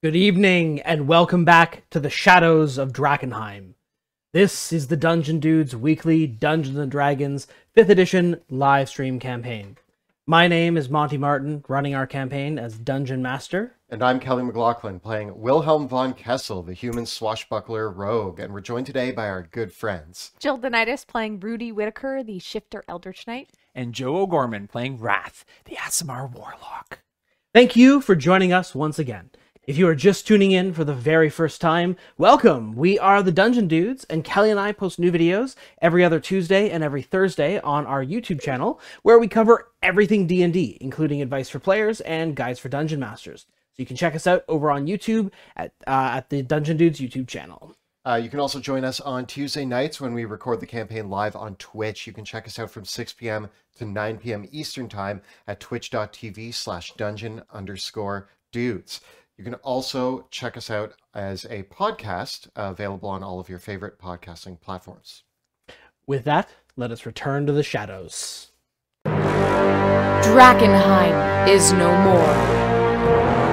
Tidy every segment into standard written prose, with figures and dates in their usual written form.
Good evening, and welcome back to the Shadows of Drakkenheim. This is the Dungeon Dudes weekly Dungeons & Dragons 5th edition live stream campaign. My name is Monty Martin, running our campaign as Dungeon Master. And I'm Kelly McLaughlin, playing Wilhelm von Kessel, the human swashbuckler rogue, and we're joined today by our good friends. Jill Denitis playing Rudy Whitaker, the shifter Eldritch Knight. And Joe O'Gorman playing Wrath, the Aasimar Warlock. Thank you for joining us once again. If you are just tuning in for the very first time, welcome! We are the Dungeon Dudes, and Kelly and I post new videos every other Tuesday and every Thursday on our YouTube channel, where we cover everything D&D, including advice for players and guides for Dungeon Masters. So you can check us out over on YouTube at the Dungeon Dudes YouTube channel. You can also join us on Tuesday nights when we record the campaign live on Twitch. You can check us out from 6 p.m. to 9 p.m. Eastern Time at twitch.tv/dungeon_dudes. You can also check us out as a podcast, available on all of your favorite podcasting platforms. With that, let us return to the shadows. Drakkenheim is no more.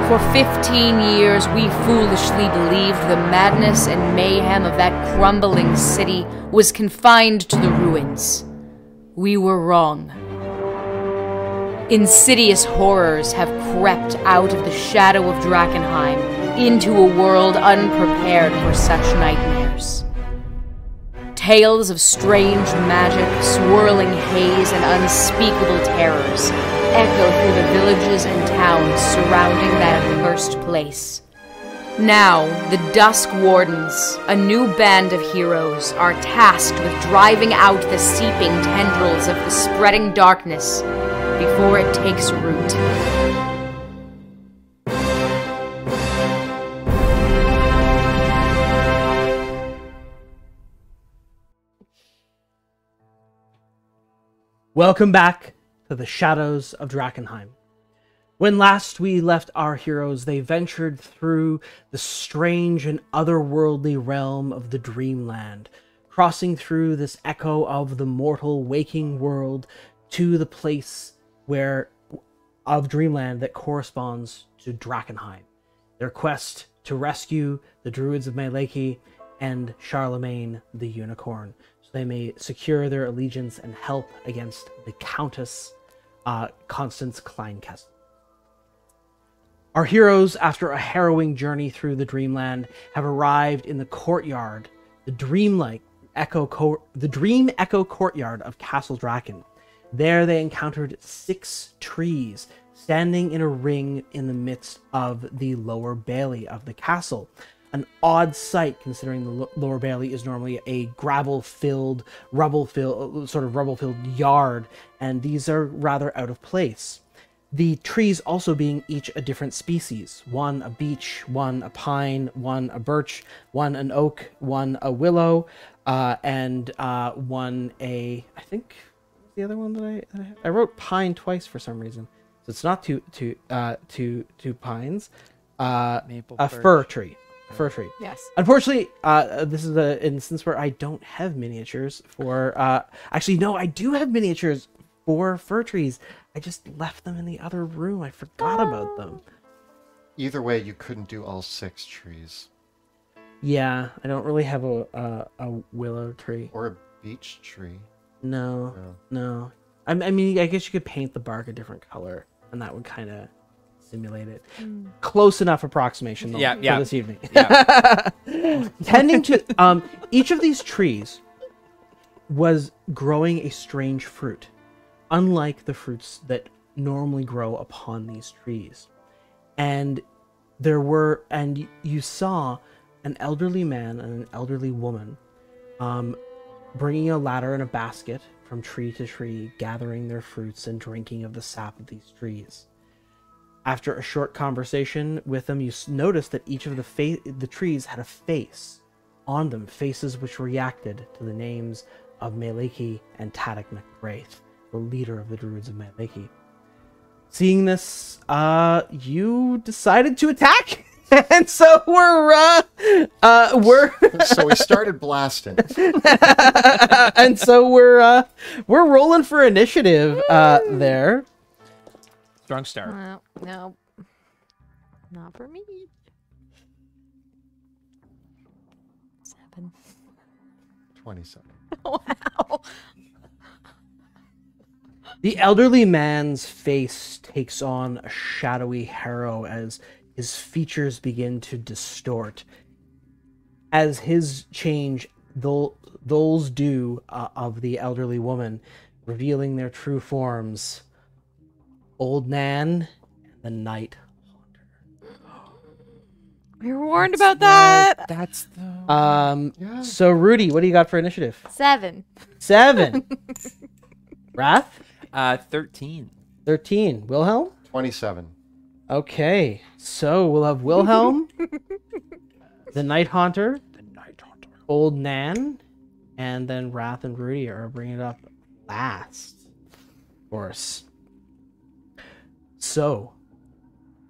For 15 years, we foolishly believed the madness and mayhem of that crumbling city was confined to the ruins. We were wrong. Insidious horrors have crept out of the shadow of Drakkenheim into a world unprepared for such nightmares. Tales of strange magic, swirling haze, and unspeakable terrors echo through the villages and towns surrounding that accursed place. Now, the Dusk Wardens, a new band of heroes, are tasked with driving out the seeping tendrils of the spreading darkness before it takes root. Welcome back to the Shadows of Drakkenheim. When last we left our heroes, they ventured through the strange and otherworldly realm of the Dreamland, crossing through this echo of the mortal waking world to the place of Dreamland that corresponds to Drakkenheim. Their quest to rescue the Druids of Maleki and Charlemagne the Unicorn, so they may secure their allegiance and help against the Countess Constance Kleinkessel. Our heroes, after a harrowing journey through the Dreamland, have arrived in the courtyard, the Dream Echo courtyard of Castle Draken. There they encountered 6 trees standing in a ring in the midst of the lower bailey of the castle. An odd sight, considering the lower bailey is normally a rubble-filled yard, and these are rather out of place. The trees also being each a different species. One a beech, one a pine, one a birch, one an oak, one a willow, and one a, I think, the other one that I wrote pine twice for some reason, so it's not two pines. Maple a birch. fir tree. Yes. Unfortunately, this is an instance where I don't have miniatures for. Actually, no, I do have miniatures for fir trees. I just left them in the other room. I forgot about them. Either way, you couldn't do all 6 trees. Yeah, I don't really have a willow tree. Or a beech tree. No. I mean, I guess you could paint the bark a different color, and that would kind of simulate it. Close enough approximation, though, for this evening. Yeah. Tending to each of these trees was growing a strange fruit, unlike the fruits that normally grow upon these trees. And you saw an elderly man and an elderly woman bringing a ladder and a basket from tree to tree, gathering their fruits and drinking of the sap of these trees. After a short conversation with them, you noticed that each of the trees had a face on them, faces which reacted to the names of Maleki and Tadek McWraith, the leader of the Druids of Maleki. Seeing this, you decided to attack, and so So we started blasting. and so we're rolling for initiative there. Strong start. No, not for me. happen. 27. Wow. The elderly man's face takes on a shadowy harrow as his features begin to distort. As his change, those do of the elderly woman, revealing their true forms. Old Nan and the Night We were warned about that. That's the... Haunter. Yeah. So Rudy, what do you got for initiative? 7. 7. Wrath? 13. 13. Wilhelm? 27. Okay, so we'll have Wilhelm, the Night Haunter, The Night Haunter. Old Nan, and then Wrath and Rudy are bringing it up last. Of course. So,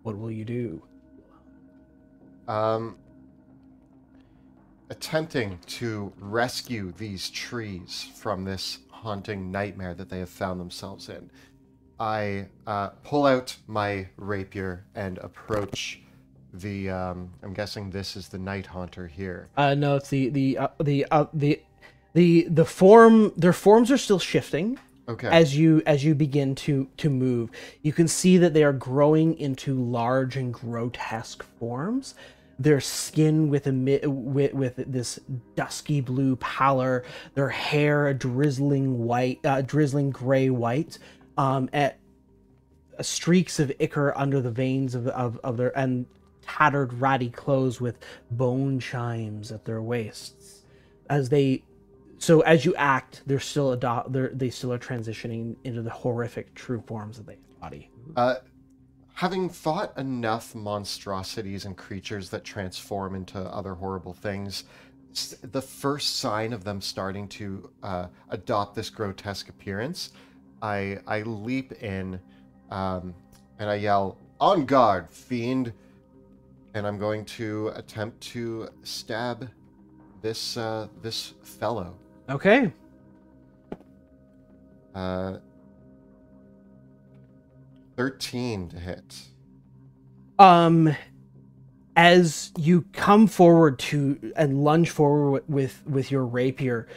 what will you do? Attempting to rescue these trees from this haunting nightmare that they have found themselves in, I pull out my rapier and approach the. I'm guessing this is the Night Haunter here. No, it's the form. Their forms are still shifting. Okay. As you begin to move, you can see that they are growing into large and grotesque forms. Their skin with this dusky blue pallor, their hair a drizzling gray white, at streaks of ichor under the veins of their, and tattered ratty clothes with bone chimes at their waists. As you act, they still are transitioning into the horrific true forms that they embody. Having fought enough monstrosities and creatures that transform into other horrible things, the first sign of them starting to adopt this grotesque appearance, I leap in and I yell, "On guard, fiend!" And I'm going to attempt to stab this fellow. Okay. 13 to hit. As you come forward to and lunge forward with your rapier,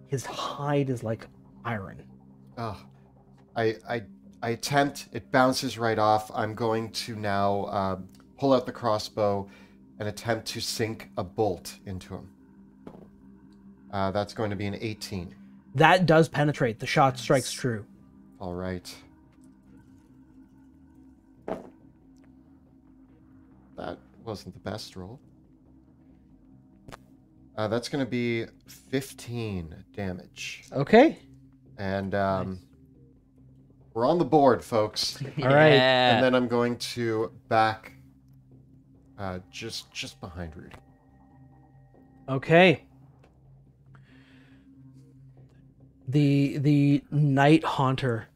his hide is like iron. Oh, I attempt. It bounces right off. I'm going to now pull out the crossbow and attempt to sink a bolt into him. That's going to be an 18. That does penetrate. The shot strikes true. All right. That wasn't the best roll. That's going to be 15 damage. Okay. And we're on the board, folks. All right. Yeah. And then I'm going to back just behind Rudy. Okay. The Night Haunter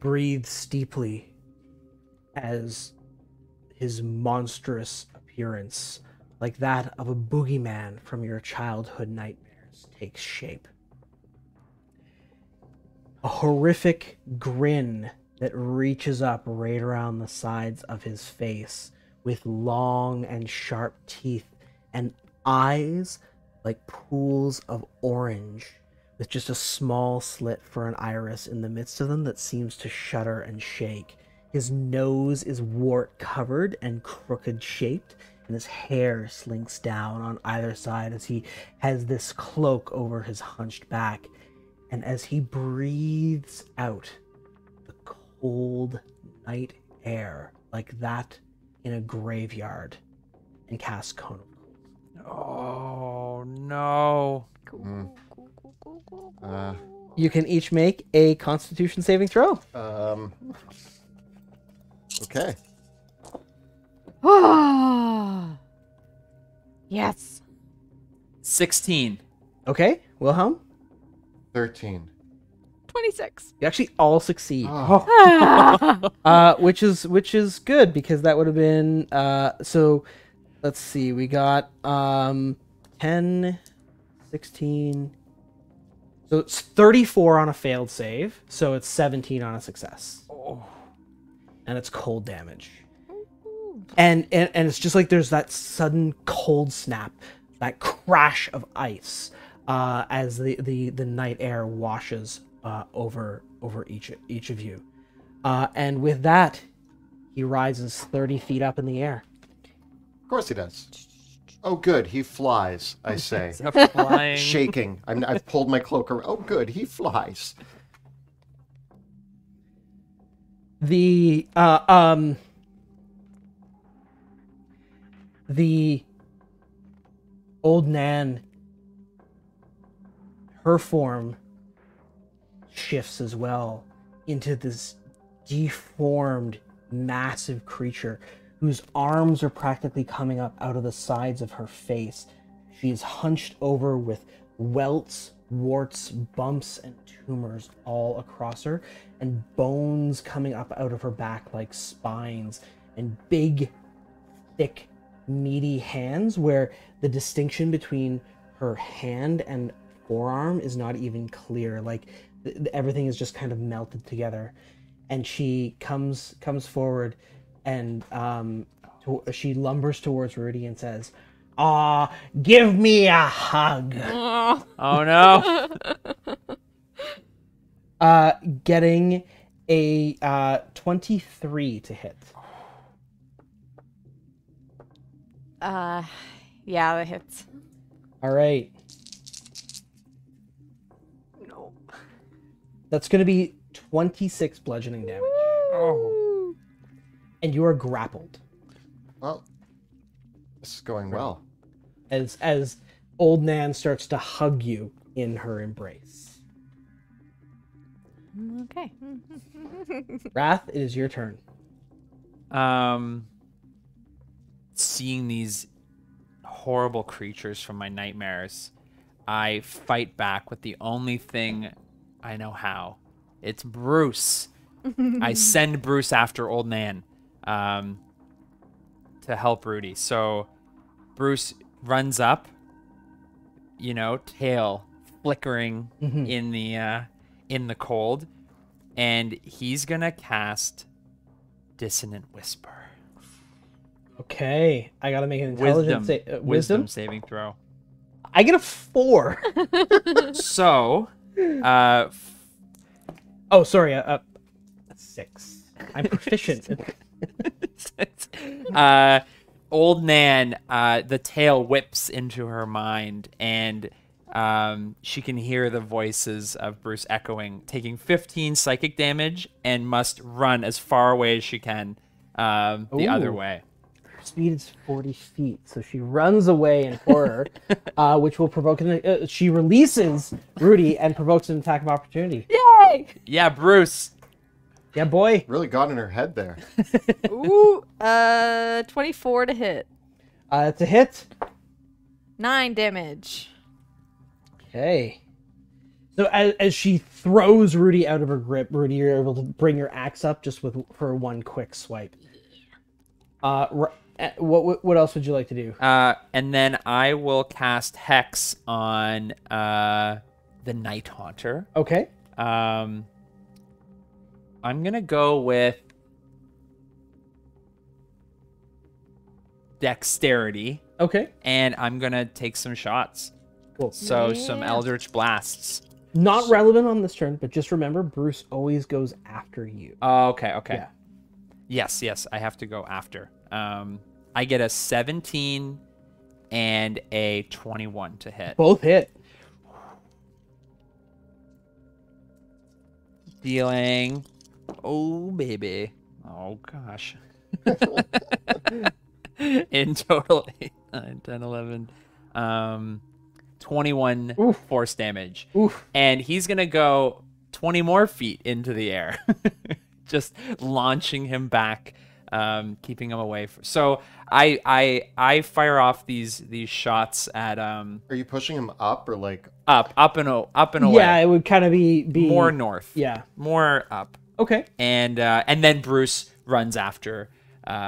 breathes deeply as his monstrous appearance, like that of a boogeyman from your childhood nightmares, takes shape. A horrific grin that reaches up right around the sides of his face, with long and sharp teeth and eyes like pools of orange, with just a small slit for an iris in the midst of them that seems to shudder and shake. His nose is wart-covered and crooked-shaped, and his hair slinks down on either side as he has this cloak over his hunched back. And as he breathes out the cold night air like that in a graveyard, and casts Cone of Cold. Oh, no. You can each make a Constitution saving throw. Okay. Yes. 16. Okay, Wilhelm? 13. 26. You actually all succeed. Oh. Which is good, because that would have been so let's see, we got 10, 16, so it's 34 on a failed save, so it's 17 on a success. And it's cold damage. And it's just like there's that sudden cold snap, that crash of ice as the night air washes over each of you. And with that, he rises 30 feet up in the air. Of course he does. Oh, good. He flies, I say. Flying. Shaking. I've pulled my cloak around. Oh, good. He flies. The old Nan, her form shifts as well into this deformed, massive creature whose arms are practically coming up out of the sides of her face. She is hunched over with welts, warts, bumps, and tumors all across her, and bones coming up out of her back like spines, and big, thick, meaty hands where the distinction between her hand and forearm is not even clear. Like everything is just kind of melted together. And she comes forward and she lumbers towards Rudy and says, "Aw, give me a hug." Oh no. Getting a 23 to hit. Yeah, that hits. All right. No. That's going to be 26 bludgeoning damage. Oh. And you are grappled Well, this is going well. as old Nan starts to hug you in her embrace. Okay. Wrath, it is your turn. Seeing these horrible creatures from my nightmares, I fight back with the only thing I know how. It's Bruce. I send Bruce after old Nan to help Rudy. So Bruce runs up, tail flickering in the cold, and he's gonna cast Dissonant Whisper. Okay, I gotta make an intelligence Wisdom saving throw. I get a 4. So, Oh, sorry, a 6. I'm proficient. Old Nan, the tail whips into her mind, and she can hear the voices of Bruce echoing, taking 15 psychic damage, and must run as far away as she can the other Ooh. way. Her speed is 40 feet, so she runs away in horror, which will provoke she releases Rudy and provokes an attack of opportunity. Yay! Yeah, Bruce. Yeah, boy. Really got in her head there. Ooh, 24 to hit. It's a hit. 9 damage. Okay. So as she throws Rudy out of her grip, Rudy, you're able to bring your axe up just for one quick swipe. What else would you like to do? And then I will cast Hex on the Night Haunter. Okay. I'm gonna go with Dexterity, Okay. and I'm gonna take some shots. Cool. So some Eldritch Blasts. Not relevant on this turn, but just remember, Bruce always goes after you. Oh, okay. Yeah. Yes, I have to go after. I get a 17 and a 21 to hit. Both hit. Dealing, oh baby, oh gosh. In total, 8, 9, 10, 11, 21 Oof. force damage. Oof. And he's gonna go 20 more feet into the air, just launching him back, keeping him away. So I fire off these shots at Are you pushing him up or like up and away. Yeah, it would kind of be more north. Yeah. More up. Okay. And then Bruce runs after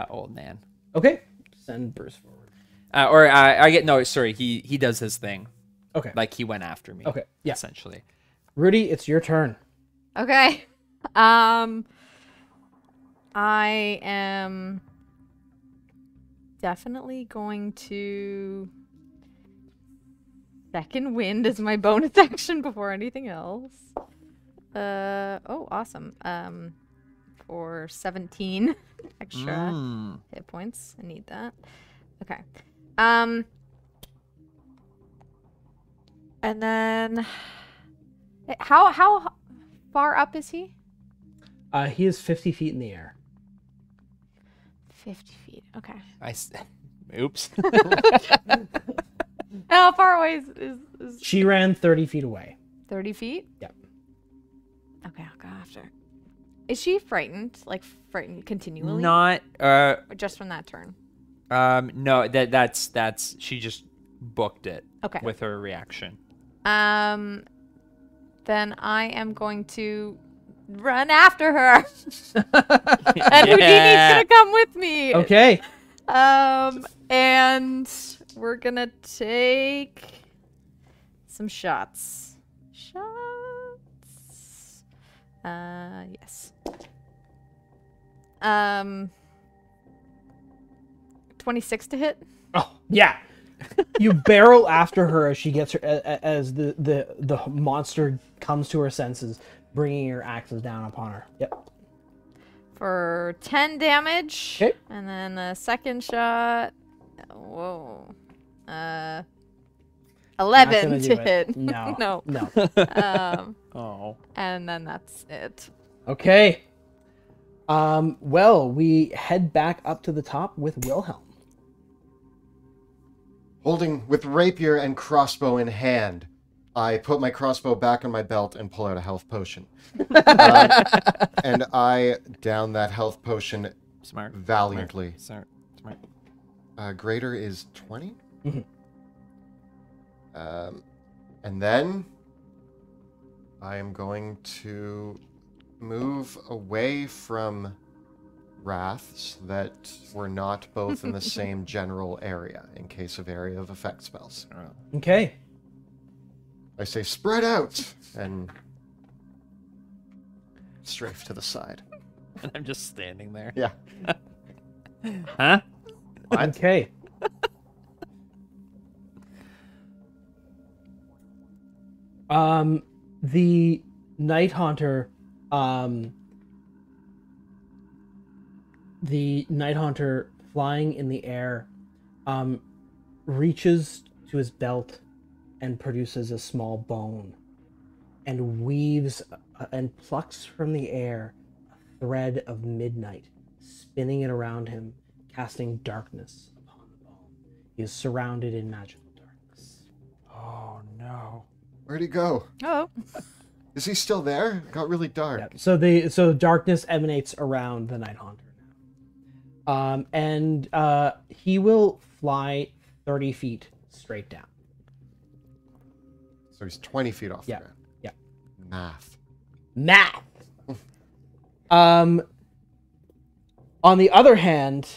old Nan. Okay. Send Bruce forward. He does his thing. Okay. Like he went after me. Okay. Yeah. Essentially. Rudy, it's your turn. Okay. I am definitely going to Second wind is my bonus action before anything else. Oh, awesome. For 17 extra hit points. I need that. Okay. And then how far up is he? He is 50 feet in the air. 50 feet. Okay. Oops. How far away is She ran 30 feet away. 30 feet? Yep. Okay, I'll go after. Is she frightened? Like frightened continually? Not Or just from that turn? no, that's she just booked it. Okay. With her reaction. Then I am going to run after her. And Houdini's gonna come with me. Okay. And we're gonna take some shots. Yes. 26 to hit. Oh, yeah. You barrel after her as she gets her as the monster comes to her senses, bringing your axes down upon her. Yep. For 10 damage. Okay. And then the second shot. Whoa. 11 to hit. No. No. No. Oh. And then that's it. Okay. Well, we head back up to the top with Wilhelm. Holding with rapier and crossbow in hand, I put my crossbow back on my belt and pull out a health potion. And I down that health potion Smart. valiantly. Smart. Greater is 20. Mhm. And then I am going to move away from wraths that were not both in the same general area in case of area of effect spells. Okay. I say spread out and strafe to the side. And I'm just standing there. Yeah. Huh? Okay. The Night Haunter, flying in the air, reaches to his belt and produces a small bone and weaves and plucks from the air a thread of midnight, spinning it around him, casting darkness upon the bone. He is surrounded in magical darkness. Oh no. Where'd he go? Oh. Is he still there? It got really dark. Yep. So darkness emanates around the Night Haunter now. And he will fly 30 feet straight down. So he's 20 feet off the Yeah. ground. Yeah. Math. Math. On the other hand,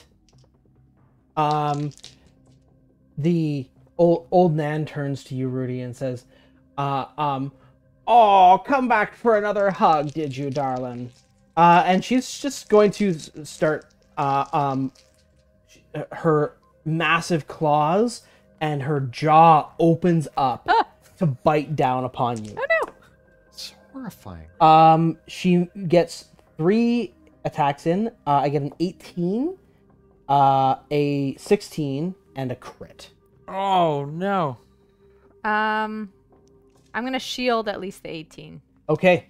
the old Nan turns to you, Rudy, and says, "Oh, come back for another hug, did you, darling?" And she's just going to start her massive claws, and her jaw opens up to bite down upon you. Oh no. It's horrifying. She gets 3 attacks in. I get an 18, a 16, and a crit. Oh no. I'm gonna shield at least the 18. Okay.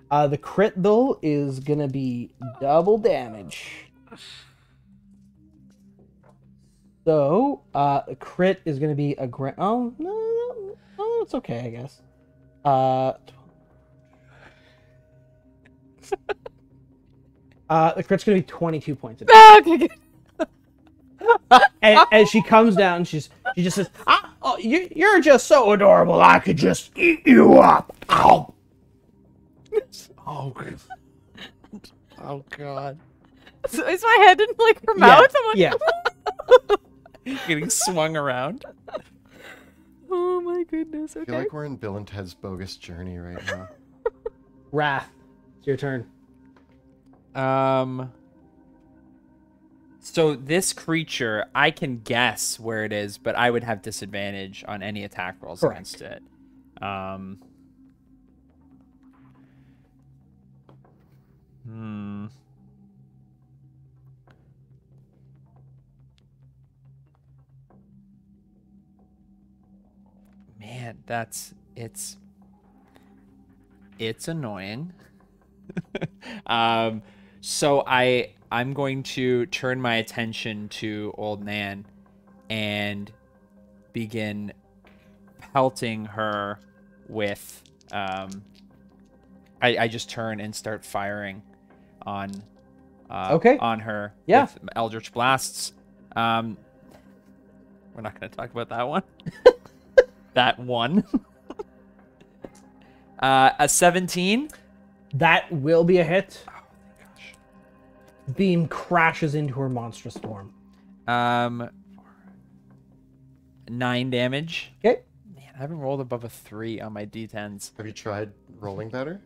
The crit, though, is gonna be double damage. So, the crit is gonna be a oh, no, it's okay, I guess. The crit's gonna be 22 points of damage. Okay, good. And as she comes down, she just says, "Oh, you're just so adorable. I could just eat you up." Ow. Oh. Oh god. So is my head in like her mouth? I'm like, Yeah. Getting swung around. oh my goodness. I Okay. feel like we're in Bill and Ted's Bogus Journey right now. Wrath, it's your turn. So this creature, I can guess where it is, but I would have disadvantage on any attack rolls Correct. against it. Man, it's annoying. So I'm going to turn my attention to Old Nan and begin pelting her with I just turn and start firing on on her with Eldritch Blasts. We're not going to talk about that one. That one. A 17. That will be a hit. Oh my gosh. Beam crashes into her monstrous form. 9 damage. Okay. Man, I haven't rolled above a 3 on my d10s. Have you tried rolling better?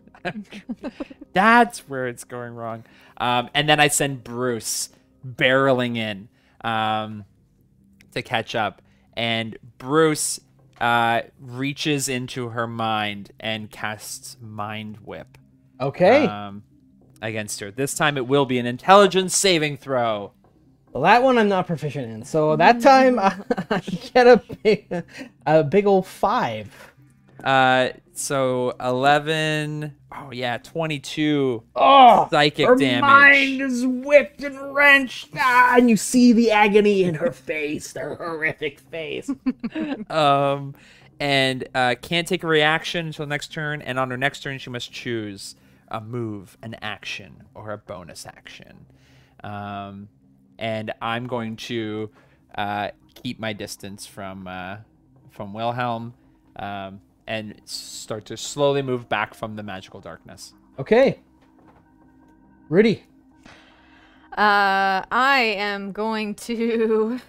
That's where it's going wrong. And then I send Bruce barreling in to catch up. And Bruce reaches into her mind and casts Mind Whip. Okay. Against her. This time it will be an intelligence saving throw. Well, that one I'm not proficient in. So that time I get a big old 5. So 11. Oh yeah, 22 Oh, psychic her damage. mind is whipped and wrenched. And you see the agony in her face, her horrific face. And can't take a reaction until next turn. And on her next turn, she must choose a move, an action, or a bonus action. And I'm going to keep my distance from Wilhelm, and start to slowly move back from the magical darkness. Okay. Rudy. I am going to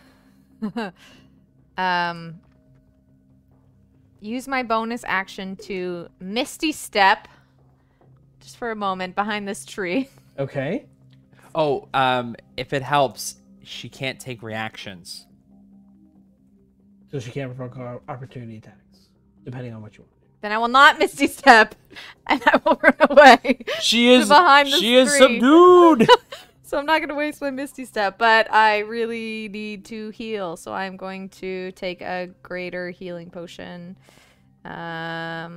use my bonus action to Misty Step just for a moment behind this tree. Okay. Oh, if it helps, she can't take reactions. So she can't provoke opportunity attacks, depending on what you want to do. Then I will not Misty Step, and I will run away. She is behind this she is tree. subdued. So I'm not going to waste my Misty Step, but I really need to heal, so I'm going to take a greater healing potion. That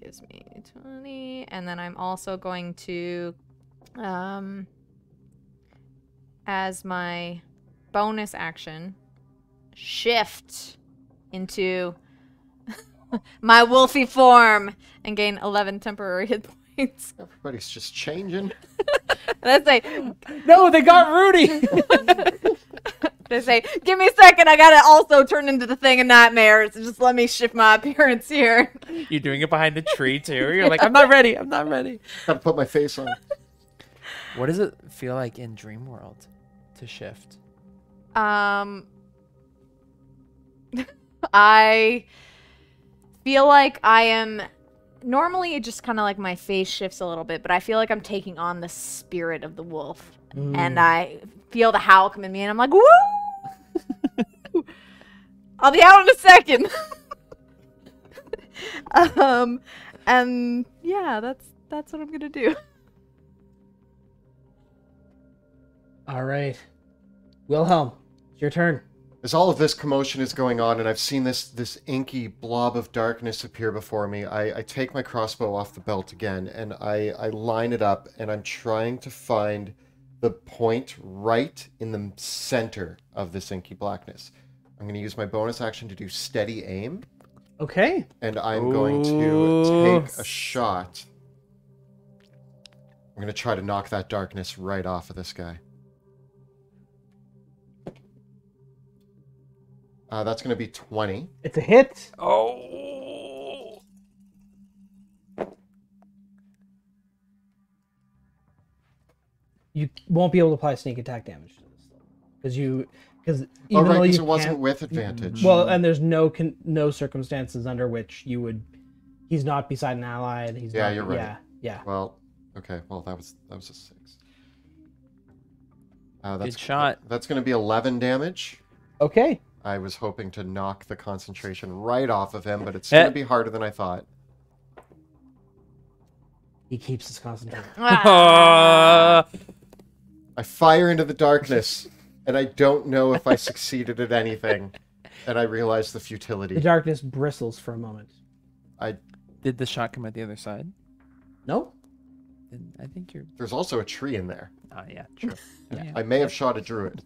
gives me 20, and then I'm also going to, as my bonus action, shift into my wolfy form and gain 11 temporary hit points. Everybody's just changing. And I say, No, they got Rudy. they say, give me a second, I gotta also turn into the thing of nightmares. Just let me shift my appearance here. You're doing it behind the tree too. You're like, I'm not ready. I'm not ready. Gotta put my face on. What does it feel like in Dream World to shift? I feel like I am... Normally, it just kind of like my face shifts a little bit, but I feel like I'm taking on the spirit of the wolf. And I feel the howl come in me, and I'm like, woo! I'll be out in a second. And yeah, that's what I'm gonna do. All right. Wilhelm, it's your turn. As all of this commotion is going on, and I've seen this inky blob of darkness appear before me, I take my crossbow off the belt again, and I line it up, and I'm trying to find the point right in the center of this inky blackness. I'm going to use my bonus action to do steady aim, Okay. and I'm going to take a shot. I'm going to try to knock that darkness right off of this guy. That's going to be 20. It's a hit. Oh. You won't be able to apply sneak attack damage to this, because even Oh, right, though because you it wasn't can't- with advantage. Well, and there's no circumstances under which you would. He's not beside an ally. And he's Yeah, not, you're right. Yeah. Well, okay. Well, that was a 6. That's Good shot. That's going to be 11 damage. Okay. I was hoping to knock the concentration right off of him, but it's going to be harder than I thought. He keeps his concentration. Ah. I fire into the darkness, and I don't know if I succeeded at anything. And I realize the futility. The darkness bristles for a moment. Did the shot come out the other side? No? Then I think you're... There's also a tree in there. Oh, yeah, true. Yeah. I may have shot a druid.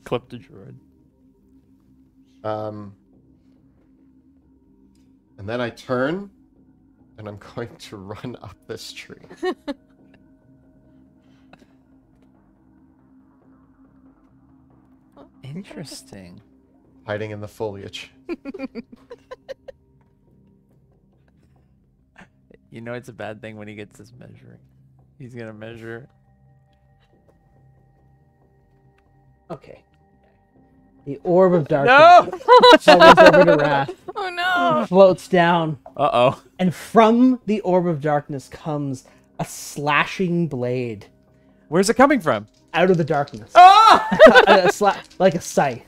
Clipped a druid. And then I turn, and I'm going to run up this tree. Interesting. Hiding in the foliage. You know it's a bad thing when he gets this measuring. He's gonna measure. Okay. The orb of darkness hovers over the raft, Oh no! floats down, Uh-oh. and from the orb of darkness comes a slashing blade Where's it coming from? out of the darkness. Oh! Like a scythe.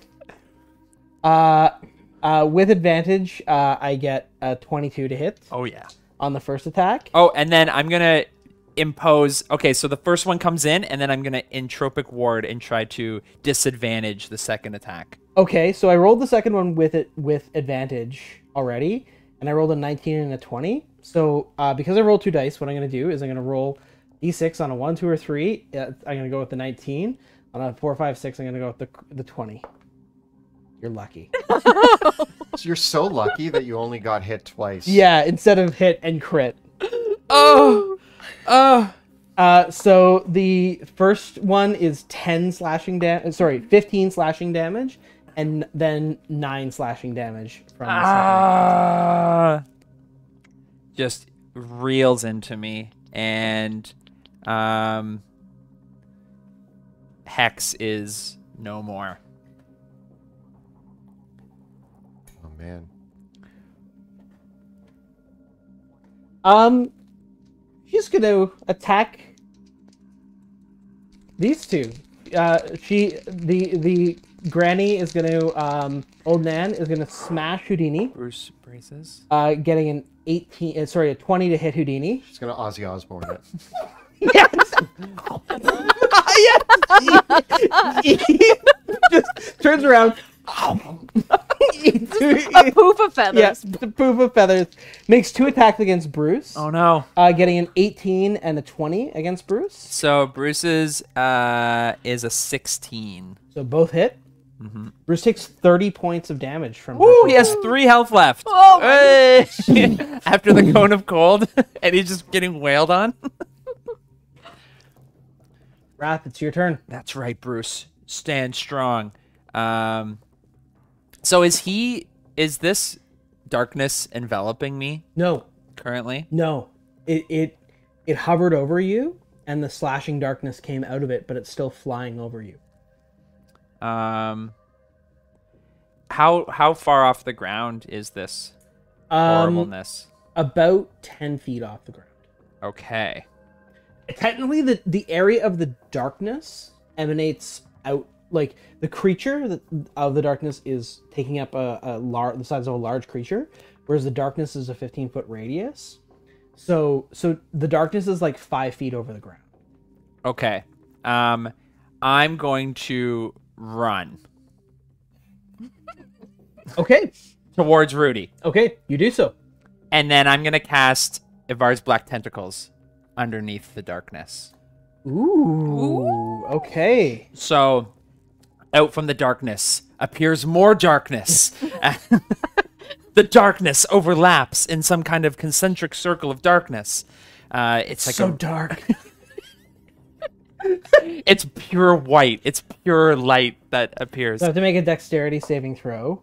With advantage, I get a 22 to hit Oh, yeah. on the first attack. Oh, and then I'm gonna impose... Okay, so the first one comes in, and then I'm gonna entropic ward and try to disadvantage the second attack. Okay, so I rolled the second one with advantage already, and I rolled a 19 and a 20. So because I rolled 2 dice, what I'm going to do is I'm going to roll d6 on a 1, 2, or 3. I'm going to go with the 19. On a 4, 5, 6, I'm going to go with the 20. You're lucky. So you're so lucky that you only got hit twice. Yeah, instead of hit and crit. Oh! Oh! So the first one is 15 slashing damage, and then 9 slashing damage from the second. Just reels into me, and Hex is no more. Oh, man. She's gonna attack these two. The granny is gonna old Nan is gonna smash Houdini. Bruce braces. Getting an 18, a 20 to hit Houdini. She's going to Ozzy Osbourne it. Yes. Yes. Just turns around. A poof of feathers. Yes, the poof of feathers. Makes 2 attacks against Bruce. Oh no. Getting an 18 and a 20 against Bruce. So Bruce's is a 16. So both hit. Mm-hmm. Bruce takes 30 points of damage from her. Ooh, he has 3 health left. Oh, Hey! After the cone of cold, and he's just getting wailed on. Wrath, it's your turn. That's right, Bruce. Stand strong. So is this darkness enveloping me No, currently? no. It hovered over you, and the slashing darkness came out of it, but it's still flying over you. How far off the ground is this horribleness? About 10 feet off the ground. Okay. Technically, the area of the darkness emanates out, like the creature of the darkness is taking up the size of a large creature, whereas the darkness is a 15-foot radius. So the darkness is like 5 feet over the ground. Okay. I'm going to run Okay. towards Rudy, Okay, you do so. and then I'm gonna cast Ivar's Black Tentacles underneath the darkness. Ooh. Okay. So, out from the darkness appears more darkness. The darkness overlaps in some kind of concentric circle of darkness. It's like So dark. it's pure white. It's pure light that appears. So I have to make a dexterity saving throw.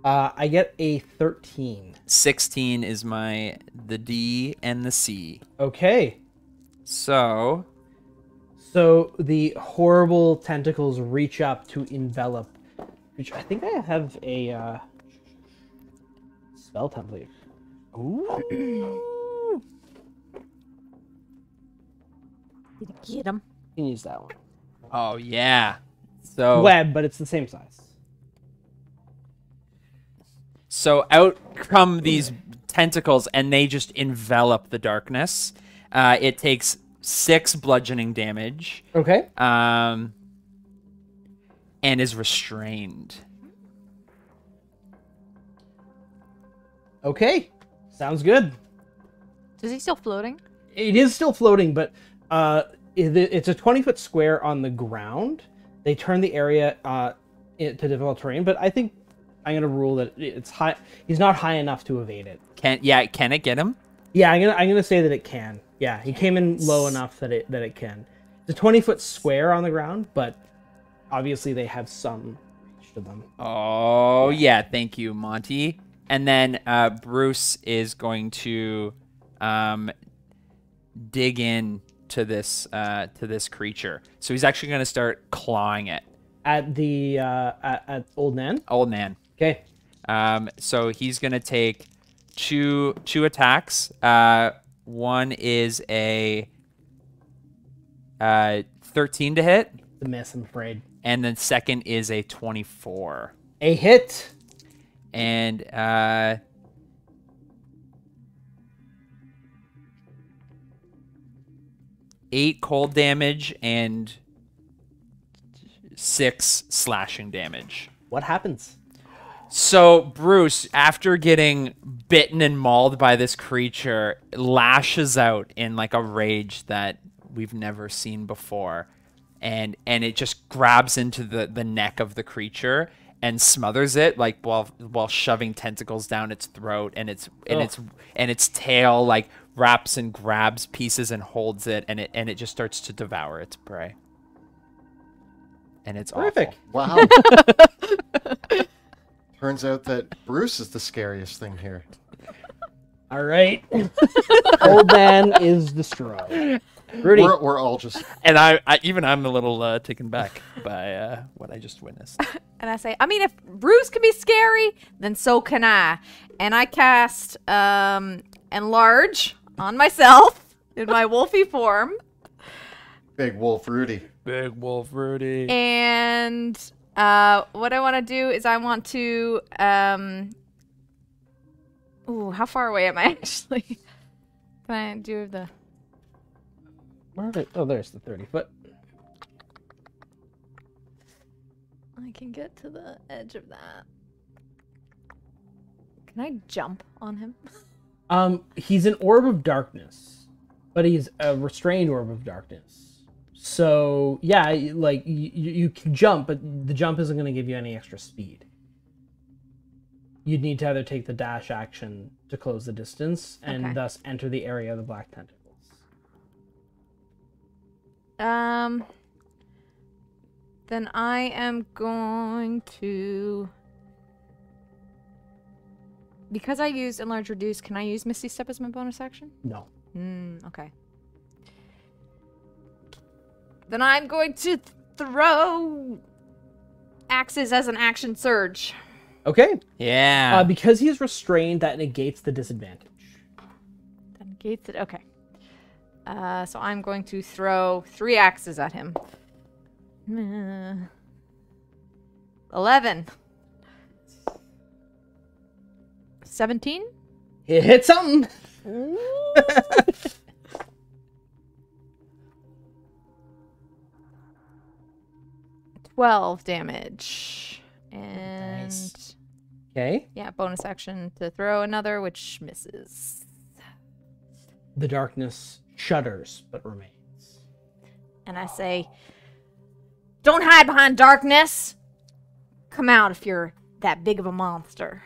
I get a 13. 16 is the D and the C. Okay. So So the horrible tentacles reach up to envelop. Which I think I have a spell template. ooh. Get him. You can use that one. Oh, yeah. So Web, but it's the same size. So out come these tentacles, and they just envelop the darkness. It takes 6 bludgeoning damage. Okay. And is restrained. Okay. Sounds good. Is he still floating? It is still floating, but it's a 20-foot square on the ground. They turn the area to difficult terrain, but I think I'm gonna rule that it's high. He's not high enough to evade it. Can it get him? Yeah, I'm gonna say that it can. Yeah, he came in low enough that it can. It's a 20-foot square on the ground, but obviously they have some reach to them. Oh yeah, thank you, Monty. And then Bruce is going to dig in to this creature. So he's actually going to start clawing it. At the at Old Man. Old Man. Okay. So he's going to take two attacks. One is a 13 to hit. The miss, I'm afraid. And then second is a 24. A hit. And 8 cold damage and 6 slashing damage. What happens? So Bruce, after getting bitten and mauled by this creature, lashes out in like a rage that we've never seen before, and it just grabs into the neck of the creature and smothers it, like while shoving tentacles down its throat, and its tail like wraps and grabs pieces and holds it, and it just starts to devour its prey. And it's Terrific. awful. Wow. Turns out that Bruce is the scariest thing here. All right. Old Man is destroyed. Rudy. We're all just... And I'm a little taken back by what I just witnessed. And I say, I mean, if Bruce can be scary, then so can I. And I cast Enlarge on myself in my wolfy form. Big Wolf Rudy. Big Wolf Rudy. And what I want to do is I want to... Ooh, how far away am I actually? Can I do the... Oh, there's the 30-foot. I can get to the edge of that. Can I jump on him? He's an orb of darkness, but he's a restrained orb of darkness. So yeah, like you can jump, but the jump isn't going to give you any extra speed. You'd need to either take the dash action to close the distance and thus enter the area of the black tentacles. Then I am going to... Because I used Enlarge Reduce, can I use Misty Step as my bonus action? No. Okay. Then I'm going to throw axes as an action surge. Okay. Yeah. Because he's restrained, that negates the disadvantage. That negates it. Okay. So I'm going to throw 3 axes at him. 11. 17? It hit something. 12 damage. And Nice. Okay. yeah, bonus action to throw another, which misses. The darkness shudders, but remains. And I say, don't hide behind darkness. Come out if you're that big of a monster.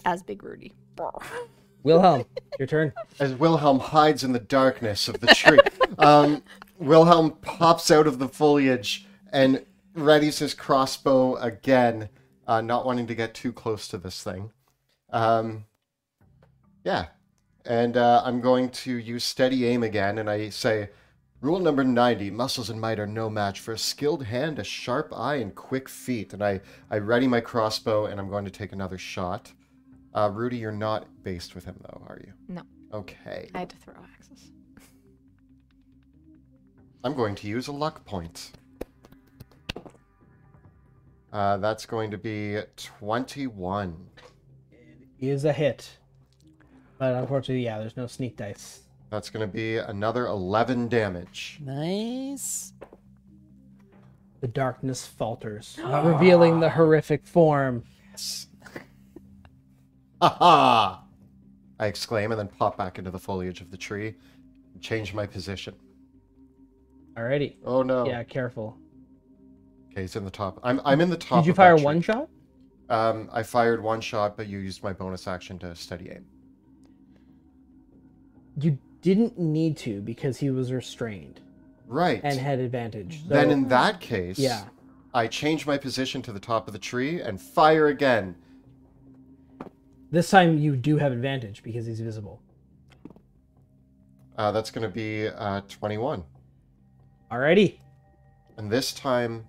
As Big Rudy. Wilhelm, your turn. As Wilhelm hides in the darkness of the tree, Wilhelm pops out of the foliage and readies his crossbow again, not wanting to get too close to this thing. Yeah. And I'm going to use steady aim again, and I say, rule number 90, muscles and might are no match for a skilled hand, a sharp eye, and quick feet. And I ready my crossbow, and I'm going to take another shot. Rudy, you're not based with him, though, are you? No. Okay. I had to throw axes. I'm going to use a luck point. That's going to be 21. Is a hit. But unfortunately, yeah, there's no sneak dice. That's going to be another 11 damage. Nice. The darkness falters, revealing the horrific form. Yes. Ha! I exclaim and then pop back into the foliage of the tree and change my position. Alrighty. Oh no. Yeah, careful. Okay, he's in the top. I'm in the top. Did you of that fire tree. one shot? I fired one shot, but you used my bonus action to steady aim. You didn't need to because he was restrained Right. and had advantage. So, Then in that case, yeah. I change my position to the top of the tree and fire again. This time you do have advantage because he's visible. That's going to be 21. Alrighty. And this time,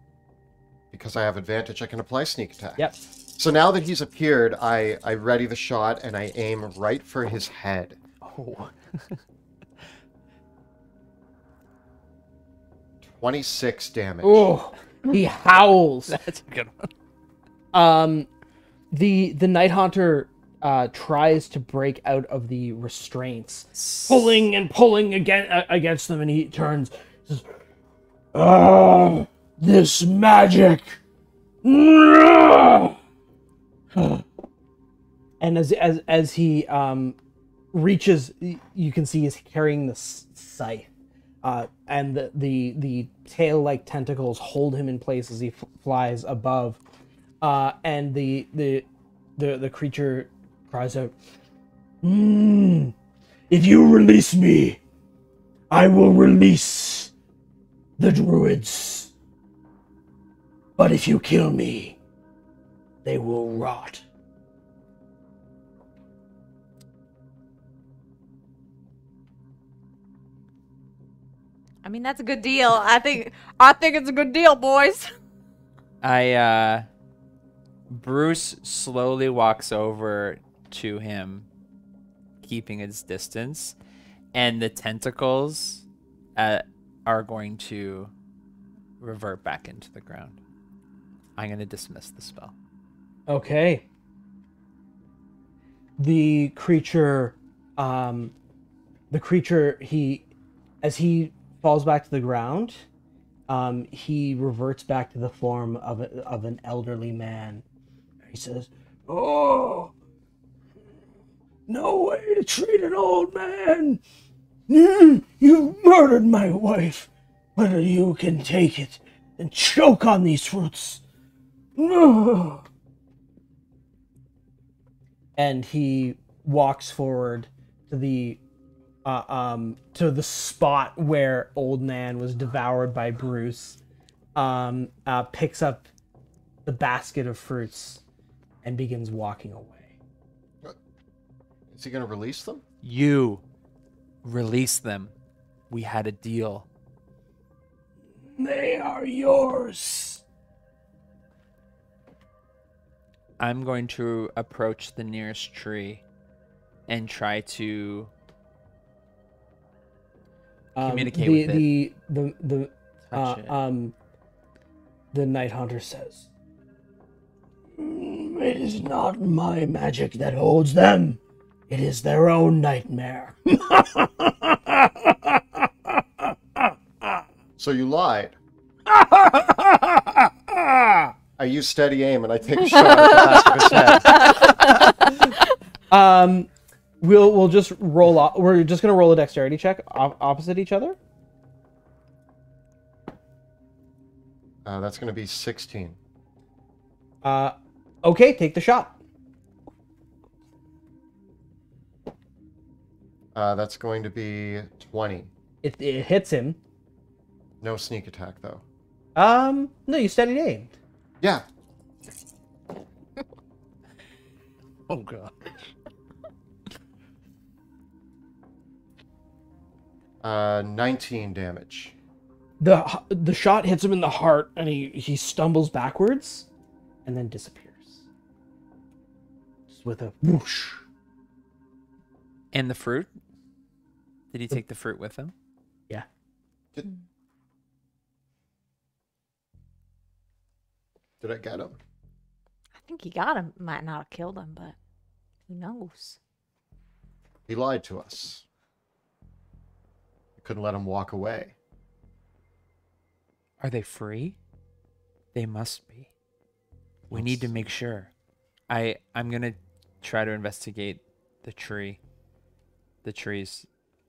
because I have advantage, I can apply sneak attack. Yep. So now that he's appeared, I ready the shot and I aim right for his head. Oh. 26 damage. Oh, he howls. That's a good one. The Night Haunter tries to break out of the restraints, pulling and pulling against them, and he turns. Says, this magic. And as he reaches, you can see he's carrying the scythe, and the tail-like tentacles hold him in place as he flies above, and the creature cries out, "If you release me, I will release the druids. But if you kill me, they will rot." I mean, that's a good deal. I think it's a good deal, boys. Bruce slowly walks over to him, keeping his distance, and the tentacles are going to revert back into the ground. I'm going to dismiss the spell. Okay. The creature, as he falls back to the ground, he reverts back to the form of an elderly man. He says, "Oh, no way to treat an old man. You murdered my wife, but you can take it and choke on these fruits." And he walks forward to the spot where Old Nan was devoured by Bruce, picks up the basket of fruits, and begins walking away. Is he going to release them? You release them. We had a deal. They are yours. I'm going to approach the nearest tree and try to communicate with it. Touch it. The Night Hunter says, "It is not my magic that holds them. It is their own nightmare." So you lied. I use steady aim and I take a shot at the back of his head. We'll just roll off. We're just gonna roll a dexterity check opposite each other. That's going to be 16. Okay, take the shot. That's going to be 20. It hits him. No sneak attack, though. No, you steady aimed. Yeah. Oh, God. 19 damage. The shot hits him in the heart, and he stumbles backwards, and then disappears. Just with a whoosh. And the fruit? Did he take the fruit with him? Yeah. Did I get him? I think he got him. Might not have killed him, but who knows? He lied to us. We couldn't let him walk away. Are they free? They must be. We need to make sure. I'm gonna try to investigate the tree. The trees.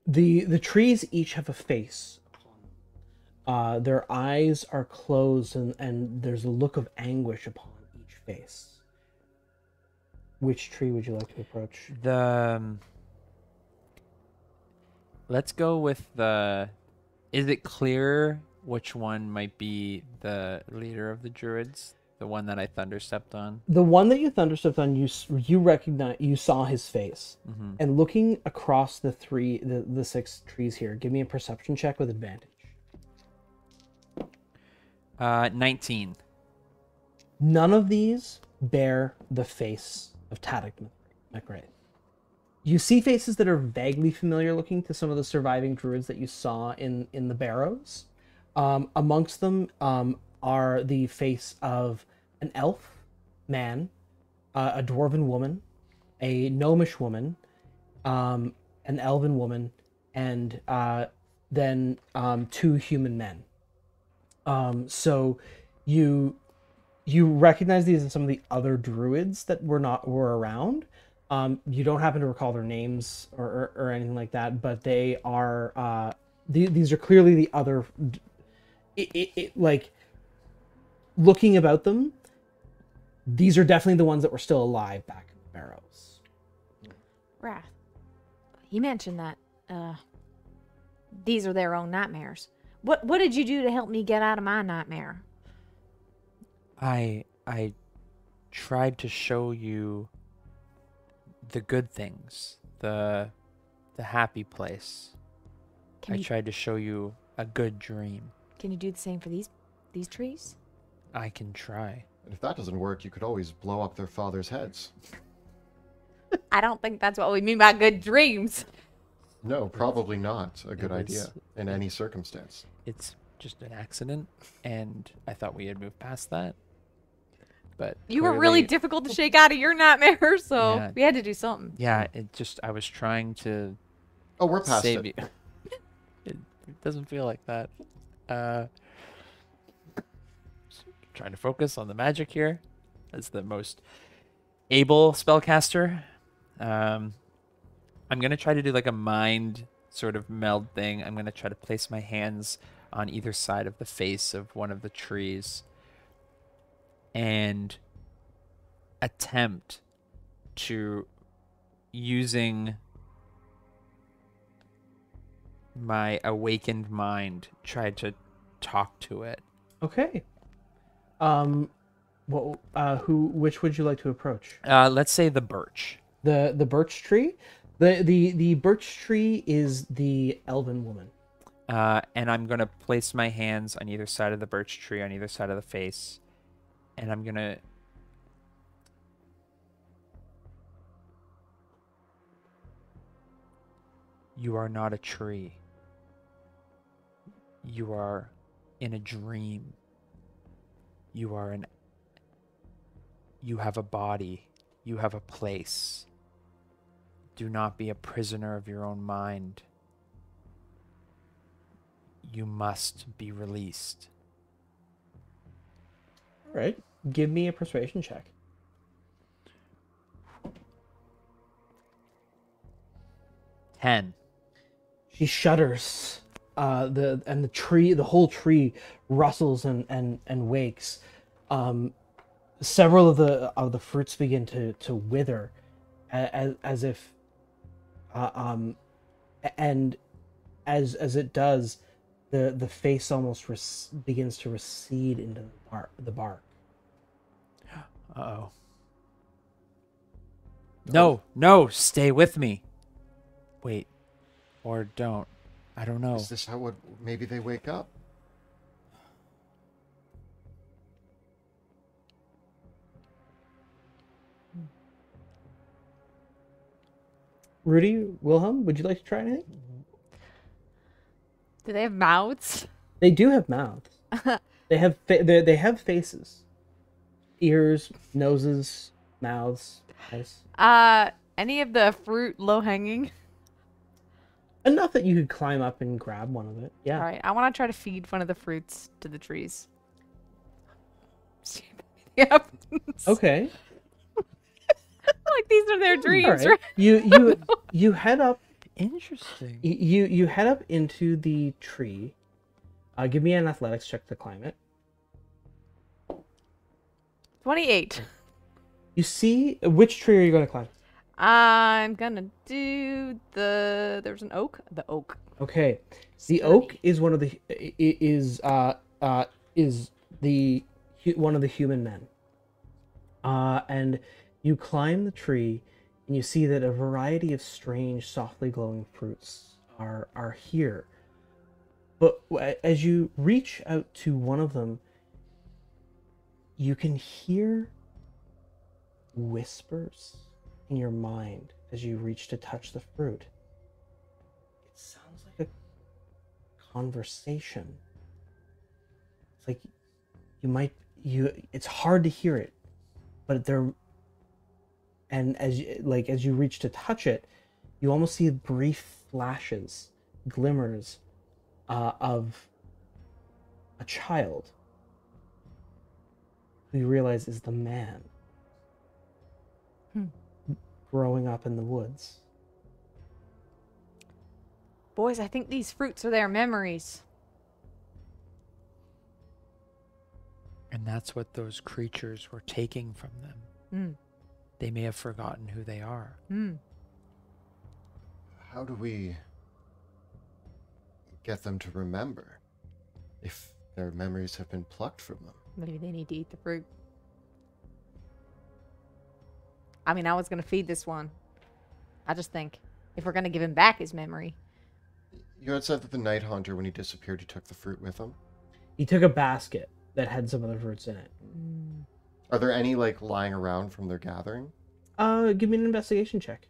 The trees each have a face. Their eyes are closed, and there's a look of anguish upon each face. Which tree would you like to approach? Let's go with the. Is it clear which one might be the leader of the druids? The one that I thunderstepped on? The one that you thunderstepped on, you recognize, you saw his face. Mm-hmm. And looking across the 6 trees here, give me a perception check with advantage. 19. None of these bear the face of Tadek McRae. You see faces that are vaguely familiar looking to some of the surviving druids that you saw in the barrows. Amongst them are the face of an elf man, a dwarven woman, a gnomish woman, an elven woman, and then 2 human men. So you recognize these as some of the other druids that were around. You don't happen to recall their names or anything like that, but they are these are clearly the other. Like looking about them, these are definitely the ones that were still alive back in the barrows. Wrath. He mentioned that these are their own nightmares. What did you do to help me get out of my nightmare? I tried to show you the good things, the happy place. I tried to show you a good dream. Can you do the same for these trees? I can try. And if that doesn't work, you could always blow up their father's heads. I don't think that's what we mean by good dreams. No, probably not a good idea in any circumstance. It's just an accident, and I thought we had moved past that. But you were really difficult to shake out of your nightmare, so we had to do something. Yeah, I was trying to we're past save it. you. It doesn't feel like that. Trying to focus on the magic here as the most able spellcaster. I'm going to try to do like a mind sort of meld thing. I'm going to try to place my hands on either side of the face of one of the trees and attempt to, using my awakened mind, try to talk to it. Okay. Which would you like to approach? Let's say the birch. The birch tree? The birch tree is the elven woman. And I'm gonna place my hands on either side of the birch tree, on either side of the face, and I'm gonna You are not a tree. You are in a dream. You have a body. You have a place. Do not be a prisoner of your own mind. You must be released. All right. Give me a persuasion check. Ten. She shudders. The whole tree rustles and wakes. Several of the fruits begin to wither, as if, and as it does, the face almost begins to recede into the bark. Uh-oh. No, stay with me. Wait, or don't. I don't know. Is this how maybe they wake up? Rudy, Wilhelm, would you like to try anything? Do they have mouths? They do have mouths. They have faces. Ears, noses, mouths, eyes. Any of the fruit low hanging? Enough that you could climb up and grab one of it. Yeah. All right, I want to try to feed one of the fruits to the trees. Yep. Okay. Like these are their dreams, All right. right? You head up. Interesting. You head up into the tree. Give me an athletics check to climb it. 28. You see which tree are you going to climb? I'm gonna do there's an oak. The oak. Okay. The oak is one of the one of the human men. And you climb the tree and you see that a variety of strange, softly glowing fruits are here. But as you reach out to one of them, you can hear whispers in your mind as you reach to touch the fruit. It sounds like a conversation. It's like it's hard to hear it, but and as you reach to touch it, you almost see brief flashes, glimmers of a child who you realize is the man growing up in the woods. Boys, I think these fruits are their memories. And that's what those creatures were taking from them. Mm. They may have forgotten who they are. Mm. How do we get them to remember if their memories have been plucked from them? Maybe they need to eat the fruit. I mean, I was going to feed this one. I just think if we're going to give him back his memory. You had said that the Night Haunter, when he disappeared, he took the fruit with him. He took a basket that had some of the fruits in it. Are there any, like, lying around from their gathering? Give me an investigation check.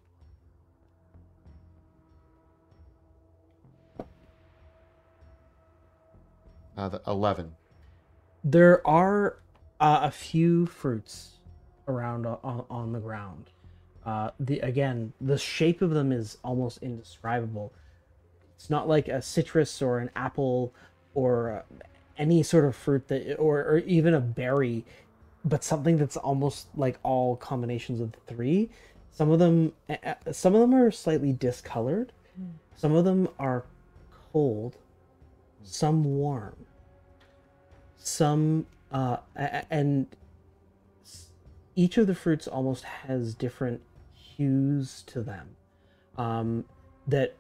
The 11. There are a few fruits around on the ground. The shape of them is almost indescribable. It's not like a citrus or an apple or any sort of fruit that, or even a berry, but something that's almost like all combinations of the three. Some of them are slightly discolored. Some of them are cold. Some warm. Some and each of the fruits almost has different hues to them. That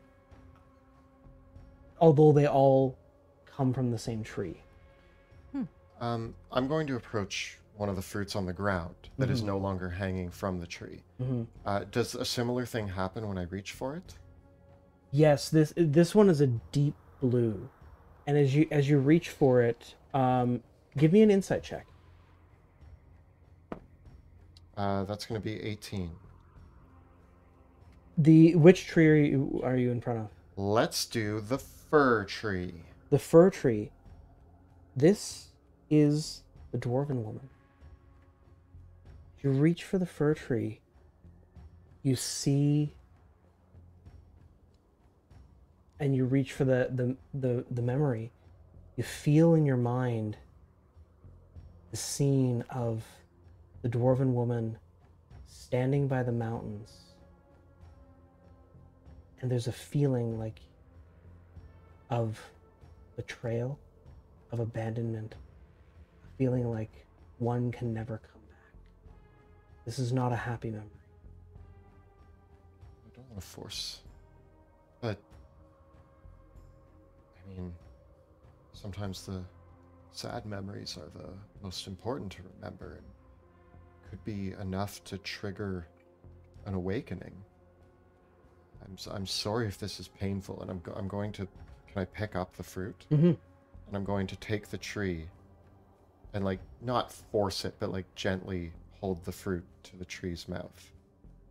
although they all come from the same tree. I'm going to approach one of the fruits on the ground that is no longer hanging from the tree. Does a similar thing happen when I reach for it? Yes, this one is a deep blue, and as you reach for it, give me an insight check. That's going to be 18. Which tree are you in front of? Let's do the fir tree. The fir tree. This is the dwarven woman. You reach for the fir tree. You see, and you reach for the memory. You feel in your mind the scene of the dwarven woman standing by the mountains. And there's a feeling like of betrayal, of abandonment, a feeling like one can never come back. This is not a happy memory. I don't want to force, but I mean, sometimes the sad memories are the most important to remember and could be enough to trigger an awakening. I'm sorry if this is painful, and I'm going to. Can I pick up the fruit? And I'm going to take the tree, and like not force it, but like gently hold the fruit to the tree's mouth.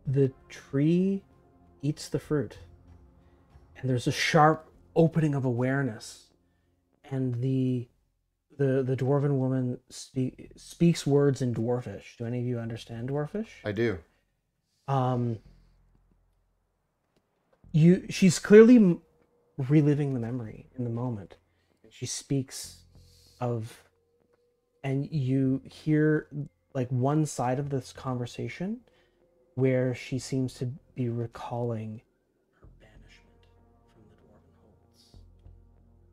The tree eats the fruit, and there's a sharp opening of awareness, and the the dwarven woman speaks words in Dwarvish. Do any of you understand Dwarvish? I do. She's clearly reliving the memory in the moment. She speaks of, and you hear like one side of this conversation where she seems to be recalling her banishment from the dwarven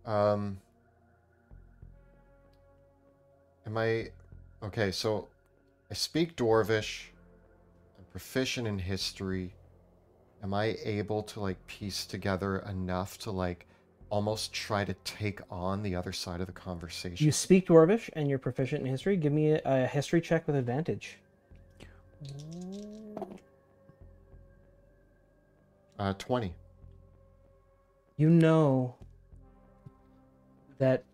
holds. Am I okay? So I speak Dwarvish. I'm proficient in history. Am I able to like piece together enough to like almost try to take on the other side of the conversation? You speak Dwarvish and you're proficient in history. Give me a history check with advantage. 20. You know that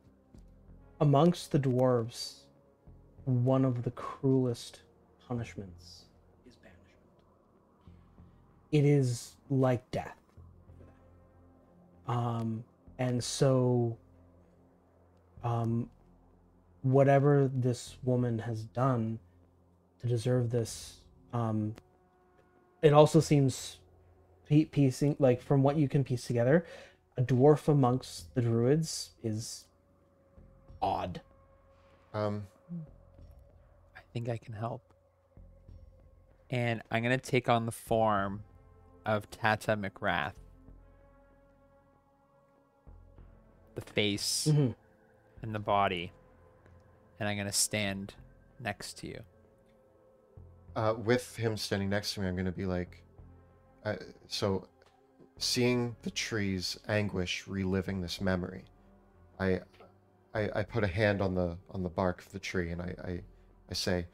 amongst the dwarves, one of the cruelest punishments is banishment. It is like death. And so, whatever this woman has done to deserve this, it also seems piecing, like from what you can piece together, a dwarf amongst the druids is odd. I think I can help. And I'm going to take on the form of Tata McGrath. The face and the body. And I'm going to stand next to you. With him standing next to me, I'm going to be like, so seeing the tree's anguish, reliving this memory, I put a hand on the bark of the tree and I say,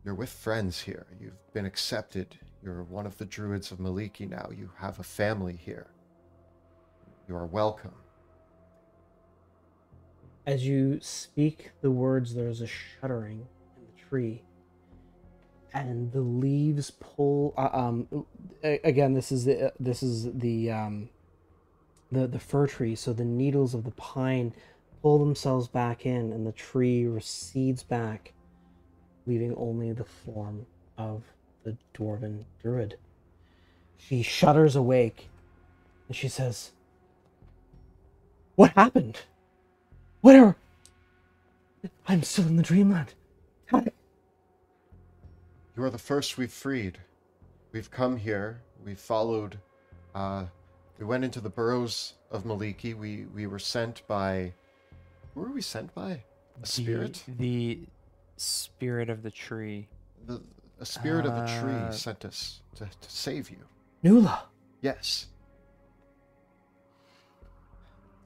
"You're with friends here. You've been accepted. You're one of the druids of Maliki now. You have a family here. You are welcome." As you speak the words, there's a shuddering in the tree, and the leaves pull. Again, this is the fir tree. So the needles of the pine pull themselves back in, and the tree recedes back, leaving only the form of the dwarven druid. She shudders awake, and she says, "What happened? Where? I'm still in the dreamland. You are the first we've freed. We've come here. We followed. We went into the burrows of Maliki. We were sent by. Who were we sent by? A spirit? The spirit of the tree. A spirit of the tree sent us to save you. Nula." Yes.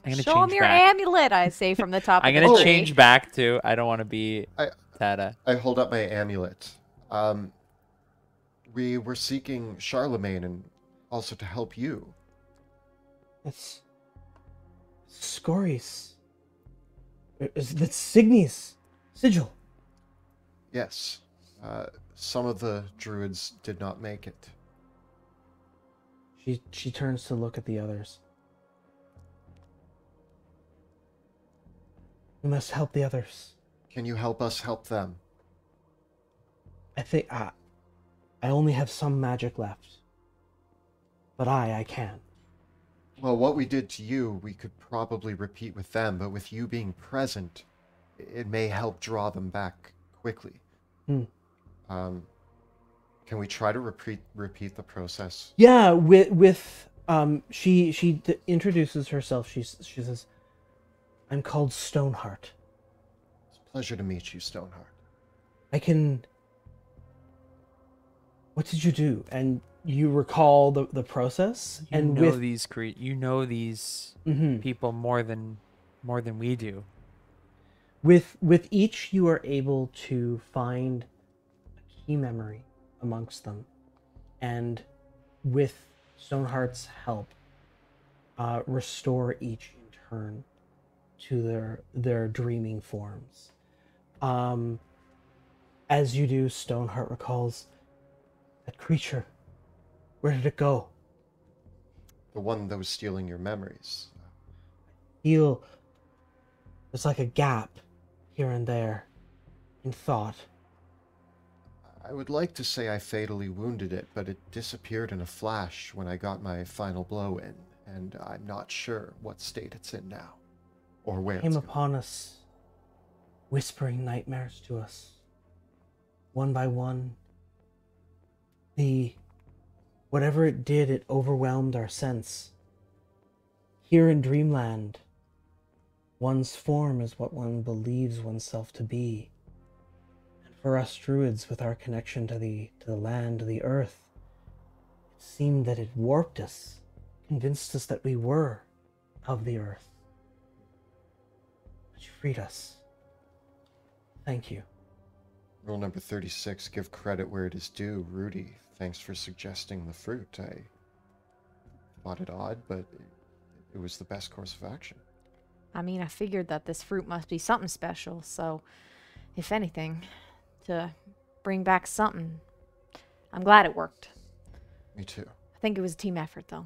I'm gonna Show change him your back. amulet, I say from the top I'm of gonna the tree. change back to. I don't want to be Tata. I hold up my amulet. We were seeking Charlemagne and also to help you. That's Scory's. That's Signy's sigil. Yes. Some of the druids did not make it. She turns to look at the others. We must help the others. Can you help us help them? I think I only have some magic left, but I can. Well, what we did to you, we could probably repeat with them, but with you being present, it may help draw them back quickly. Can we try to repeat the process? Yeah, she introduces herself. She says, "I'm called Stoneheart. It's a pleasure to meet you, Stoneheart. I can." What did you do? And you recall the process. You know these people more than we do. With each, you are able to find a key memory amongst them, and with Stoneheart's help, restore each in turn to their dreaming forms. As you do, Stoneheart recalls, "That creature, where did it go?" The one that was stealing your memories. Feel There's like a gap here and there in thought. I would like to say I fatally wounded it, but it disappeared in a flash when I got my final blow in, and I'm not sure what state it's in now, or where Came it's upon us, whispering nightmares to us. One by one, whatever it did, it overwhelmed our sense. Here in Dreamland, one's form is what one believes oneself to be. And for us druids, with our connection to the land, to the earth, it seemed that it warped us, convinced us that we were of the earth. But you freed us. Thank you. Rule number 36, give credit where it is due. Rudy, thanks for suggesting the fruit. I thought it odd, but it was the best course of action. I mean, I figured that this fruit must be something special, so if anything, to bring back something, I'm glad it worked. Me too. I think it was a team effort, though.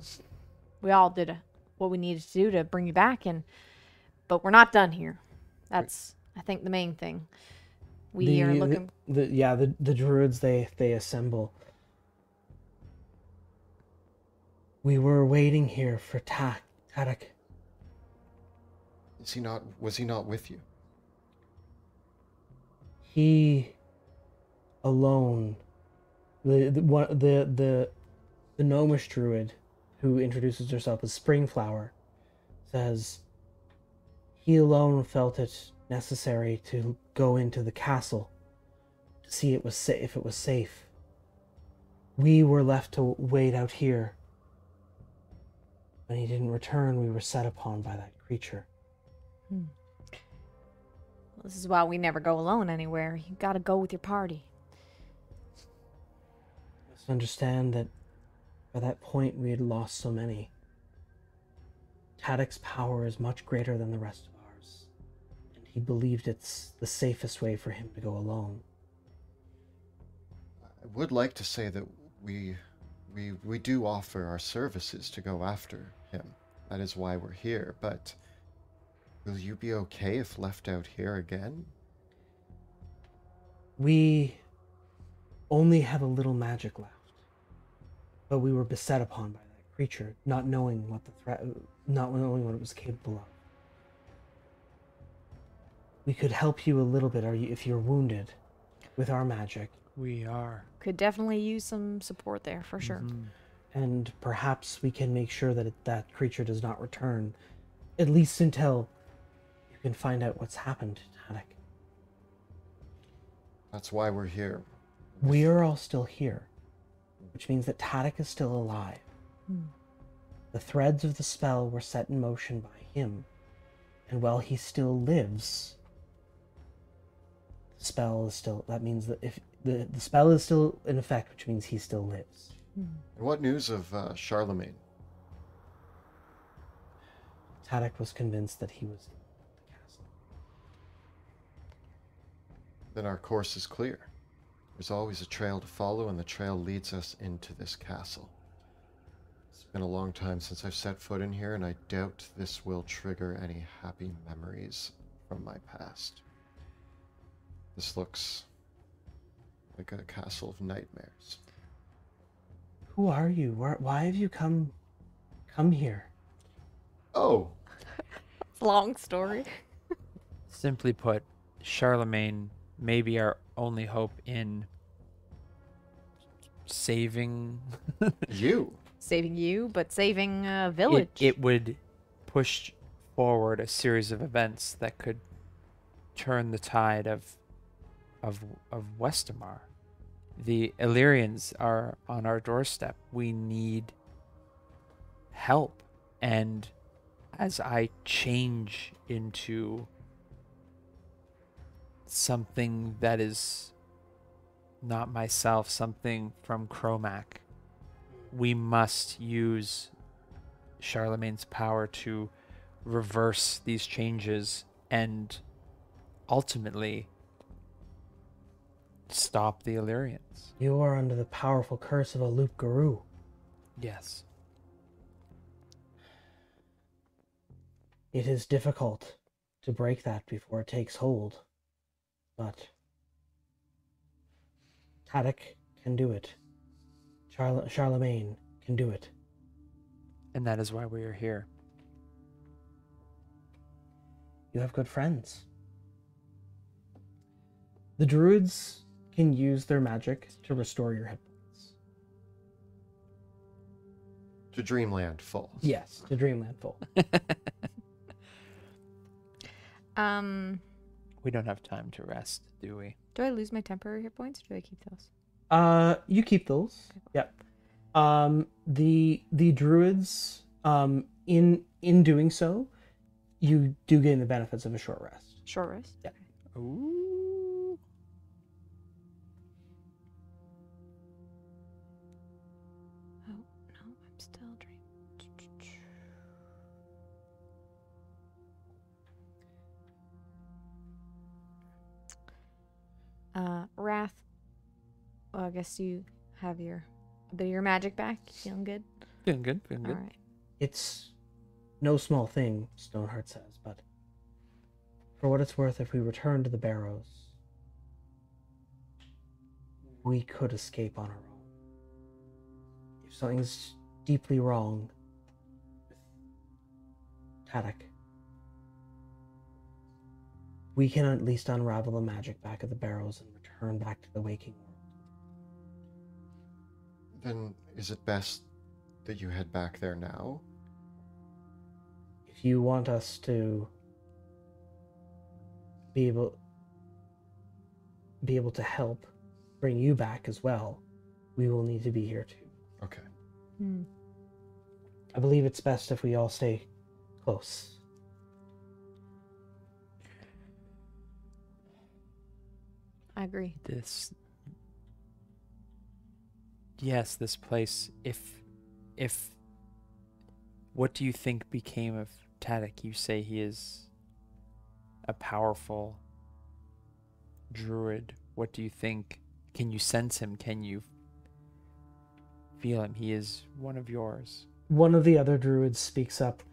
We all did what we needed to do to bring you back, but we're not done here. That's, I think, the main thing. We are looking... The druids, they assemble. We were waiting here for Tadak. Was he not with you? He alone, the gnomish druid who introduces herself as Springflower, says he alone felt it necessary to go into the castle to see if it was safe. We were left to wait out here. When he didn't return, we were set upon by that creature. This is why we never go alone anywhere. You gotta go with your party. You must understand that by that point we had lost so many. Tadek's power is much greater than the rest of ours, and he believed it's the safest way for him to go alone. I would like to say that we do offer our services to go after him. That is why we're here, but will you be okay if left out here again? We only have a little magic left, but we were beset upon by that creature, not knowing what it was capable of. We could help you a little bit, if you're wounded, with our magic. We are. Could definitely use some support there, for sure. And perhaps we can make sure that that creature does not return, at least until you can find out what's happened to Tadek. That's why we're here. We are all still here, which means that Tadek is still alive. The threads of the spell were set in motion by him, and while he still lives, the spell is still... That means that if the spell is still in effect, which means he still lives. And what news of Charlemagne? Tadek was convinced that he was in the castle. Then our course is clear. There's always a trail to follow, and the trail leads us into this castle. It's been a long time since I've set foot in here, and I doubt this will trigger any happy memories from my past. This looks like a castle of nightmares. Who are you? Why have you come here? Oh! Long story. Simply put, Charlemagne may be our only hope in saving You! Saving you, but saving a village. It would push forward a series of events that could turn the tide of Westamar. The Illyrians are on our doorstep. We need help. And as I change into something that is not myself, something from Cromac, we must use Charlemagne's power to reverse these changes and ultimately stop the Illyrians. You are under the powerful curse of a Loop Guru. Yes. It is difficult to break that before it takes hold. But Tadek can do it. Charlemagne can do it. And that is why we are here. You have good friends. The druids can use their magic to restore your hit points. To Dreamland full. Yes, to Dreamland full. We don't have time to rest, do we? Do I lose my temporary hit points, or do I keep those? You keep those. Yep. The druids, in doing so, you do gain the benefits of a short rest. Short rest? Yeah. Ooh. Oh, no, I'm still dreaming. Wrath. Well, I guess you have a bit of your magic back. Feeling good? Feeling good, feeling All good. right. It's no small thing, Stoneheart says, but for what it's worth, if we return to the Barrows, we could escape on our own. If something's deeply wrong with Tadek, we can at least unravel the magic back of the Barrows and return back to the waking world. Then is it best that you head back there now? If you want us to be able to help bring you back as well, we will need to be here too. Okay. I believe it's best if we all stay close. I agree. This place, if what do you think became of Tadek? You say he is a powerful druid. What do you think? Can you sense him? Can you feel him? He is one of yours. One of the other druids speaks up,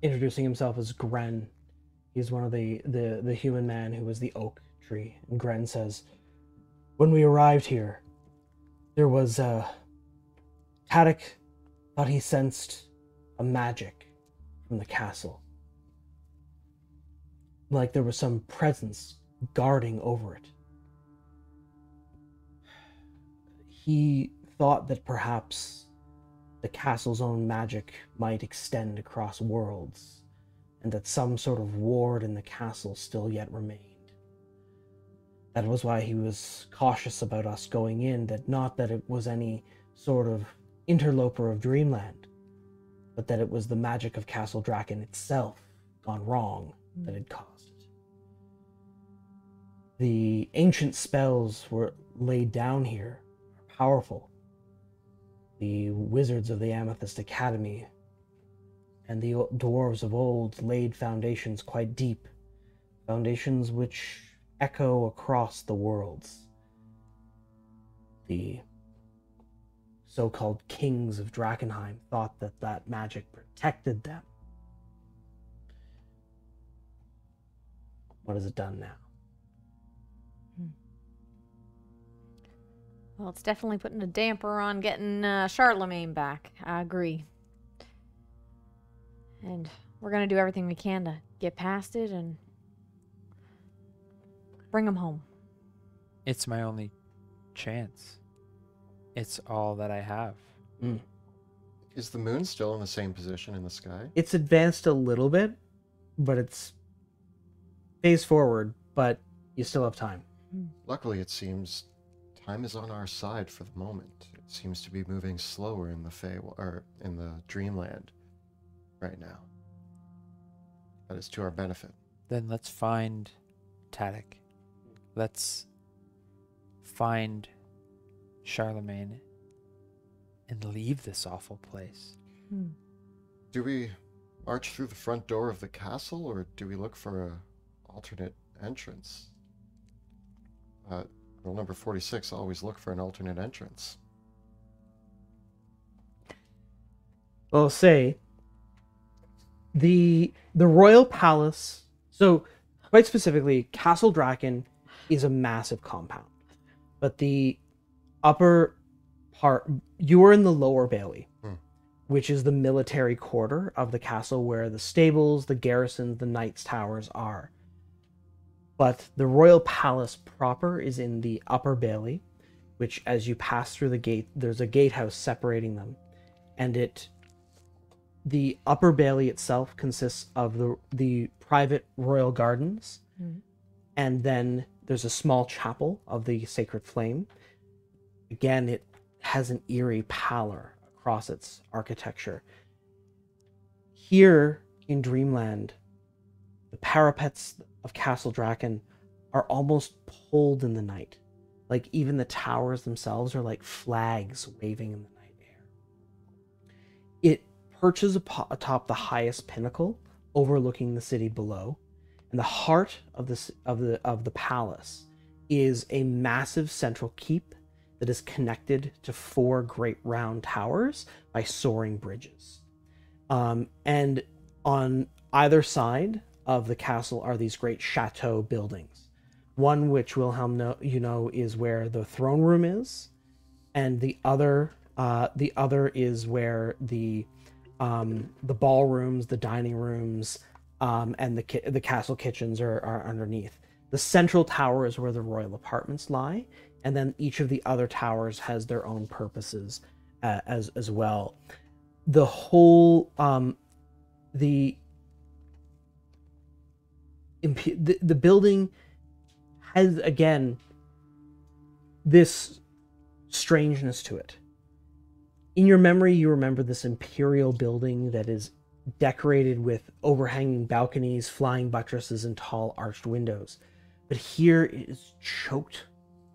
introducing himself as Gren. He's one of the human man who was the oak tree. And Gren says, when we arrived here, there was Tadek thought he sensed a magic from the castle. Like there was some presence guarding over it. He thought that perhaps the castle's own magic might extend across worlds, and that some sort of ward in the castle still yet remained. That was why he was cautious about us going in, that not that it was any sort of interloper of Dreamland, but that it was the magic of Castle Draken itself gone wrong that had caused it. The ancient spells were laid down here are powerful. The wizards of the Amethyst Academy and the dwarves of old laid foundations quite deep, foundations which echo across the worlds. The so-called kings of Drakkenheim thought that that magic protected them. What has it done now? Well, it's definitely putting a damper on getting Charlemagne back. I agree. And we're going to do everything we can to get past it and bring him home. It's my only chance. It's all that I have. Is the moon still in the same position in the sky? It's advanced a little bit, but it's phase forward, but you still have time. Luckily, it seems time is on our side for the moment. It seems to be moving slower in the or in the Dreamland right now. That is to our benefit. Then let's find Tadek. Let's find Charlemagne and leave this awful place. Do we march through the front door of the castle, or do we look for an alternate entrance? Rule number 46, always look for an alternate entrance. Well, say, The royal palace. So, quite specifically, Castle Draken is a massive compound, but the upper part, you are in the lower bailey, which is the military quarter of the castle where the stables, the garrisons, the knights' towers are. But the royal palace proper is in the upper bailey, which, as you pass through the gate, there's a gatehouse separating them, and the upper bailey itself consists of the private royal gardens, and then there's a small chapel of the Sacred Flame. Again, it has an eerie pallor across its architecture. Here in Dreamland, the parapets of Castle Draken are almost pulled in the night. Like, even the towers themselves are like flags waving in the night air. It perches atop the highest pinnacle, overlooking the city below, and the heart of the palace is a massive central keep that is connected to 4 great round towers by soaring bridges. And on either side of the castle are these great chateau buildings. One, which Wilhelm is where the throne room is, and the other is where the ballrooms, the dining rooms, and the castle kitchens are underneath. The central tower is where the royal apartments lie, and then each of the other towers has their own purposes as well. The whole the building has, again, this strangeness to it. In your memory, you remember this imperial building that is decorated with overhanging balconies, flying buttresses, and tall arched windows. But here it is choked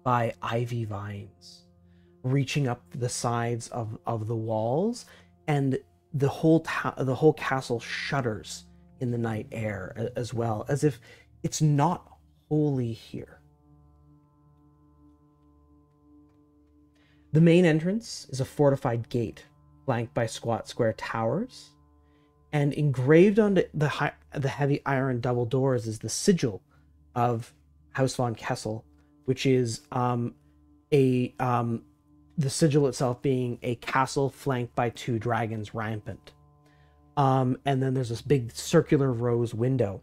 by ivy vines reaching up the sides of the walls, and the whole castle shudders in the night air as well, as if it's not wholly here. The main entrance is a fortified gate flanked by squat square towers, and engraved onto the heavy iron double doors is the sigil of House von Kessel, which is the sigil itself being a castle flanked by 2 dragons rampant. And then there's this big circular rose window.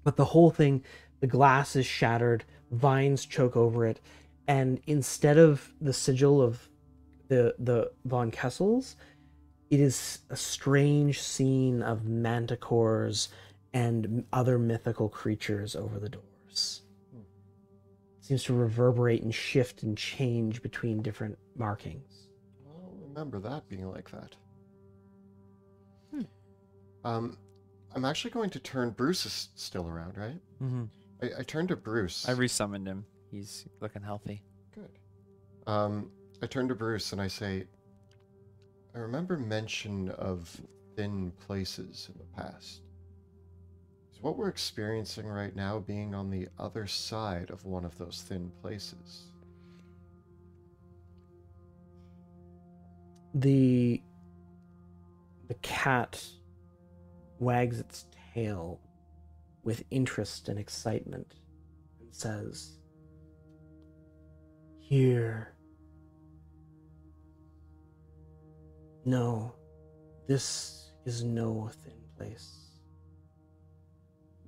But the whole thing, the glass is shattered, vines choke over it, and instead of the sigil of the von Kessels, it is a strange scene of manticores and other mythical creatures over the doors. It seems to reverberate and shift and change between different markings. I don't remember that being like that. I'm actually going to turn. Bruce is still around, right? Mm-hmm. I turn to Bruce. I resummoned him. He's looking healthy. Good. I turn to Bruce and I say, I remember mention of thin places in the past. Is what we're experiencing right now being on the other side of one of those thin places? The cat wags its tail with interest and excitement and says, "Here. No, this is no thin place.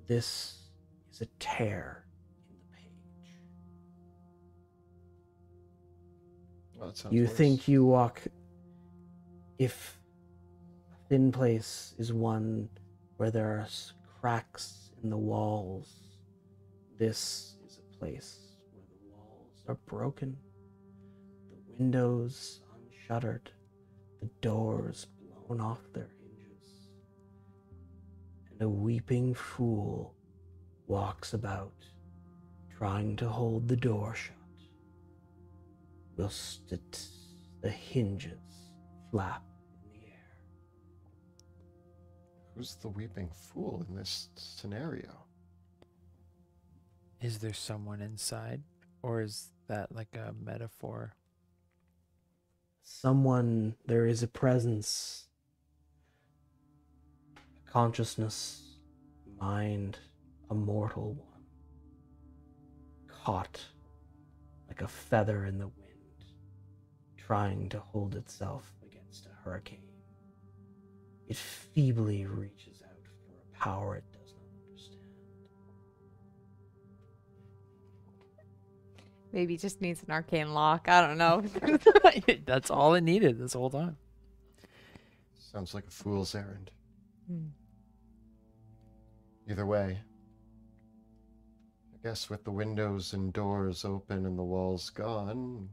This is a tear in the page. Well, that sounds You worse. think you walk... If a thin place is one where there are cracks in the walls, this is a place where the walls are broken, the windows unshuttered, the doors blown off their hinges, and a weeping fool walks about, trying to hold the door shut, whilst the hinges flap in the air." Who's the weeping fool in this scenario? Is there someone inside? Or is that like a metaphor? Someone, there is a presence, a Consciousness, mind, a mortal one, caught like a feather in the wind, trying to hold itself against a hurricane. It feebly reaches out for a power it does not understand. Maybe it just needs an arcane lock. I don't know. That's all it needed this whole time. Sounds like a fool's errand. Hmm. Either way, I guess with the windows and doors open and the walls gone,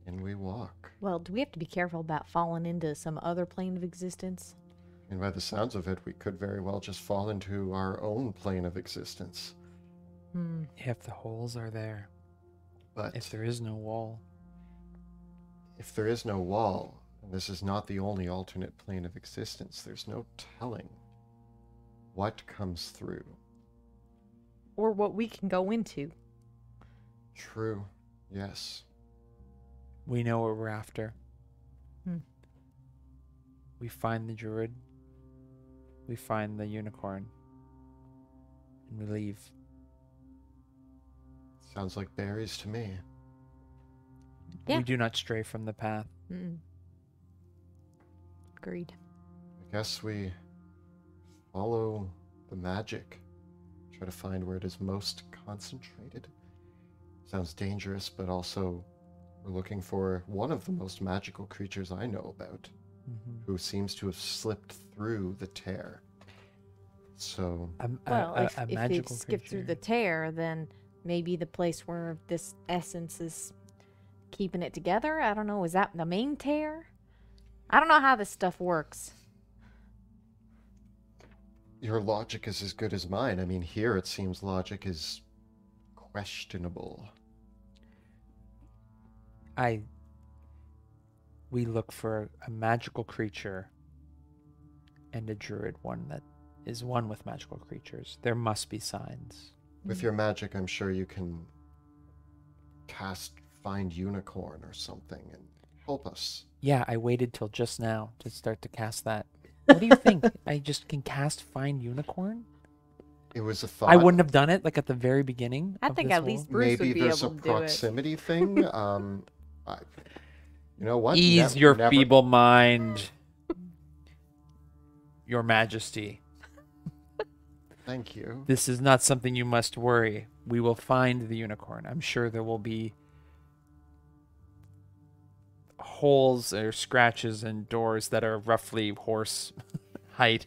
in we walk. Well, do we have to be careful about falling into some other plane of existence? And by the sounds of it, we could very well just fall into our own plane of existence. Hmm. If the holes are there, But if there is no wall. if there is no wall, and this is not the only alternate plane of existence, there's no telling what comes through. Or what we can go into. True, yes. We know what we're after. Hmm. We find the druid. We find the unicorn. And we leave. Sounds like berries to me. Yeah. We do not stray from the path. Mm-mm. Agreed. I guess we follow the magic. Try to find where it is most concentrated. Sounds dangerous, but also we're looking for one of the most magical creatures I know about, who seems to have slipped through the tear. So, Well, if they magical skip through the tear, then maybe the place where this essence is keeping it together? I don't know. Is that the main tear? I don't know how this stuff works. your logic is as good as mine. I mean, here it seems logic is questionable. We look for a magical creature and a druid, one that is one with magical creatures. There must be signs. With your magic, I'm sure you can cast Find Unicorn or something and help us. Yeah, I waited till just now to start to cast that. What do you think? I just can cast Find Unicorn? It was a thought. I wouldn't have done it like at the very beginning. I of think this at least whole- Bruce Maybe would be there's a able to do it. proximity thing. You know what? Ease your Never- feeble mind, Your Majesty. Thank you. This is not something you must worry. We will find the unicorn. I'm sure there will be holes or scratches and doors that are roughly horse height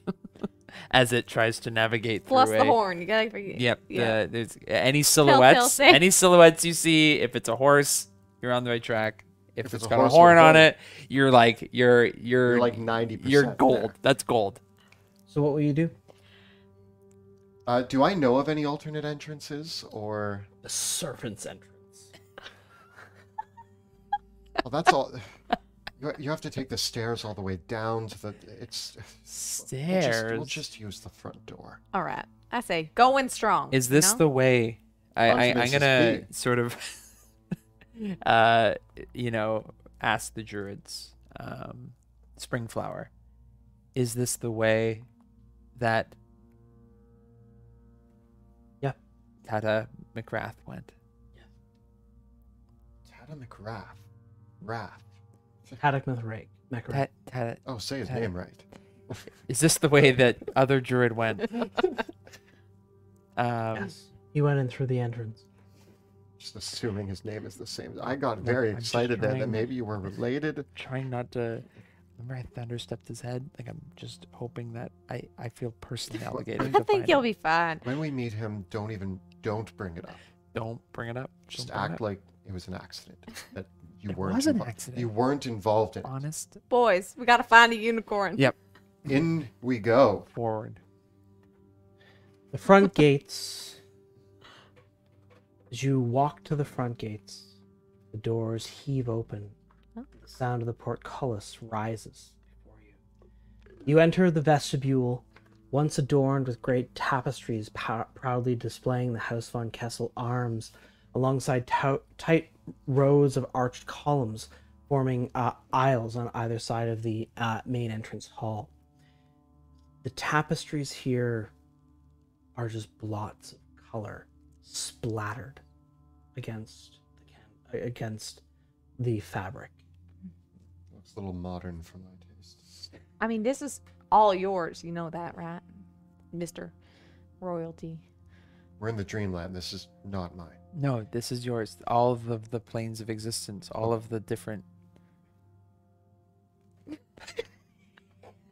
as it tries to navigate through Plus the a- horn. You gotta forget. Yep. Yeah. There's any silhouettes. sign. Any silhouettes you see, if it's a horse, you're on the right track. If If it's it's a got a horse horn with a on horn, it, you're like You're you're like 90%. you're gold. there. That's gold. So what will you do? Do I know of any alternate entrances, or? The serpent's entrance. Well, that's all. You have to take the stairs all the way down to the. It's Stairs. We'll just use the front door. All right. I say go in strong. Is this the way? I'm Confidence is gonna key. sort of, ask the druids, Springflower. Is this the way that? Yeah. Tata McGrath went. Tata McGrath. Wrath. Haddock Mithrak. Tata. Oh, say his Tata. name right. Is this the way that other druid went? Yes. He went in through the entrance. Just assuming his name is the same. I got very I'm just excited then that trying- maybe you were related. Trying not to. Remember, I thunderstepped his head. Like I'm just hoping that I feel personally obligated. I to think find you'll him. be fine. When we meet him, don't bring it up. Don't bring it up. Just Don't bring it act up. like it was an accident. That you It weren't. was an invo- accident. You weren't involved in it. Honest. Boys, we gotta find a unicorn. Yep. In we go. Forward. The front gates. As you walk to the front gates, the doors heave open. Oh. The sound of the portcullis rises before you. You enter the vestibule, once adorned with great tapestries proudly displaying the House von Kessel arms, alongside tight rows of arched columns forming aisles on either side of the main entrance hall. The tapestries here are just blots of color splattered against against the fabric. Looks a little modern for my taste. I mean, this is all yours. You know that, right? Mr. Royalty. We're in the dreamland. This is not mine. No, this is yours. All of the planes of existence, all of the different.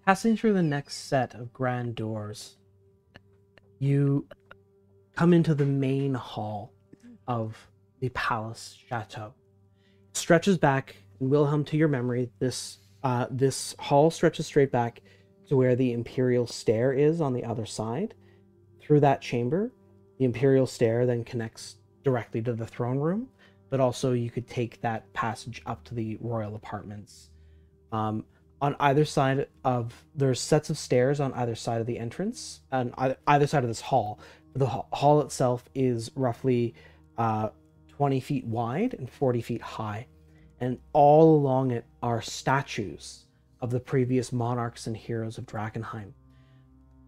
Passing through the next set of grand doors, you come into the main hall of the palace chateau. It stretches back, and Wilhelm, to your memory, this hall stretches straight back to where the imperial stair is on the other side. Through that chamber, the imperial stair then connects directly to the throne room, but also you could take that passage up to the royal apartments. On either side of, there's sets of stairs on either side of the entrance, on either side of this hall. The hall itself is roughly 20 feet wide and 40 feet high, and all along it are statues of the previous monarchs and heroes of Drakkenheim.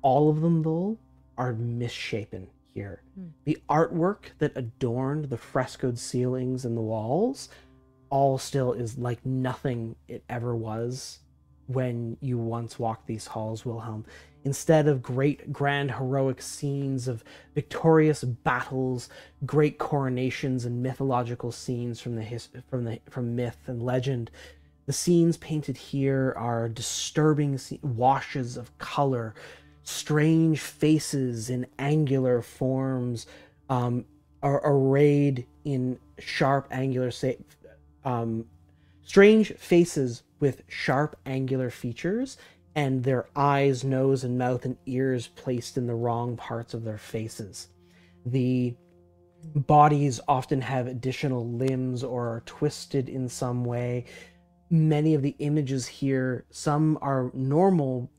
All of them, though, are misshapen here. The artwork that adorned the frescoed ceilings and the walls all still is like nothing it ever was when you once walked these halls, Wilhelm. Instead of great, grand, heroic scenes of victorious battles, great coronations, and mythological scenes from myth and legend, the scenes painted here are disturbing washes of color, strange faces in angular forms, are arrayed in sharp angular strange faces with sharp angular features, and their eyes, nose, and mouth and ears placed in the wrong parts of their faces. The bodies often have additional limbs or are twisted in some way. Many of the images here, some are normal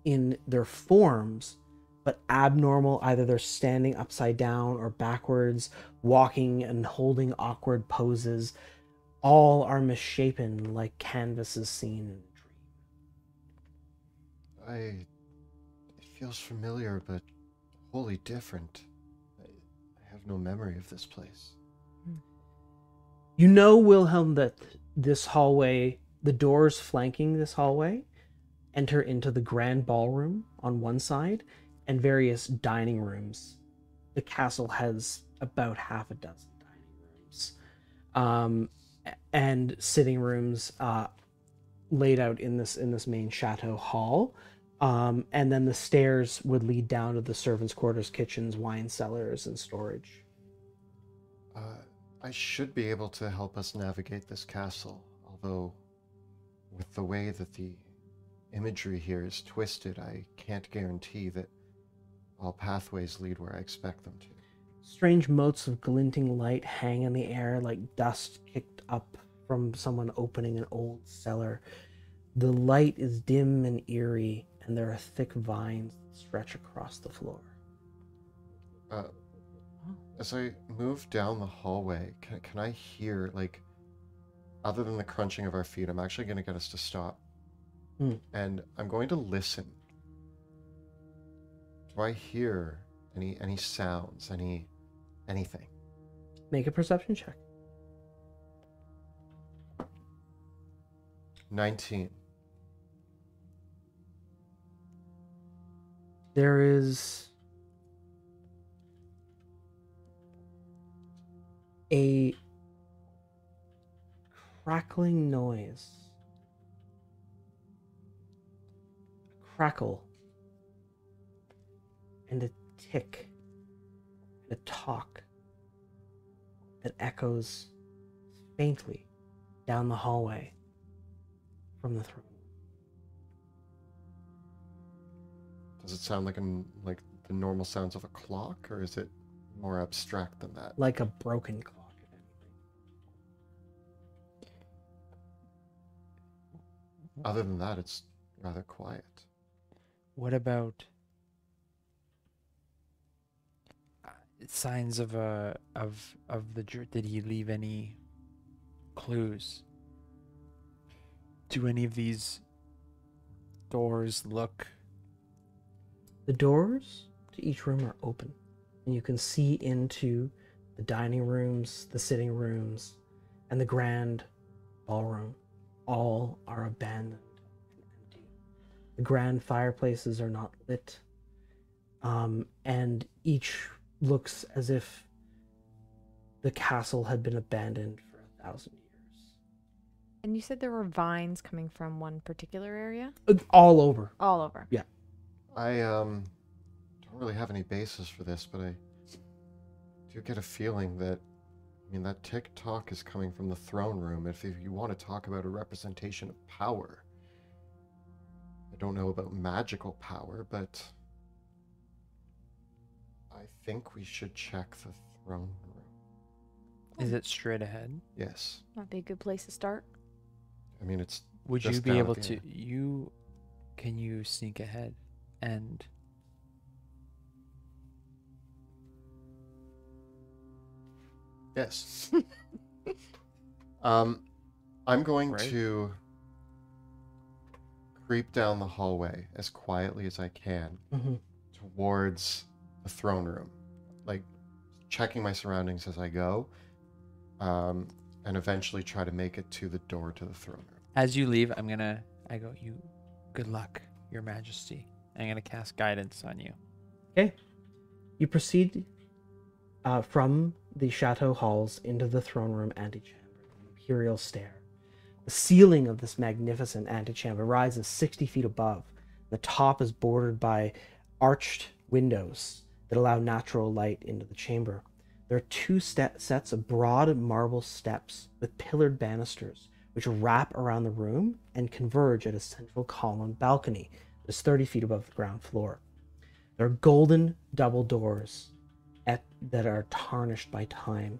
in their forms, but abnormal. Either they're standing upside down or backwards, walking and holding awkward poses. All are misshapen like canvases seen in a dream. It feels familiar, but wholly different. I have no memory of this place. You know, Wilhelm, that this hallway, the doors flanking this hallway, enter into the grand ballroom on one side and various dining rooms. The castle has about half a dozen dining rooms. And sitting rooms laid out in this main chateau hall, and then the stairs would lead down to the servants' quarters, kitchens, wine cellars, and storage. I should be able to help us navigate this castle, although with the way that the imagery here is twisted, I can't guarantee that all pathways lead where I expect them to. Strange motes of glinting light hang in the air like dust kicked up from someone opening an old cellar. The light is dim and eerie, and there are thick vines that stretch across the floor. As I move down the hallway, can I hear, like, other than the crunching of our feet, I'm actually going to get us to stop. And I'm going to listen. Do I hear any sounds, anything? Make a perception check. 19. There is a crackling noise. A crackle. And a tick. And a talk that echoes faintly down the hallway from the throne. Does it sound like the normal sounds of a clock, or is it more abstract than that? Like a broken clock, if anything. Other than that, it's rather quiet. What about signs of did he leave any clues? Do any of these doors look The doors to each room are open, and you can see into the dining rooms, the sitting rooms, and the grand ballroom. All are abandoned and empty. The grand fireplaces are not lit, and each looks as if the castle had been abandoned for 1,000 years. And you said there were vines coming from one particular area? All over. All over. Yeah. I don't really have any basis for this, but I do get a feeling that, I mean, that tick-tock is coming from the throne room. If you want to talk about a representation of power, I don't know about magical power, but I think we should check the throne room. Is it straight ahead? Yes. That'd be a good place to start. I mean, it's Would you just be down at able the to? end. Can you sneak ahead and? Yes. I'm going Right. to creep down the hallway as quietly as I can Mm-hmm. towards the throne room, like checking my surroundings as I go, and eventually try to make it to the door to the throne room. As you leave, I go, you, good luck, Your Majesty. I'm gonna cast guidance on you. Okay. You proceed from the chateau halls into the throne room antechamber, the imperial stair. The ceiling of this magnificent antechamber rises 60 feet above. The top is bordered by arched windows that allow natural light into the chamber. There are two sets of broad marble steps with pillared banisters, which wrap around the room and converge at a central column balcony that is 30 feet above the ground floor. There are golden double doors that are tarnished by time,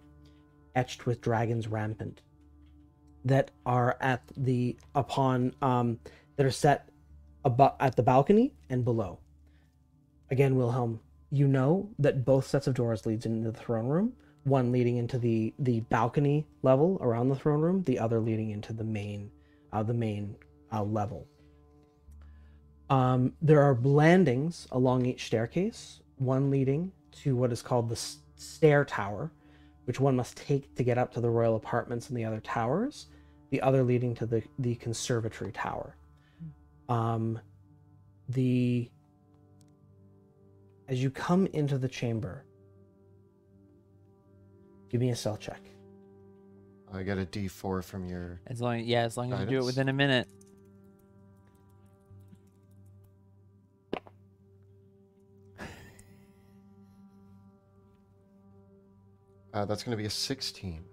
etched with dragons rampant, that are at the that are set above at the balcony and below. Again, Wilhelm, you know that both sets of doors leads into the throne room. One leading into the balcony level around the throne room, the other leading into the main level. There are landings along each staircase, one leading to what is called the stair tower, which one must take to get up to the royal apartments and the other towers, the other leading to the conservatory tower. As you come into the chamber, give me a stealth check. I get a D4 from your... As long as you do it Guidance? within a minute. That's going to be a 16.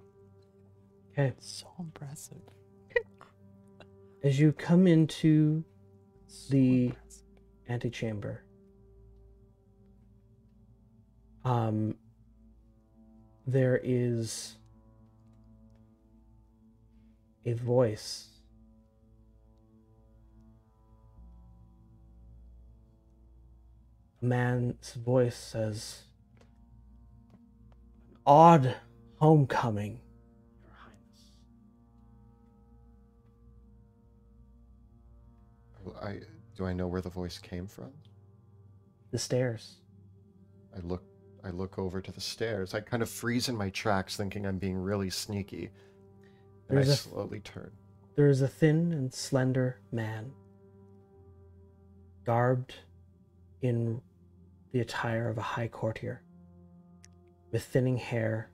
Okay. So impressive. As you come into So the impressive. antechamber, there is a voice. A man's voice says, "An odd homecoming, Your Highness." Do I know where the voice came from? The stairs. I look over to the stairs. I kind of freeze in my tracks, thinking I'm being really sneaky. And I There's a- slowly turn. There is a thin and slender man, garbed in the attire of a high courtier, with thinning hair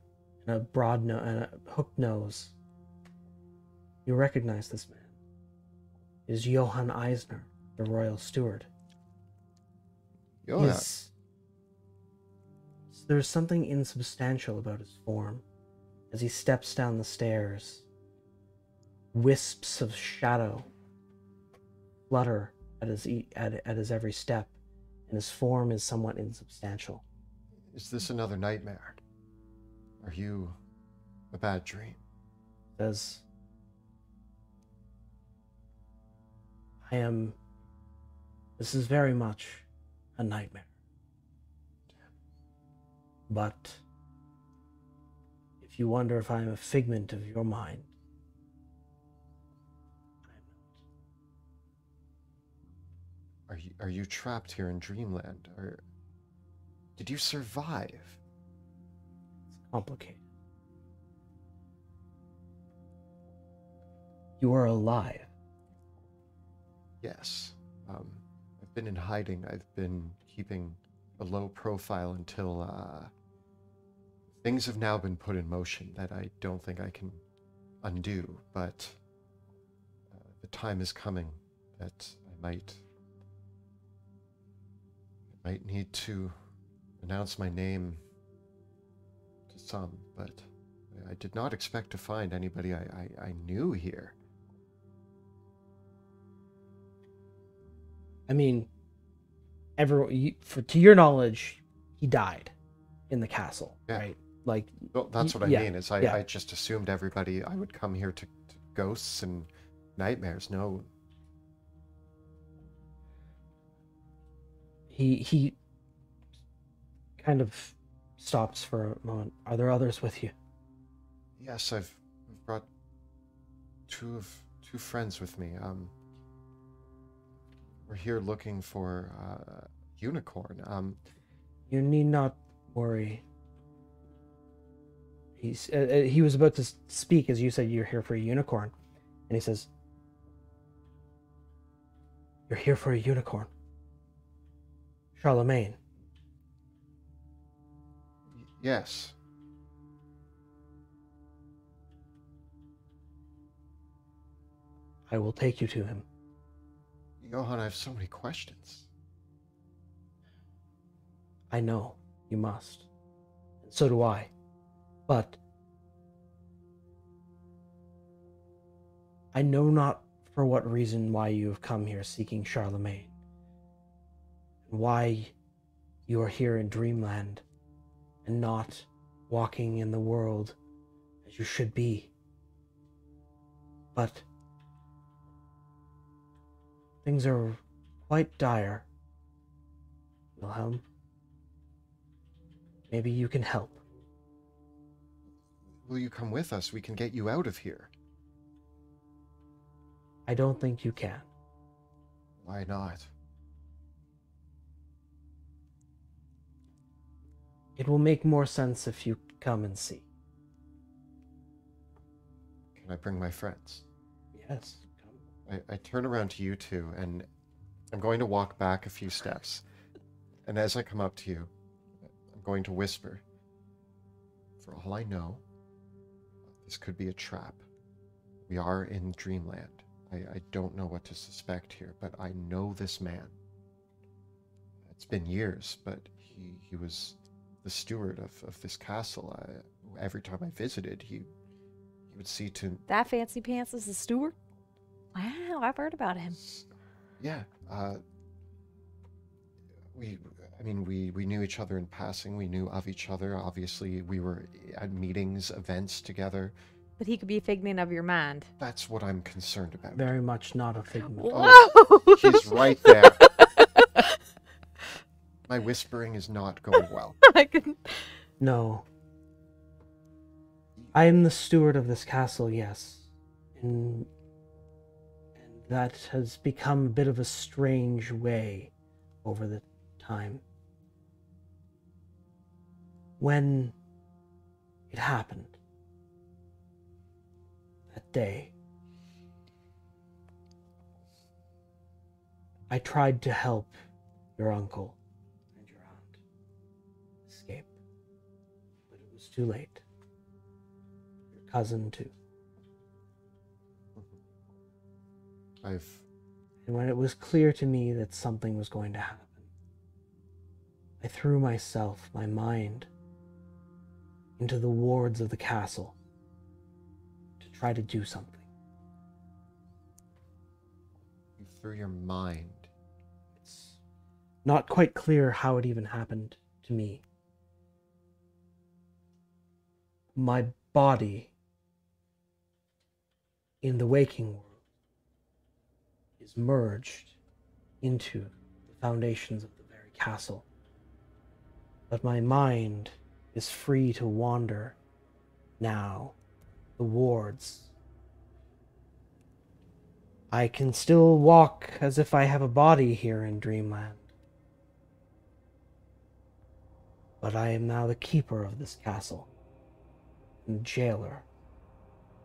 and and a hooked nose. You recognize this man. It is Johann Eisner, the royal steward. Johann. There's something insubstantial about his form. As he steps down the stairs, wisps of shadow flutter at his every step, and his form is somewhat insubstantial. Is this another nightmare? Are you a bad dream? Says, this is very much a nightmare. But if you wonder if I'm a figment of your mind, I am not. are you trapped here in Dreamland? Or did you survive? It's complicated. You are alive. Yes. I've been in hiding. I've been keeping a low profile until things have now been put in motion that I don't think I can undo, but the time is coming that I might need to announce my name to some, but I did not expect to find anybody I knew here. I mean, to your knowledge, he died in the castle, Yeah. right? Like, Well, that's what I yeah, mean. Is I just assumed everybody I would come here to ghosts and nightmares. No, he kind of stops for a moment. Are there others with you? yes, I've brought two friends with me. We're here looking for unicorn. You need not worry. He was about to speak as you said you're here for a unicorn, and he says, "You're here for a unicorn, Charlemagne." Yes. I will take you to him. Johan, I have so many questions. I know you must, and so do I. But I know not for what reason why you have come here seeking Charlemagne, and why you are here in Dreamland and not walking in the world as you should be. But things are quite dire, Wilhelm. Maybe you can help. Will you come with us? We can get you out of here. I don't think you can. Why not? It will make more sense if you come and see. Can I bring my friends? Yes, come. I turn around to you two, and I'm going to walk back a few steps. And as I come up to you, I'm going to whisper, for all I know, this could be a trap. We are in Dreamland. I don't know what to suspect here, but I know this man. It's been years, but he was the steward of this castle. Every time I visited, he would see to... That fancy pants is the steward? Wow, I've heard about him. Yeah. We knew each other in passing. We knew of each other. Obviously, we were at meetings, events together. But he could be a figment of your mind. That's what I'm concerned about. Very much not a figment. Oh, he's right there. My whispering is not going well. I couldn't. No. I am the steward of this castle, yes. And that has become a bit of a strange way over the time. When it happened, that day, I tried to help your uncle and your aunt escape, but it was too late. Your cousin, too. And when it was clear to me that something was going to happen, I threw myself, my mind, into the wards of the castle to try to do something. You threw your mind. It's not quite clear how it even happened to me. My body in the waking world is merged into the foundations of the very castle. But my mind is free to wander now the wards. I can still walk as if I have a body here in Dreamland. But I am now the keeper of this castle, and jailer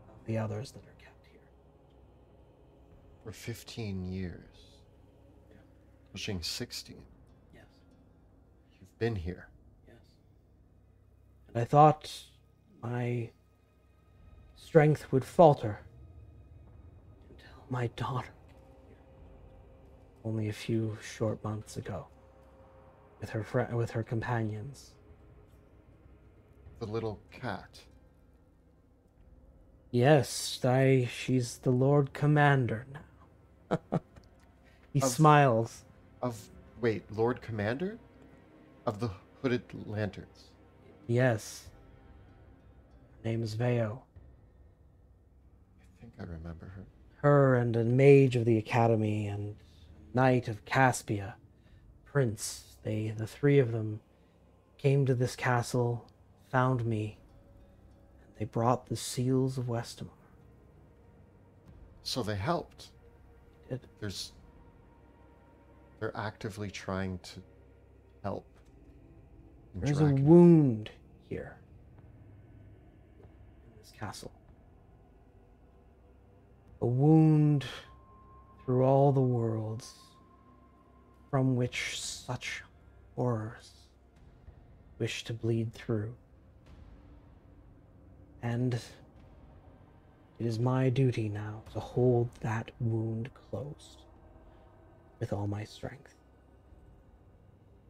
of the others that are kept here. For 15 years. Pushing 16. Yes. You've been here. Yes. And I thought my strength would falter until my daughter came here only a few short months ago with her companions. The little cat. Yes, she's the Lord Commander now. He smiles. Wait, Lord Commander? Of the Hooded Lanterns. Yes. Her name is Veo. I think I remember her. Her and a mage of the Academy and knight of Caspia, Prince. The three of them came to this castle, found me, and they brought the seals of Westamar. So they helped. Did. They're actively trying to help. There's a wound here in this castle. A wound through all the worlds from which such horrors wish to bleed through. And it is my duty now to hold that wound closed with all my strength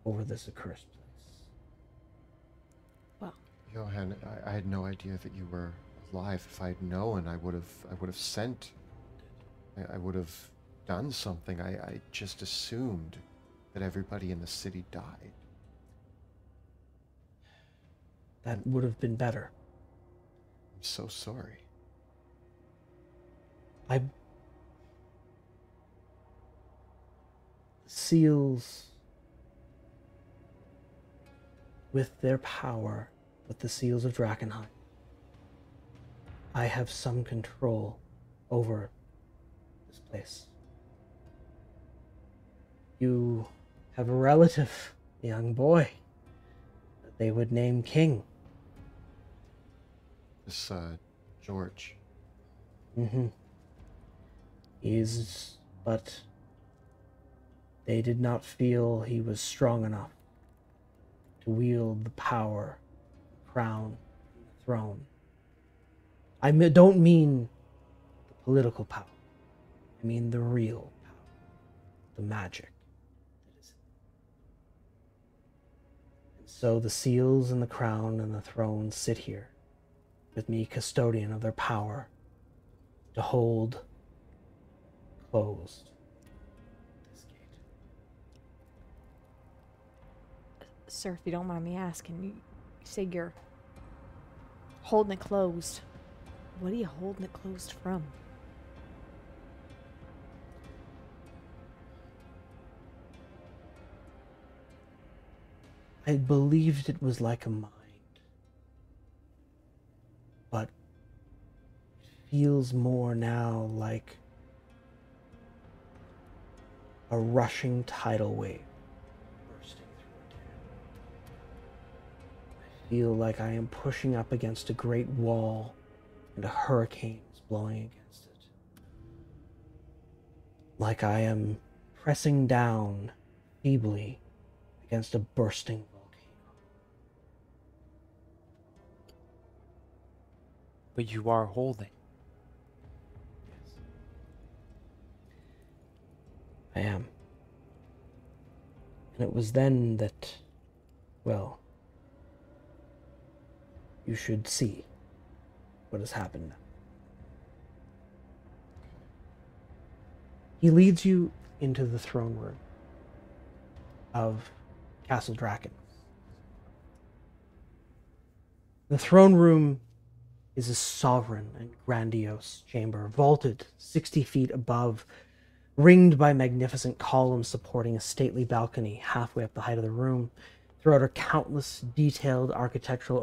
over this accursed place. Well, Johan, I had no idea that you were alive. If I'd known, I would have sent. I would have done something. I just assumed that everybody in the city died. That would have been better. I'm so sorry. The seals, with their power, with the seals of Drakkenheim, I have some control over this place. You have a relative, a young boy, that they would name King. This, George. Mm-hmm. But they did not feel he was strong enough to wield the power, the crown, and the throne. I don't mean the political power. I mean the real power, the magic that is. And so the seals and the crown and the throne sit here, with me custodian of their power, to hold closed this gate. Sir, if you don't mind me asking, you say you're holding it closed. What are you holding it closed from? I believed it was like a mind, but it feels more now like a rushing tidal wave bursting through a dam. I feel like I am pushing up against a great wall and a hurricane is blowing against it. Like I am pressing down feebly against a bursting volcano. But you are holding. Yes. I am. And it was then that, well, you should see what has happened now. He leads you into the throne room of Castle Draken. The throne room is a sovereign and grandiose chamber, vaulted 60 feet above, ringed by magnificent columns supporting a stately balcony halfway up the height of the room. Throughout are countless detailed architectural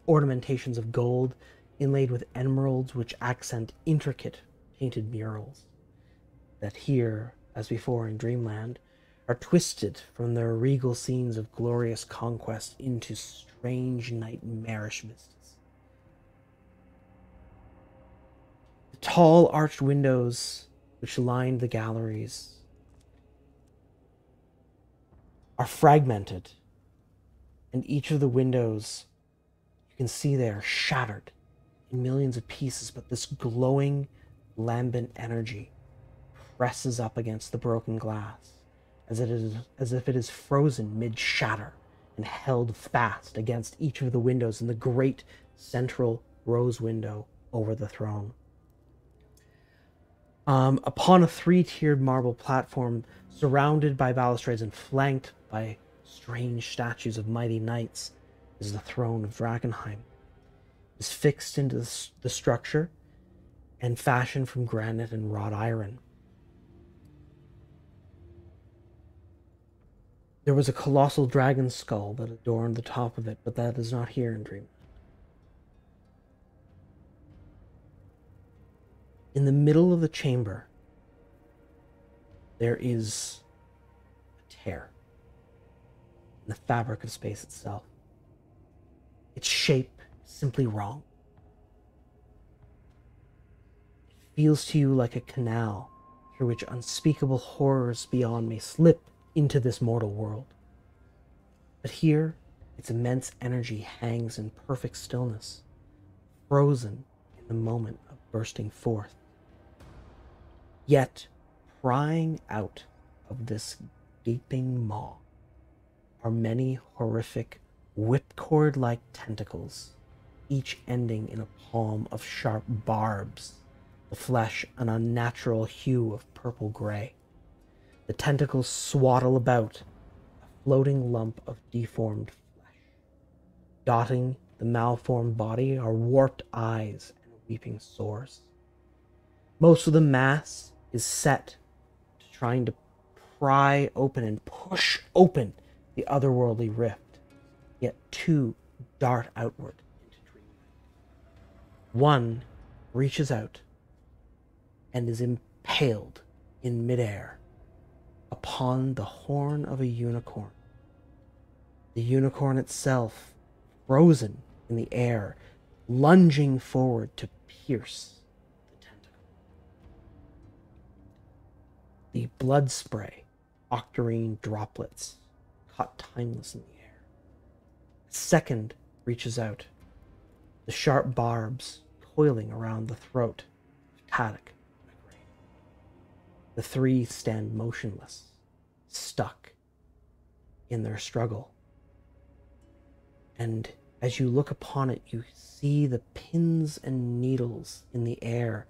ornamentations of gold, inlaid with emeralds which accent intricate painted murals. that here, as before in Dreamland, are twisted from their regal scenes of glorious conquest into strange nightmarish mists. The tall arched windows which lined the galleries are fragmented, and each of the windows you can see they are shattered in millions of pieces, but this glowing, lambent energy presses up against the broken glass as if it is frozen mid-shatter and held fast against each of the windows in the great central rose window over the throne. Upon a three-tiered marble platform surrounded by balustrades and flanked by strange statues of mighty knights is the throne of Drakkenheim. It is fixed into the structure and fashioned from granite and wrought iron. There was a colossal dragon skull that adorned the top of it, but that is not here in Dreamland. In the middle of the chamber, there is a tear in the fabric of space itself. Its shape is simply wrong. It feels to you like a canal through which unspeakable horrors beyond may slip into this mortal world. But here, its immense energy hangs in perfect stillness, frozen in the moment of bursting forth. Yet, prying out of this gaping maw are many horrific whipcord-like tentacles, each ending in a palm of sharp barbs, the flesh an unnatural hue of purple-gray. The tentacles swaddle about a floating lump of deformed flesh. Dotting the malformed body are warped eyes and weeping sores. Most of the mass is set to trying to pry open and push open the otherworldly rift, yet two dart outward into Dreamland. One reaches out and is impaled in midair upon the horn of a unicorn. The unicorn itself, frozen in the air, lunging forward to pierce the tentacle. The blood spray, octarine droplets, caught timeless in the air. A second reaches out, the sharp barbs coiling around the throat of Tadek. The three stand motionless, stuck in their struggle. And as you look upon it, you see the pins and needles in the air,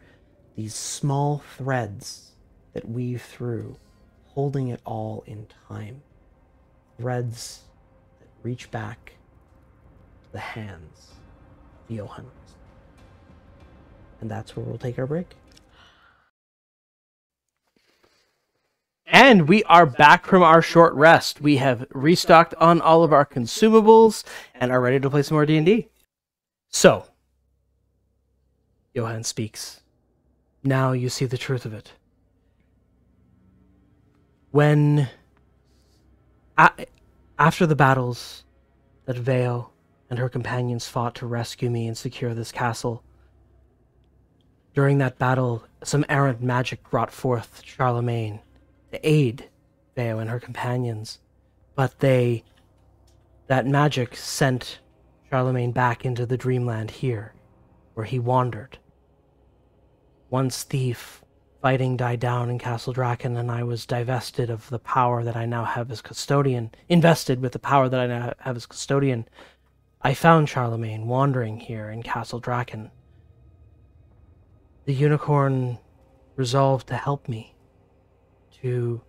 these small threads that weave through, holding it all in time. Threads that reach back to the hands of Johann. And that's where we'll take our break. And we are back from our short rest. We have restocked on all of our consumables and are ready to play some more D&D. So, Johann speaks. Now you see the truth of it. When, after the battles that Veo and her companions fought to rescue me and secure this castle, during that battle, some errant magic brought forth Charlemagne to aid Veo and her companions, but that magic sent Charlemagne back into the dreamland here, where he wandered. Once the fighting died down in Castle Draken, and I was divested of the power that I now have as custodian, invested with the power that I now have as custodian, I found Charlemagne wandering here in Castle Draken. The unicorn resolved to help me, to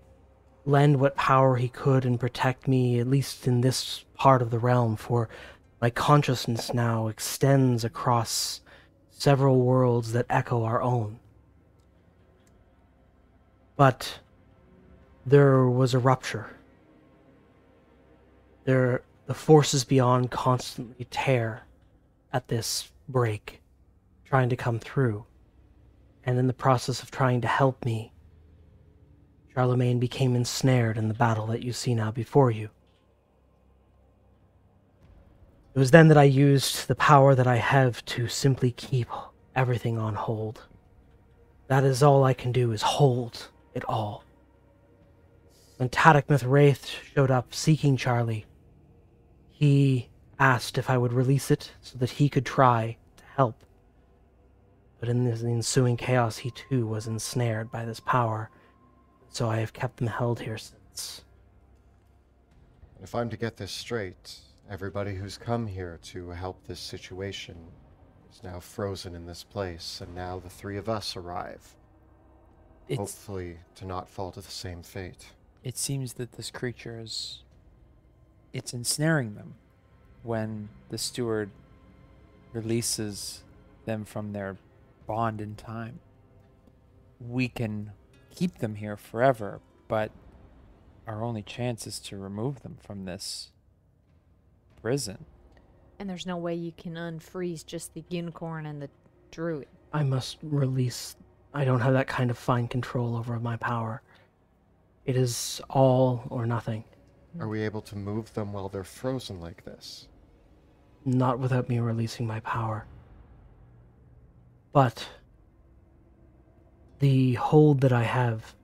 lend what power he could and protect me, at least in this part of the realm, for my consciousness now extends across several worlds that echo our own. But there was a rupture. The forces beyond constantly tear at this break, trying to come through. And in the process of trying to help me, Charlemagne became ensnared in the battle that you see now before you. It was then that I used the power that I have to simply keep everything on hold. That is all I can do, is hold it all. When Tadakmith Wraith showed up seeking Charlie, he asked if I would release it so that he could try to help. But in the ensuing chaos, he too was ensnared by this power, so I have kept them held here since. If I'm to get this straight, everybody who's come here to help this situation is now frozen in this place, and now the three of us arrive. Hopefully to not fall to the same fate. It seems that this creature it's ensnaring them when the steward releases them from their bond in time. We can keep them here forever, but our only chance is to remove them from this prison. And there's no way you can unfreeze just the unicorn and the druid. I must release. I don't have that kind of fine control over my power. It is all or nothing. Are we able to move them while they're frozen like this? Not without me releasing my power. But the hold that I have,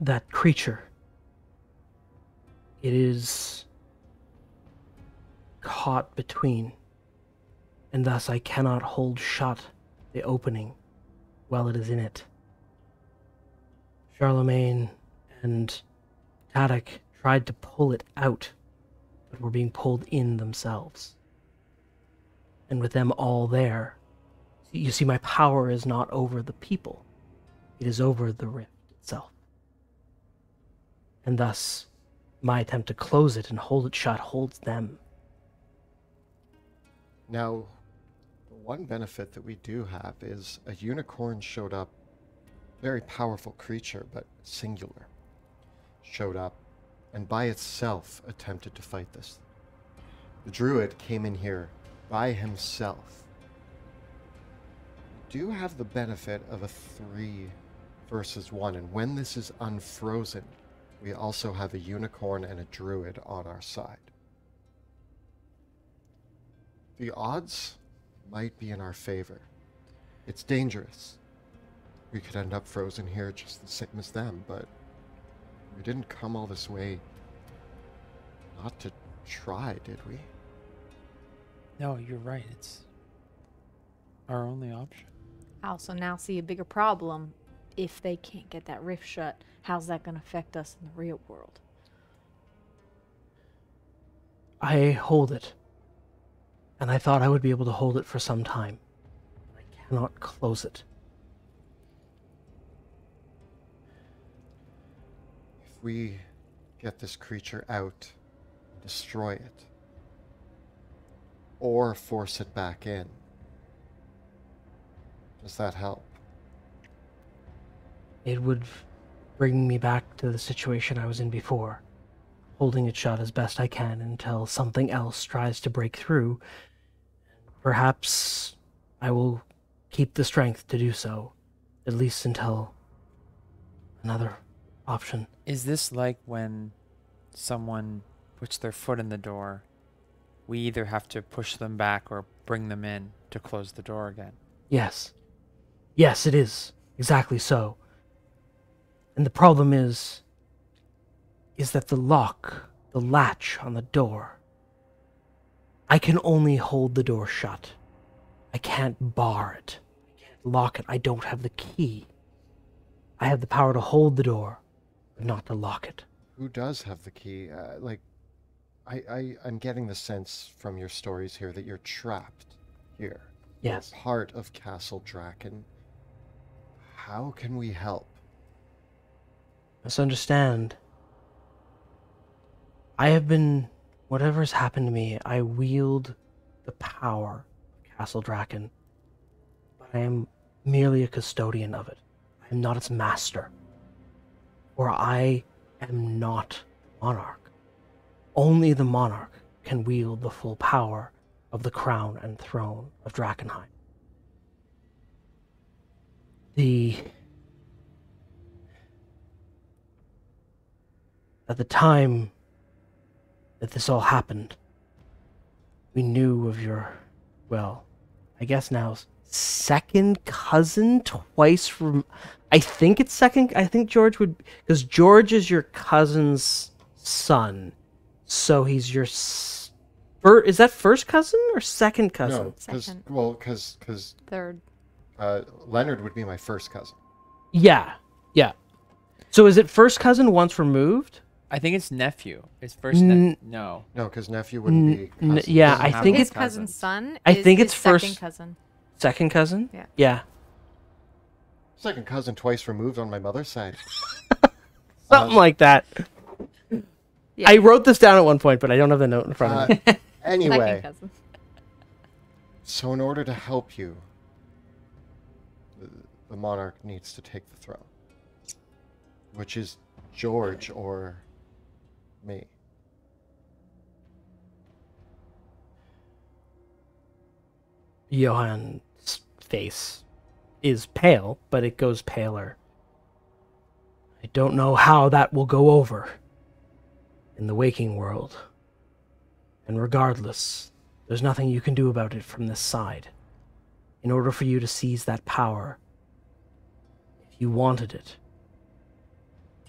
that creature, it is caught between, and thus I cannot hold shut the opening while it is in it. Charlemagne and Tadak tried to pull it out, but were being pulled in themselves. And with them all there, you see, my power is not over the people. It is over the rift itself. And thus, my attempt to close it and hold it shut holds them. Now, the one benefit that we do have is a unicorn showed up, very powerful creature, but singular, showed up and by itself attempted to fight this. The druid came in here by himself. Do you have the benefit of a 3 versus 1, and when this is unfrozen, we also have a unicorn and a druid on our side. The odds might be in our favor. It's dangerous. We could end up frozen here just the same as them, but we didn't come all this way not to try, did we? No, you're right. It's our only option. I also now see a bigger problem. If they can't get that rift shut, how's that going to affect us in the real world? I hold it, and I thought I would be able to hold it for some time. I cannot close it. If we get this creature out, destroy it, or force it back in, does that help? It would bring me back to the situation I was in before, holding it shut as best I can until something else tries to break through. Perhaps I will keep the strength to do so, at least until another option. Is this like when someone puts their foot in the door? We either have to push them back or bring them in to close the door again. Yes. Yes, it is. Exactly so. And the problem is that the lock, the latch on the door, I can only hold the door shut. I can't bar it. I can't lock it. I don't have the key. I have the power to hold the door, but not to lock it. Who does have the key? I'm getting the sense from your stories here that you're trapped here. Yes. You're part of Castle Draken. How can we help? Misunderstand. I have been, whatever has happened to me, I wield the power of Castle Draken, but I am merely a custodian of it. I am not its master, or I am not monarch. Only the monarch can wield the full power of the crown and throne of Drakkenheim. At the time that this all happened, we knew of your, well, I guess now second cousin twice from, I think George would, because George is your cousin's son, so he's your, is that first cousin or second cousin? No, Second. because Third. Leonard would be my first cousin. Yeah. So is it first cousin once removed? I think it's nephew. It's first N- no. No, because nephew wouldn't be cousin. yeah, Doesn't I have think His it's cousin's son. I is think his it's first- second cousin. second cousin? Yeah. Yeah. Second cousin twice removed on my mother's side. Something like that. Yeah. I wrote this down at one point, but I don't have the note in front of me. Second Anyway, cousin. so in order to help you, the monarch needs to take the throne, which is George or me. Johann's face is pale, but it goes paler. I don't know how that will go over in the waking world. And regardless, there's nothing you can do about it from this side. In order for you to seize that power, if you wanted it,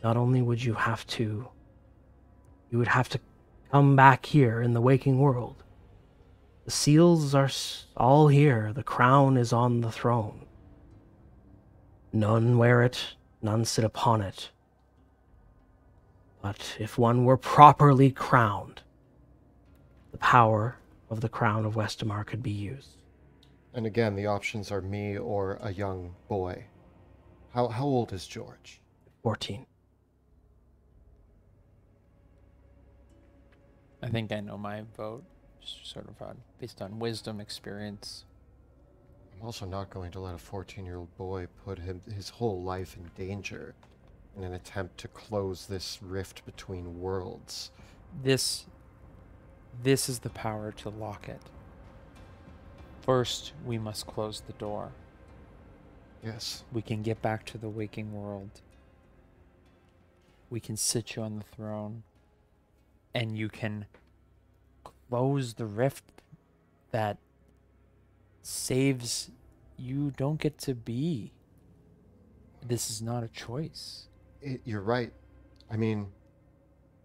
not only would you would have to come back here in the waking world. The seals are all here. The crown is on the throne. None wear it, none sit upon it. But if one were properly crowned, the power of the crown of Westamar could be used. And again, the options are me or a young boy. How old is George? 14. I think I know my vote, just sort of based on wisdom, experience. I'm also not going to let a 14-year-old boy put his whole life in danger in an attempt to close this rift between worlds. This is the power to lock it. First, we must close the door. Yes. We can get back to the waking world. We can sit you on the throne. And you can close the rift that saves you don't get to be. This is not a choice. You're right. I mean,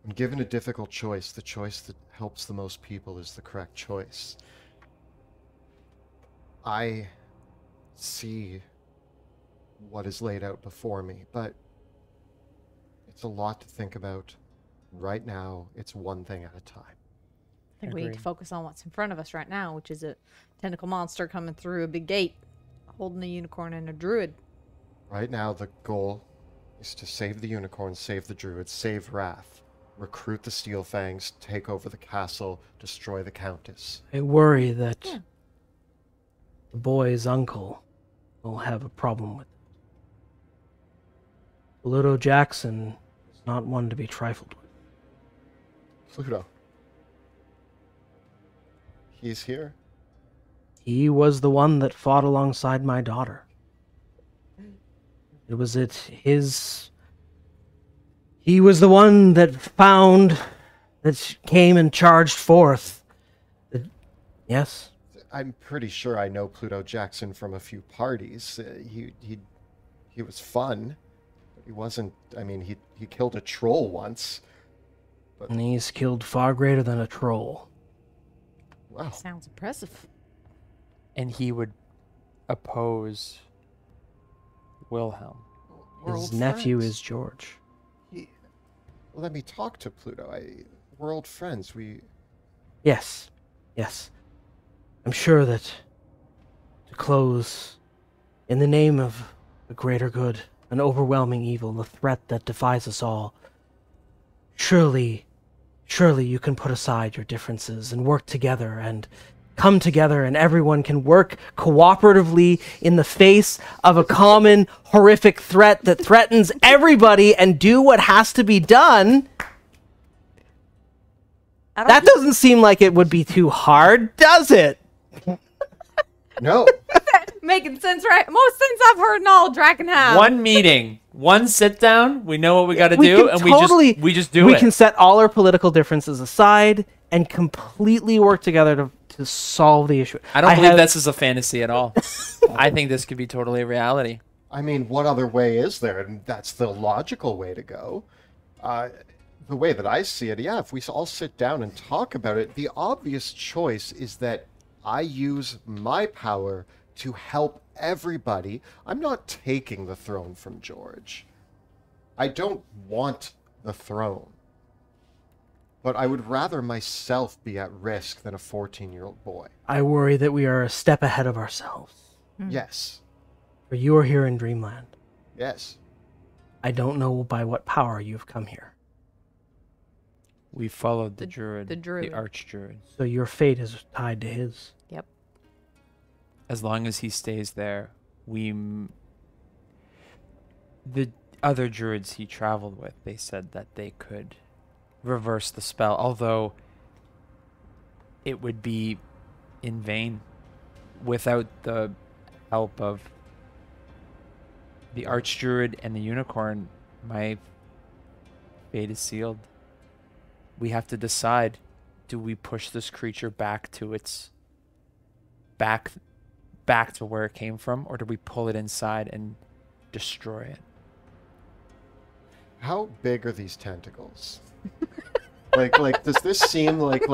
when given a difficult choice, the choice that helps the most people is the correct choice. I see what is laid out before me, but it's a lot to think about. Right now, it's one thing at a time. I think we need to Agreed. focus on what's in front of us right now, which is a tentacle monster coming through a big gate, holding a unicorn and a druid. Right now, the goal is to save the unicorn, save the druid, save Wrath, recruit the Steel Fangs, take over the castle, destroy the Countess. I worry that Yeah. the boy's uncle will have a problem with it. Pluto Jackson is not one to be trifled with. Pluto. He's here? He was the one that fought alongside my daughter. He was the one that came and charged forth. Yes? I'm pretty sure I know Pluto Jackson from a few parties. He was fun. But he wasn't, I mean, he killed a troll once. And he's killed far greater than a troll. Wow. Sounds impressive. And he would oppose Wilhelm. We're His old nephew friends. is George. Let me talk to Pluto. We're old friends. Yes. I'm sure that to close in the name of the greater good, an overwhelming evil, the threat that defies us all, surely you can put aside your differences and work together and come together, and everyone can work cooperatively in the face of a common horrific threat that threatens everybody and do what has to be done. That doesn't seem like it would be too hard, does it? No. Making sense, right? Most sense I've heard in all Drakkenheim. One sit down, we know what we got to We do, can and totally- we just do we it. can set all our political differences aside and completely work together to solve the issue. I don't believe have- this is a fantasy at all. I think this could be totally a reality. I mean, what other way is there? And that's the logical way to go. The way that I see it, yeah, if we all sit down and talk about it, the obvious choice is that I use my power to help everybody. I'm not taking the throne from George. I don't want the throne. But I would rather myself be at risk than a 14-year-old boy. I worry that we are a step ahead of ourselves. Yes. For you are here in Dreamland. Yes. I don't know by what power you have come here. We followed the druid, the druid. the archdruid. So your fate is tied to his. Yep. As long as he stays there, the other druids he traveled with, they said that they could reverse the spell, although it would be in vain without the help of the archdruid and the unicorn. My fate is sealed. We have to decide, do we push this creature back to its back to where it came from, or do we pull it inside and destroy it? How big are these tentacles? like does this seem like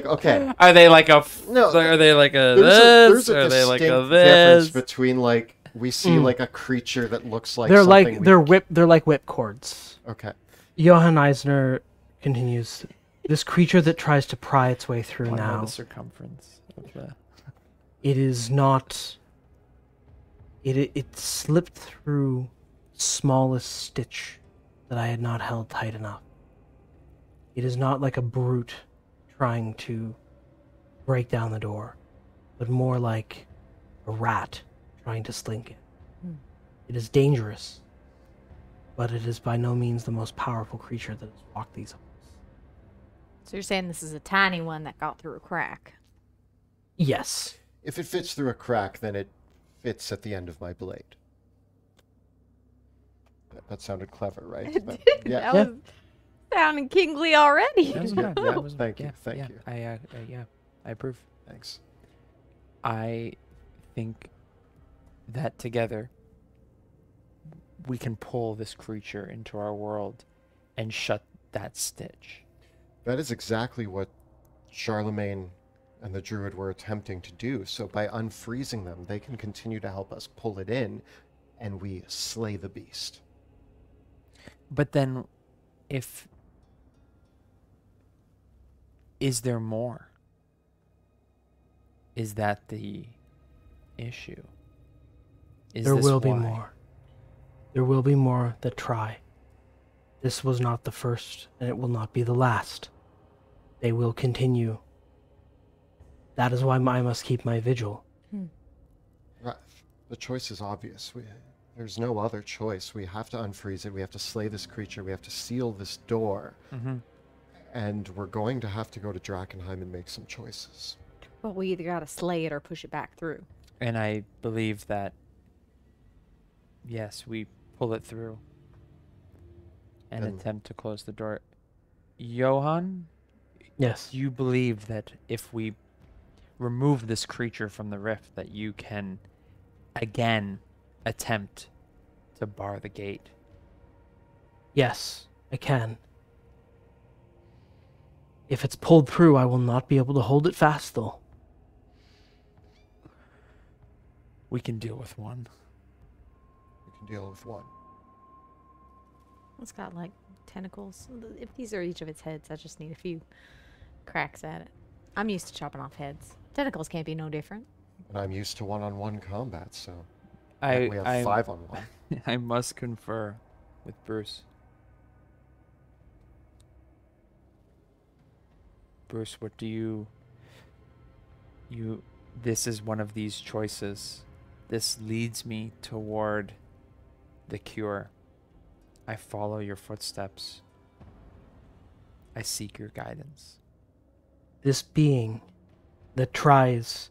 okay? Are they like a No, are they like a There's this? a Are they like a distinct difference this? between like we see like a creature that looks like They're something like we- they're like whip cords. Okay. Johann Eisner continues. This creature that tries to pry its way through Wanna know now. the circumference of the It is not. It slipped through smallest stitch that I had not held tight enough. It is not like a brute trying to break down the door, but more like a rat trying to slink it. It is dangerous, but it is by no means the most powerful creature that has walked these halls. So you're saying this is a tiny one that got through a crack? Yes. If it fits through a crack, then it fits at the end of my blade. That sounded clever, right? Yeah. That was sounding kingly already. That was good. Yeah, That was thank you, yeah, thank yeah. you. I approve. Thanks. I think that together we can pull this creature into our world and shut that stitch. That is exactly what Charlemagne and the druid were attempting to do. So by unfreezing them, they can continue to help us pull it in, and we slay the beast. But then, is there more? Is that the issue? There will be more. There will be more that try. This was not the first, and it will not be the last. They will continue. That is why I must keep my vigil. Right. The choice is obvious. There's no other choice. We have to unfreeze it. We have to slay this creature. We have to seal this door. And we're going to have to go to Drakkenheim and make some choices. But we either gotta slay it or push it back through. And I believe that, yes, we pull it through and And- attempt to close the door. Johan, Yes. do you believe that if we remove this creature from the rift, that you can again attempt to bar the gate? Yes, I can. If it's pulled through, I will not be able to hold it fast, though. We can deal with one. We can deal with one. It's got like tentacles. If these are each of its heads, I just need a few cracks at it. I'm used to chopping off heads. Tentacles can't be no different. And I'm used to one-on-one combat, so I we have I 5-on-1. I must confer with Bruce. Bruce, what do you this is one of these choices. This leads me toward the cure. I follow your footsteps. I seek your guidance. This being that tries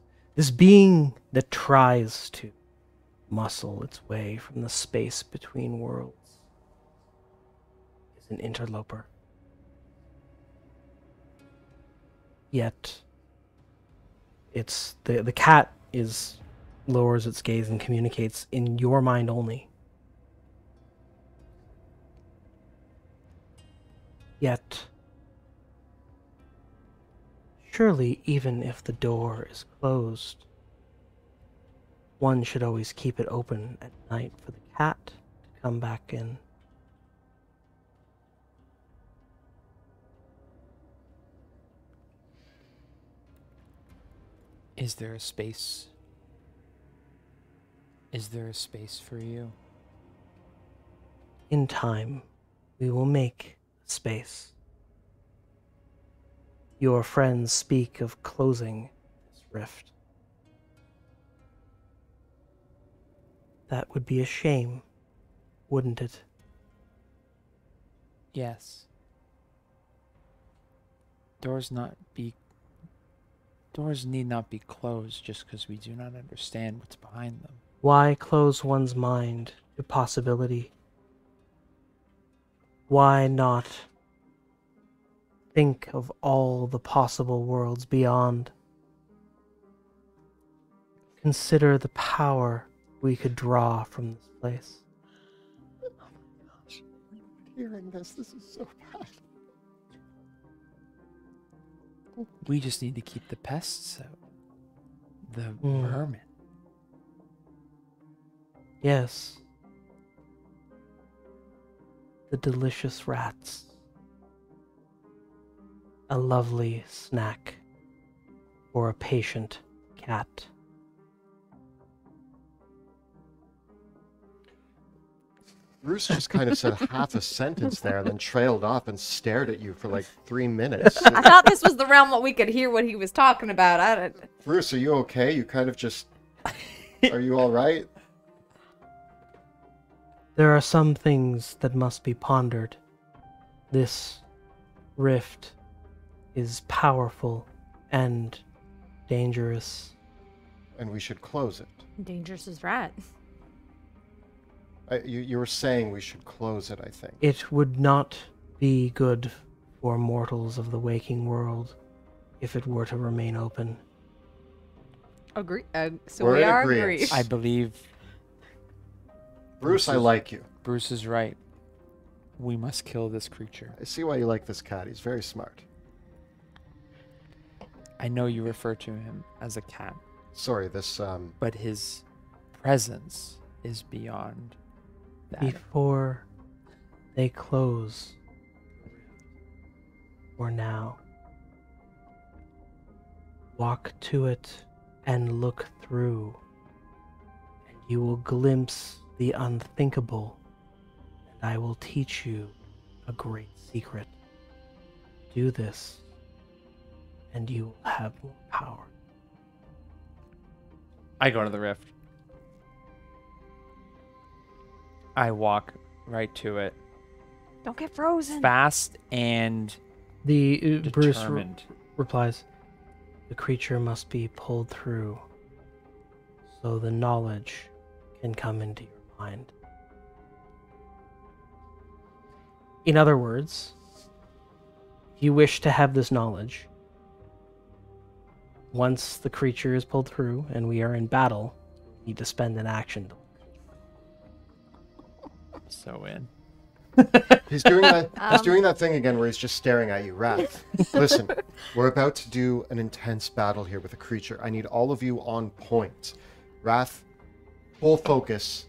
to muscle its way from the space between worlds is an interloper. Yet, the cat lowers its gaze and communicates in your mind only. Yet, surely even if the door is closed, one should always keep it open at night for the cat to come back in. Is there a space? Is there a space for you? In time, we will make space. Your friends speak of closing this rift. That would be a shame, wouldn't it? Yes. Doors need not be closed just because we do not understand what's behind them. Why close one's mind to possibility? Why not think of all the possible worlds beyond? Consider the power we could draw from this place. Oh my gosh. Hearing this is so bad. We just need to keep the pests out. The vermin. Yes. The delicious rats. A lovely snack for a patient cat. Bruce just kind of said half a sentence there, and then trailed off and stared at you for like 3 minutes. I thought this was the realm that we could hear what he was talking about. Bruce, are you okay? You kind of just... Are you all right? There are some things that must be pondered. This rift is powerful and dangerous. And we should close it. Dangerous as rat. You were saying we should close it, I think. It would not be good for mortals of the waking world if it were to remain open. Agree. So We're we in are agreement. agreed. I believe Bruce, I like you. Bruce is right. We must kill this creature. I see why you like this cat. He's very smart. I know you refer to him as a cat, Sorry, this, but his presence is beyond that. Before they close, or now, walk to it and look through, and you will glimpse the unthinkable, and I will teach you a great secret. Do this, and you will have more power. I go to the rift. I walk right to it, Don't get frozen. fast and The Bruce determined. replies, "The creature must be pulled through, so the knowledge can come into your mind." In other words, if you wish to have this knowledge, once the creature is pulled through and we are in battle, you need to spend an action. So in. he's doing that. He's doing that thing again where he's just staring at you. Wrath. Listen, we're about to do an intense battle here with a creature. I need all of you on point. Wrath, full focus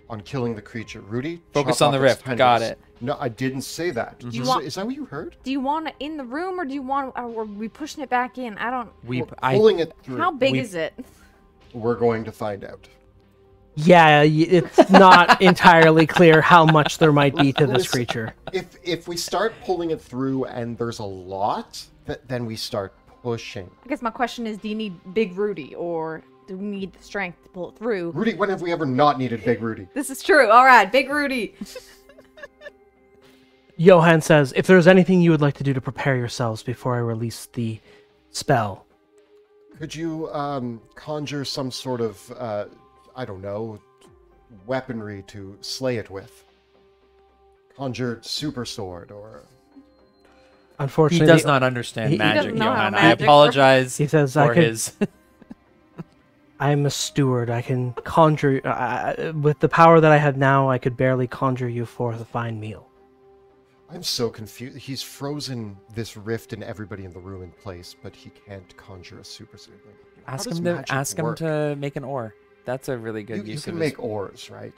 on killing the creature. Rudy, Focus chop on the off its rift. tendrils. Got it. No, I didn't say that. you want- Is that what you heard? Do you want it in the room or do you want? Or are we pushing it back in? I don't. We're pulling it through. How big is it? We're going to find out. Yeah, it's not entirely clear how much there might be to this creature. If we start pulling it through and there's a lot, then we start pushing. I guess my question is: do you need Big Rudy or do we need the strength to pull it through? Rudy, when have we ever not needed Big Rudy? This is true. All right, Big Rudy. Johan says, "If there's anything you would like to do to prepare yourselves before I release the spell." Could you conjure some sort of, I don't know, weaponry to slay it with. Conjure super sword or... He Unfortunately, does not understand he magic, doesn't know how Johan. I magic apologize He says, for his... I'm a steward. I can conjure... with the power that I have now, I could barely conjure you forth a fine meal. I'm so confused. He's frozen this rift and everybody in the room in place, but he can't conjure a super sword. How Ask does him to magic work? make an ore. That's a really good You use can of make ores, right?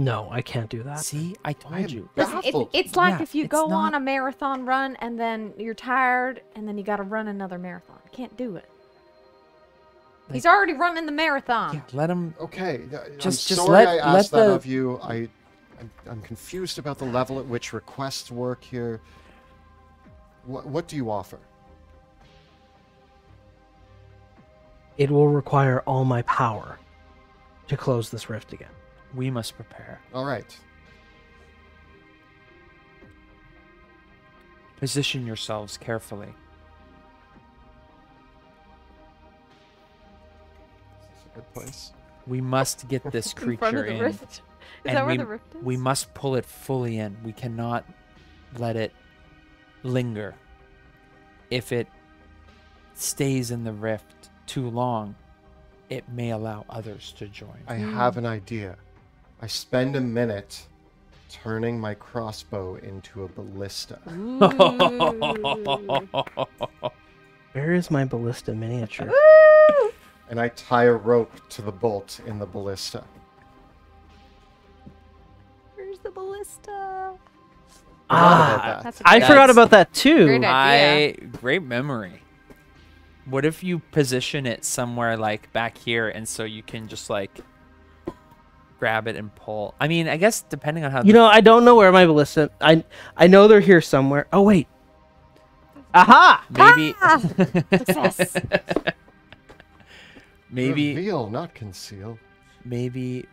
No, I can't do that. See, I told you. Listen, Baffled. it's like Yeah, if you it's go not- on a marathon run and then you're tired and then you got to run another marathon. Can't do it. He's already running the marathon. Yeah, let him. Okay, Just I'm sorry let- I asked let that the- of you. I'm confused about the level at which requests work here. What do you offer? It will require all my power to close this rift again. We must prepare. All right. Position yourselves carefully. This is a good place. We must get this In front creature of the in. rift. Is and that where we, the rift is? we must pull it fully in. We cannot let it linger. If it stays in the rift too long, it may allow others to join. I have an idea. I spend a minute turning my crossbow into a ballista. Ooh. Where is my ballista miniature? And I tie a rope to the bolt in the ballista. Where's the ballista? Forgot about that. That's a I great- forgot That's- about that too. Great idea. Great memory. What if you position it somewhere like back here, and so you can just like grab it and pull? I mean, I guess depending on how You know, I don't know where my ballista. I know they're here somewhere. Oh wait. Aha! maybe Success. maybe Reveal, not conceal. maybe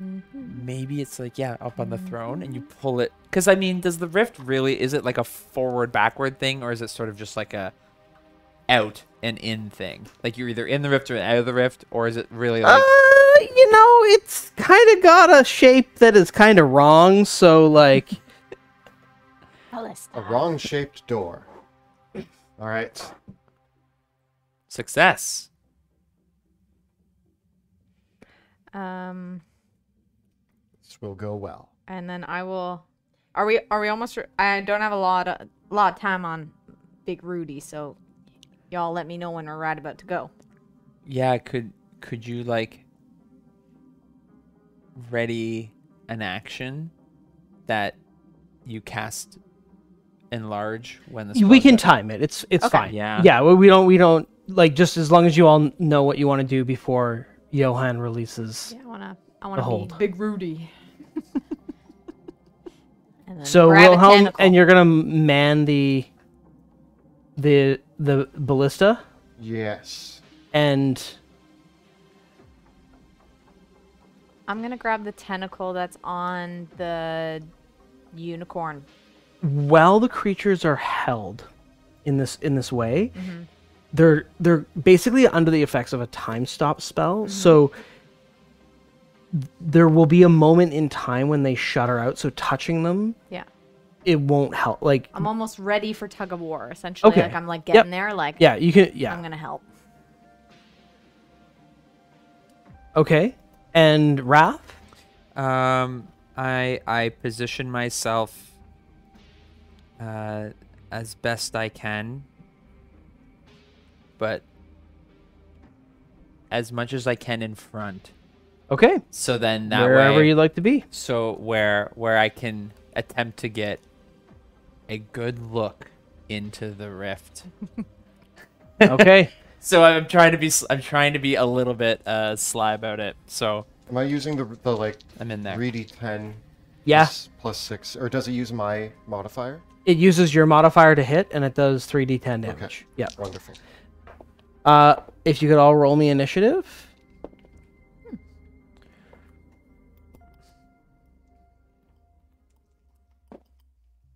it's like, yeah, up on the throne, and you pull it. Because I mean, does the rift really, is it like a forward backward thing, or is it sort of just like a out and in thing? Like you're either in the rift or out of the rift, or is it really like You know, it's kind of got a shape that is kind of wrong. So like, A wrong-shaped door. All right. success? This will go well. And then I will. Are we almost? I don't have a lot of time on Big Rudy, so y'all let me know when we're right about to go. Yeah, could you like ready an action that you cast enlarge when the we spell can goes- time it. It's Okay. fine. Yeah. Yeah. We don't like, just as long as you all know what you want to do before Johan releases. Yeah, I The wanna be hold. Big Rudy. And then So grab a Wilhelm, tentacle. and you're gonna man the ballista, Yes. and I'm gonna grab the tentacle that's on the unicorn. while the creatures are held in this way, they're basically under the effects of a time stop spell. So there will be a moment in time when they shudder out. So touching them, Yeah. it won't help. Like, I'm almost ready for tug of war. Essentially, Okay. like I'm like Yep. getting there. Like yeah, you can. Yeah. I'm gonna help. Okay. And Wrath. I position myself as best I can, but as much as I can in front. Okay. So then that Wherever way, you'd like to be. so where I can attempt to get a good look into the rift. Okay. So I'm trying to be a little bit sly about it. So Am I using the like I'm in there. 3d10 Yeah. plus 6, or does it use my modifier? It uses your modifier to hit, and it does 3d10 damage. Okay. Yeah. Wonderful. If you could all roll me initiative.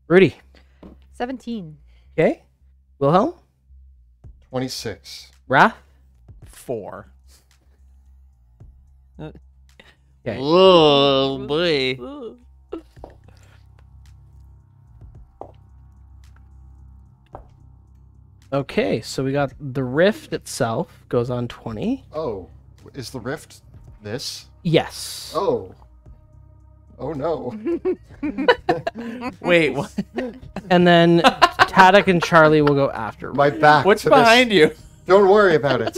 Rudy. 17. Okay. Wilhelm. 26. Wrath. 4. Okay. Okay. Oh boy. Okay, so we got the rift itself goes on 20. Oh, is the rift this? Yes. Oh. Oh no. Wait, what? And then Tadek and Charlie will go after. My back. What's to this. behind you? Don't worry about it.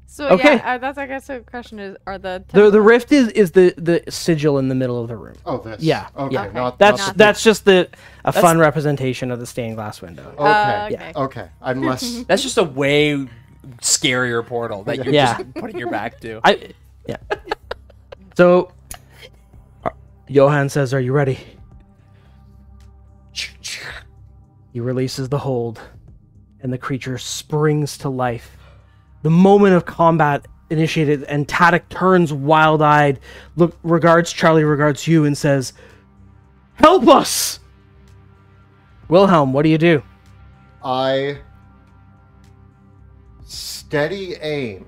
So Okay. yeah, that's I guess the question is: are the The rift is the sigil in the middle of the room. Oh, this. Yeah, Okay. yeah. Not That's not just a fun representation of the stained glass window. Okay. okay. Okay. I'm less. That's just a way scarier portal that you're Yeah. just putting your back to. Yeah. So, Johan says, "Are you ready?" He releases the hold, and the creature springs to life. The moment of combat initiated, and Tadek turns wild-eyed, regards Charlie, regards you, and says, "Help us!" Wilhelm, what do you do? I steady aim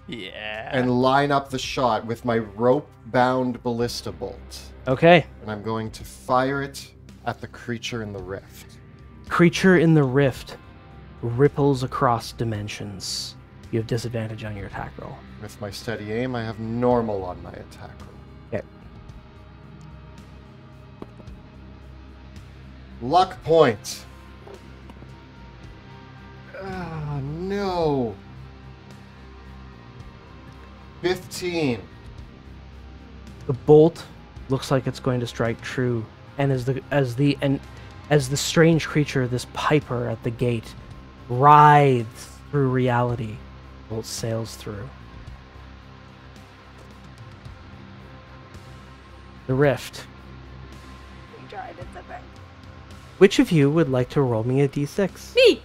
Yeah. and line up the shot with my rope-bound ballista bolt, Okay. and I'm going to fire it at the creature in the rift. Creature in the rift ripples across dimensions. You have disadvantage on your attack roll. With my steady aim, I have normal on my attack roll. Okay. Luck point. Ah, no. 15. The bolt looks like it's going to strike true, and as the strange creature, this piper at the gate, writhes through reality, the bolt sails through. The rift. Which of you would like to roll me a d6? Me.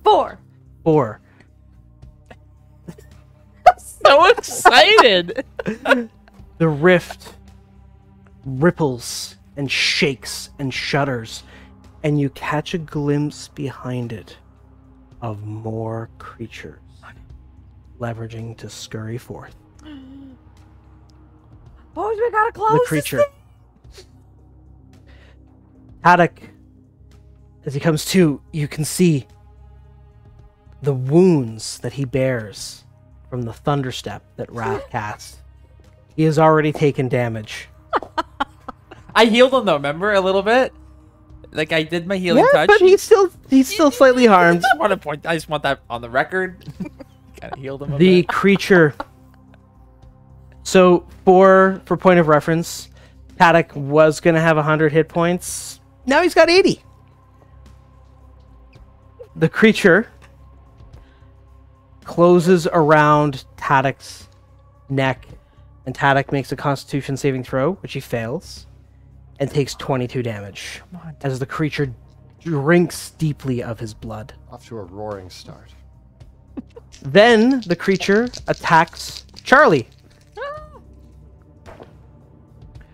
4. 4. So excited. The rift ripples and shakes and shudders, and you catch a glimpse behind it of more creatures leveraging to scurry forth. Boys, we gotta close The this creature. thing. Haddock, as he comes to, you can see the wounds that he bears from the thunderstep that Wrath cast. He has already taken damage. I healed him though, remember, a little bit? Like I did my healing touch. but he's still slightly harmed. I just want that on the record. Kind of healed him a The bit. creature. So for point of reference, Paddock was gonna have 100 hit points. Now he's got 80. The creature closes around Taddock's neck, and Taddock makes a Constitution saving throw, which he fails, and takes 22 damage as the creature drinks deeply of his blood. Off to a roaring start. Then the creature attacks Charlie.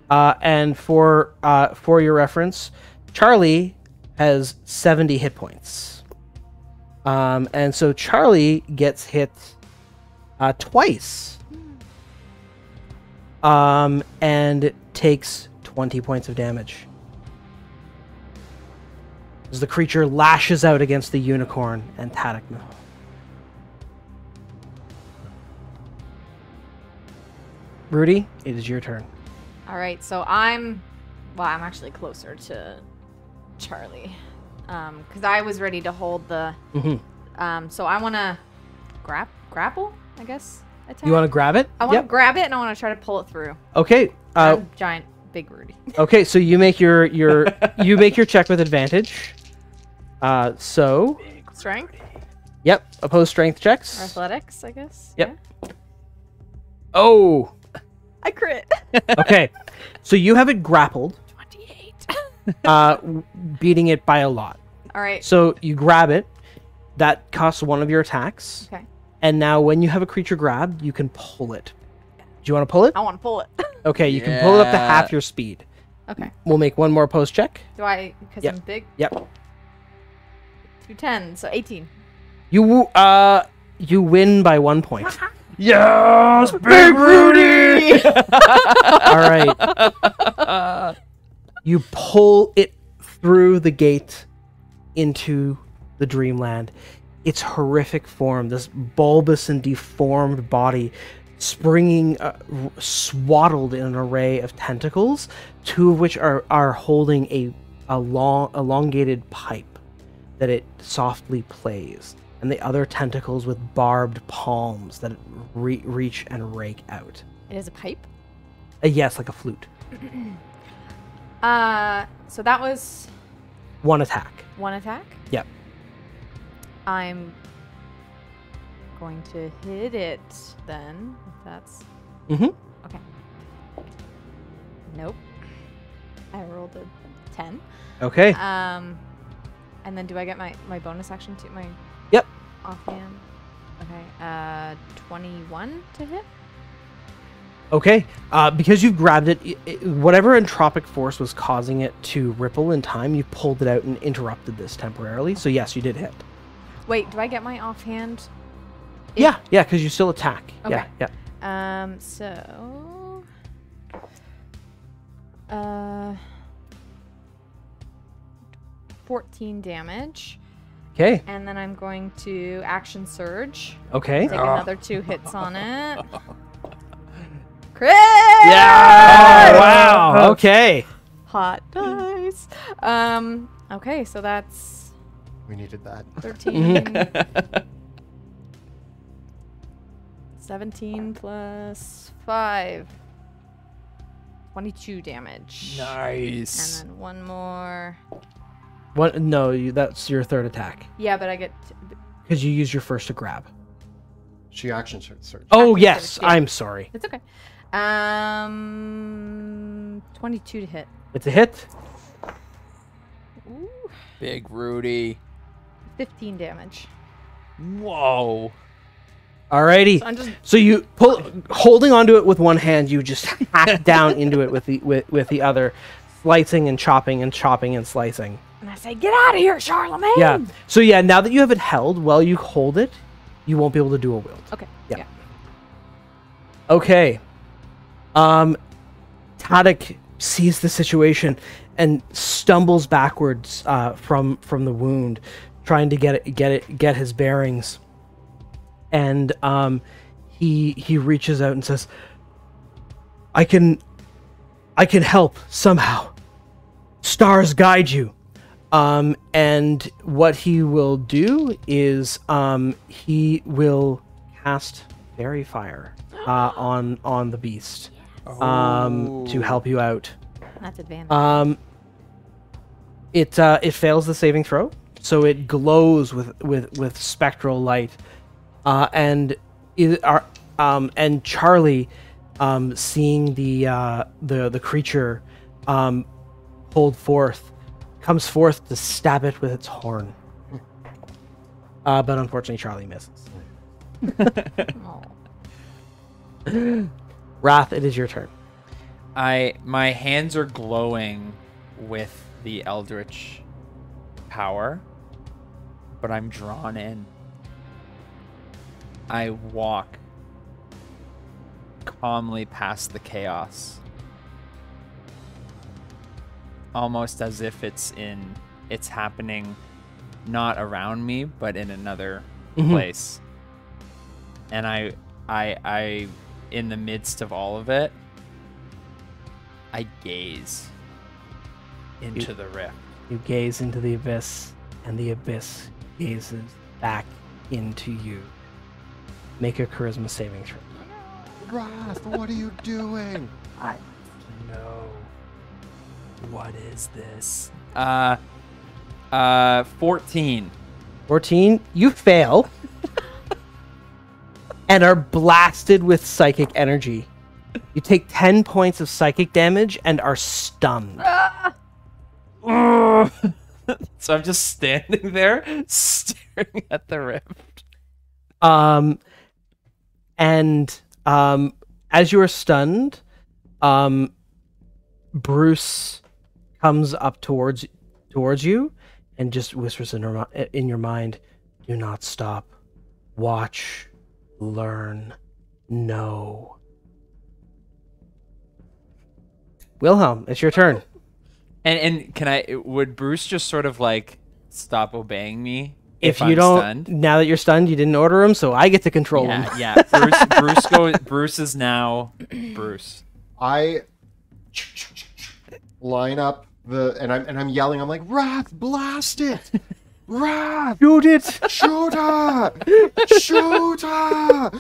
And for your reference, Charlie has 70 hit points. And so Charlie gets hit twice. And takes 20 points of damage. As the creature lashes out against the unicorn and Taddock. Rudy, it is your turn. All right, so I'm actually closer to Charlie, because I was ready to hold the. So I want to grapple, I guess. Attack. You want to grab it? I want to grab it and I want to try to pull it through. Okay. I'm giant, big Rudy. Okay, so you make your you make your check with advantage. So. Strength Yep. Opposed strength or checks. athletics, I guess. Yep. Yeah. Oh. I crit. Okay. So you have it grappled, 28. beating it by a lot. All right. So you grab it. That costs one of your attacks. Okay. And now when you have a creature grabbed, you can pull it. Do you want to pull it? I want to pull it. Okay, you can pull it up to Yeah. half your speed. Okay. We'll make one more post check. Do I? Because Yep. I'm big. Yep. 210, so 18. You win by 1 point. Yes, Big Rudy! All right. You pull it through the gate into the dreamland. Its horrific form, this bulbous and deformed body, springing, swaddled in an array of tentacles, two of which are holding a long, elongated pipe that it softly plays, and the other tentacles with barbed palms that reach and rake out. It is a pipe? Yes, like a flute. So that was... One attack. One attack? Yep. I'm going to hit it then, if that's... Mm-hmm. Okay. Nope. I rolled a 10. Okay. And then do I get my bonus action to my... Yep. Offhand? Okay. 21 to hit? Okay. Because you've grabbed it, whatever entropic force was causing it to ripple in time, you pulled it out and interrupted this temporarily. So yes, you did hit. Wait, do I get my offhand? Yeah, because you still attack. Okay. Yeah. So... 14 damage. Okay. And then I'm going to action surge. Okay. Take another 2 hits on it. Crit! Yeah! Wow. Okay. Hot dice. Okay, so that's We needed that. 13. 17 plus 5. 22 damage. Nice. And then one more. What? No, that's your third attack Yeah, but I get... because you used your first to grab. She action search. Oh Action yes, surge, yeah. I'm sorry. It's okay. 22 to hit. It's a hit. Ooh, Big Rudy. 15 damage. Whoa. Alrighty. So I'm just... So you pull, holding onto it with one hand, you just hack down into it with the other, slicing and chopping and chopping and slicing. And I say, get out of here, Charlemagne! Yeah. So yeah, now that you have it held, while you hold it, you won't be able to do a wield. Okay. Yeah. Okay. Tadek sees the situation and stumbles backwards from the wound, trying to get his bearings. And he reaches out and says, I can help somehow. Stars guide you. And what he will do is he will cast fairy fire on the beast to help you out. That's advantage. It fails the saving throw, so it glows with spectral light. And Charlie, seeing the creature pulled forth, comes forth to stab it with its horn. But unfortunately, Charlie misses. Oh. Wrath, it is your turn. My hands are glowing with the eldritch power, but I'm drawn in. I walk calmly past the chaos, almost as if it's happening not around me, but in another place. And I in the midst of all of it, I gaze into the rift. You gaze into the abyss, and the abyss gazes back into you. Make a charisma saving throw. Wrath, what are you doing? I know. What is this? 14. 14, you fail. And are blasted with psychic energy. You take 10 points of psychic damage and are stunned. So I'm just standing there staring at the rift. And as you are stunned, Bruce comes up towards you and just whispers in your mind, "Do not stop. Watch, learn, No. Wilhelm, it's your turn. And would Bruce just sort of like stop obeying me If I'm you don't, stunned? now that you're stunned, you didn't order him, so I get to control him. Yeah. Bruce is now Bruce. I line up and I'm yelling. I'm like, Wrath, blast it! Wrath, Shoot it! shoot her! Shoot her!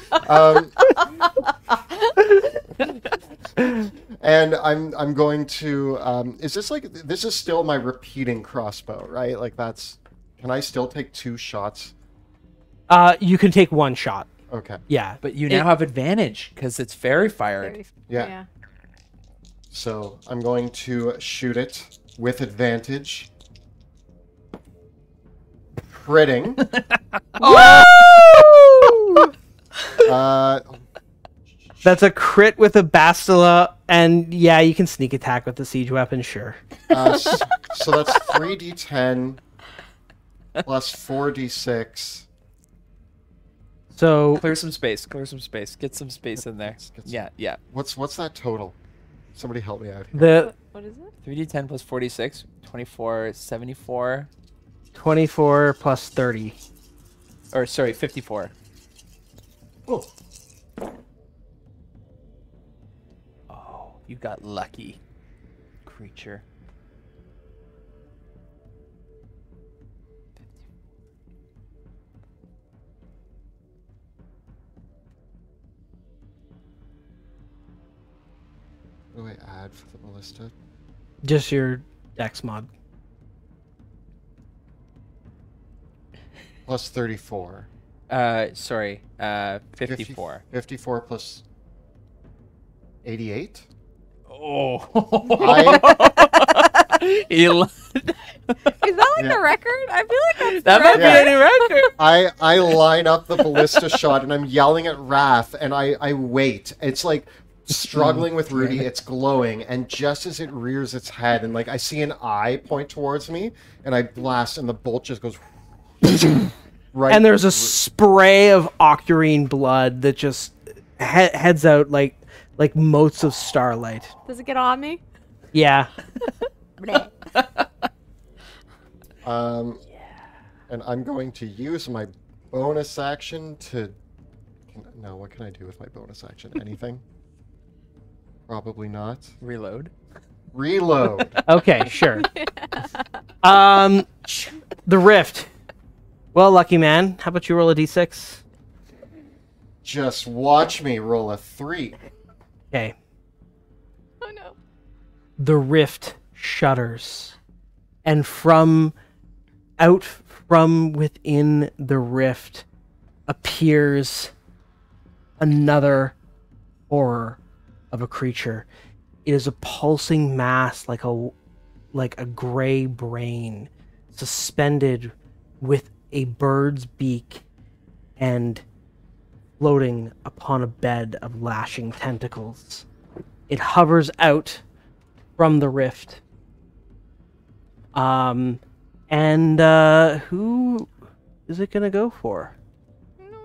And I'm going to. Is this like this is still my repeating crossbow, right? Like that's. Can I still take 2 shots? You can take 1 shot. Okay. Yeah. But you now have advantage because it's fairy fired. Yeah. So I'm going to shoot it with advantage. Critting. That's a crit with a bastila, and yeah, you can sneak attack with the siege weapon, sure. So that's 3d10 plus 4d6. So Clear some space. Get some space in there. Yeah. What's that total? Somebody help me out here. What is it? 3d10 plus 46, 24, 74. 24 plus 30. Or, sorry, 54. Oh. Oh, you got lucky, creature. What do I add for the ballista? Just your dex mod. Plus 34. Sorry, 54. 54 plus 88? Oh. Is that like the record? I feel like that's That might be any record. I line up the ballista shot and I'm yelling at Raph and I wait. It's like struggling with Rudy. It's glowing, and just as it rears its head and like I see an eye point towards me and I blast and the bolt just goes right. And there's a spray of octarine blood that just heads out like motes of starlight. Does it get on me? Yeah. And I'm going to use my bonus action to. No, what can I do with my bonus action? Anything? Probably not. Reload. Reload. Okay, sure. The rift. Well, lucky man, how about you roll a d6? Just watch me roll a 3. Okay. Oh no. The rift shudders, and from within the rift appears another horror of a creature. It is a pulsing mass like a gray brain, suspended with a bird's beak and floating upon a bed of lashing tentacles. It hovers out from the rift. Who is it gonna go for? No.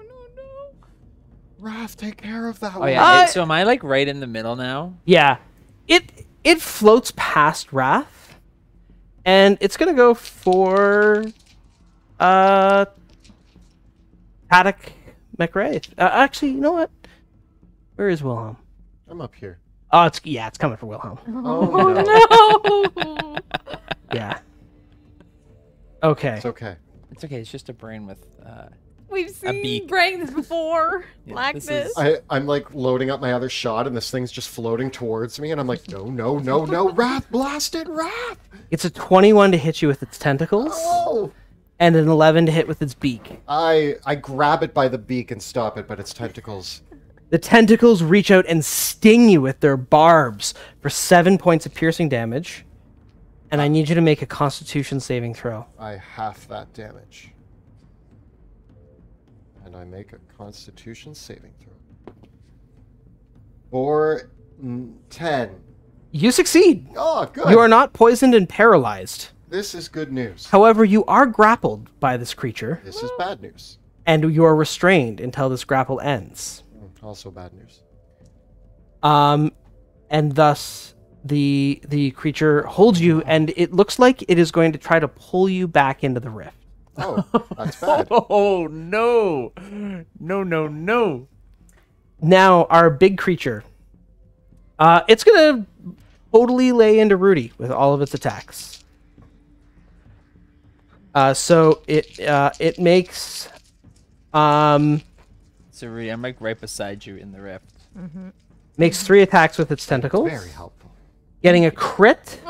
Raph, take care of that Oh one. yeah. So am I like right in the middle now? Yeah, it floats past Wrath, and it's gonna go for Paddock McRae. Actually, you know what? Where is Wilhelm? I'm up here. Oh, it's coming for Wilhelm. Oh, no. No. Yeah. Okay. It's okay. It's okay. It's just a brain with. We've seen beak. brains before. Yeah, Like this this. is- I'm like loading up my other shot, and this thing's just floating towards me, and I'm like, no, Raph, blast it, Raph! It's a 21 to hit you with its tentacles, Oh! and an 11 to hit with its beak. I grab it by the beak and stop it, but its tentacles. The tentacles reach out and sting you with their barbs for 7 points of piercing damage. And I need you to make a Constitution saving throw. I half that damage. And I make a Constitution saving throw. For 10. You succeed. Oh, good. You are not poisoned and paralyzed. This is good news. However, you are grappled by this creature, This is bad news. and you are restrained until this grapple ends. Also bad news. And thus the creature holds you, and it looks like it is going to try to pull you back into the rift. Oh, that's bad. Oh, no. No, no, no. Now, our big creature. It's going to totally lay into Rudy with all of its attacks. So it makes... So, Rudy, I'm like right beside you in the rift. Makes 3 attacks with its tentacles. Very helpful. Getting a crit,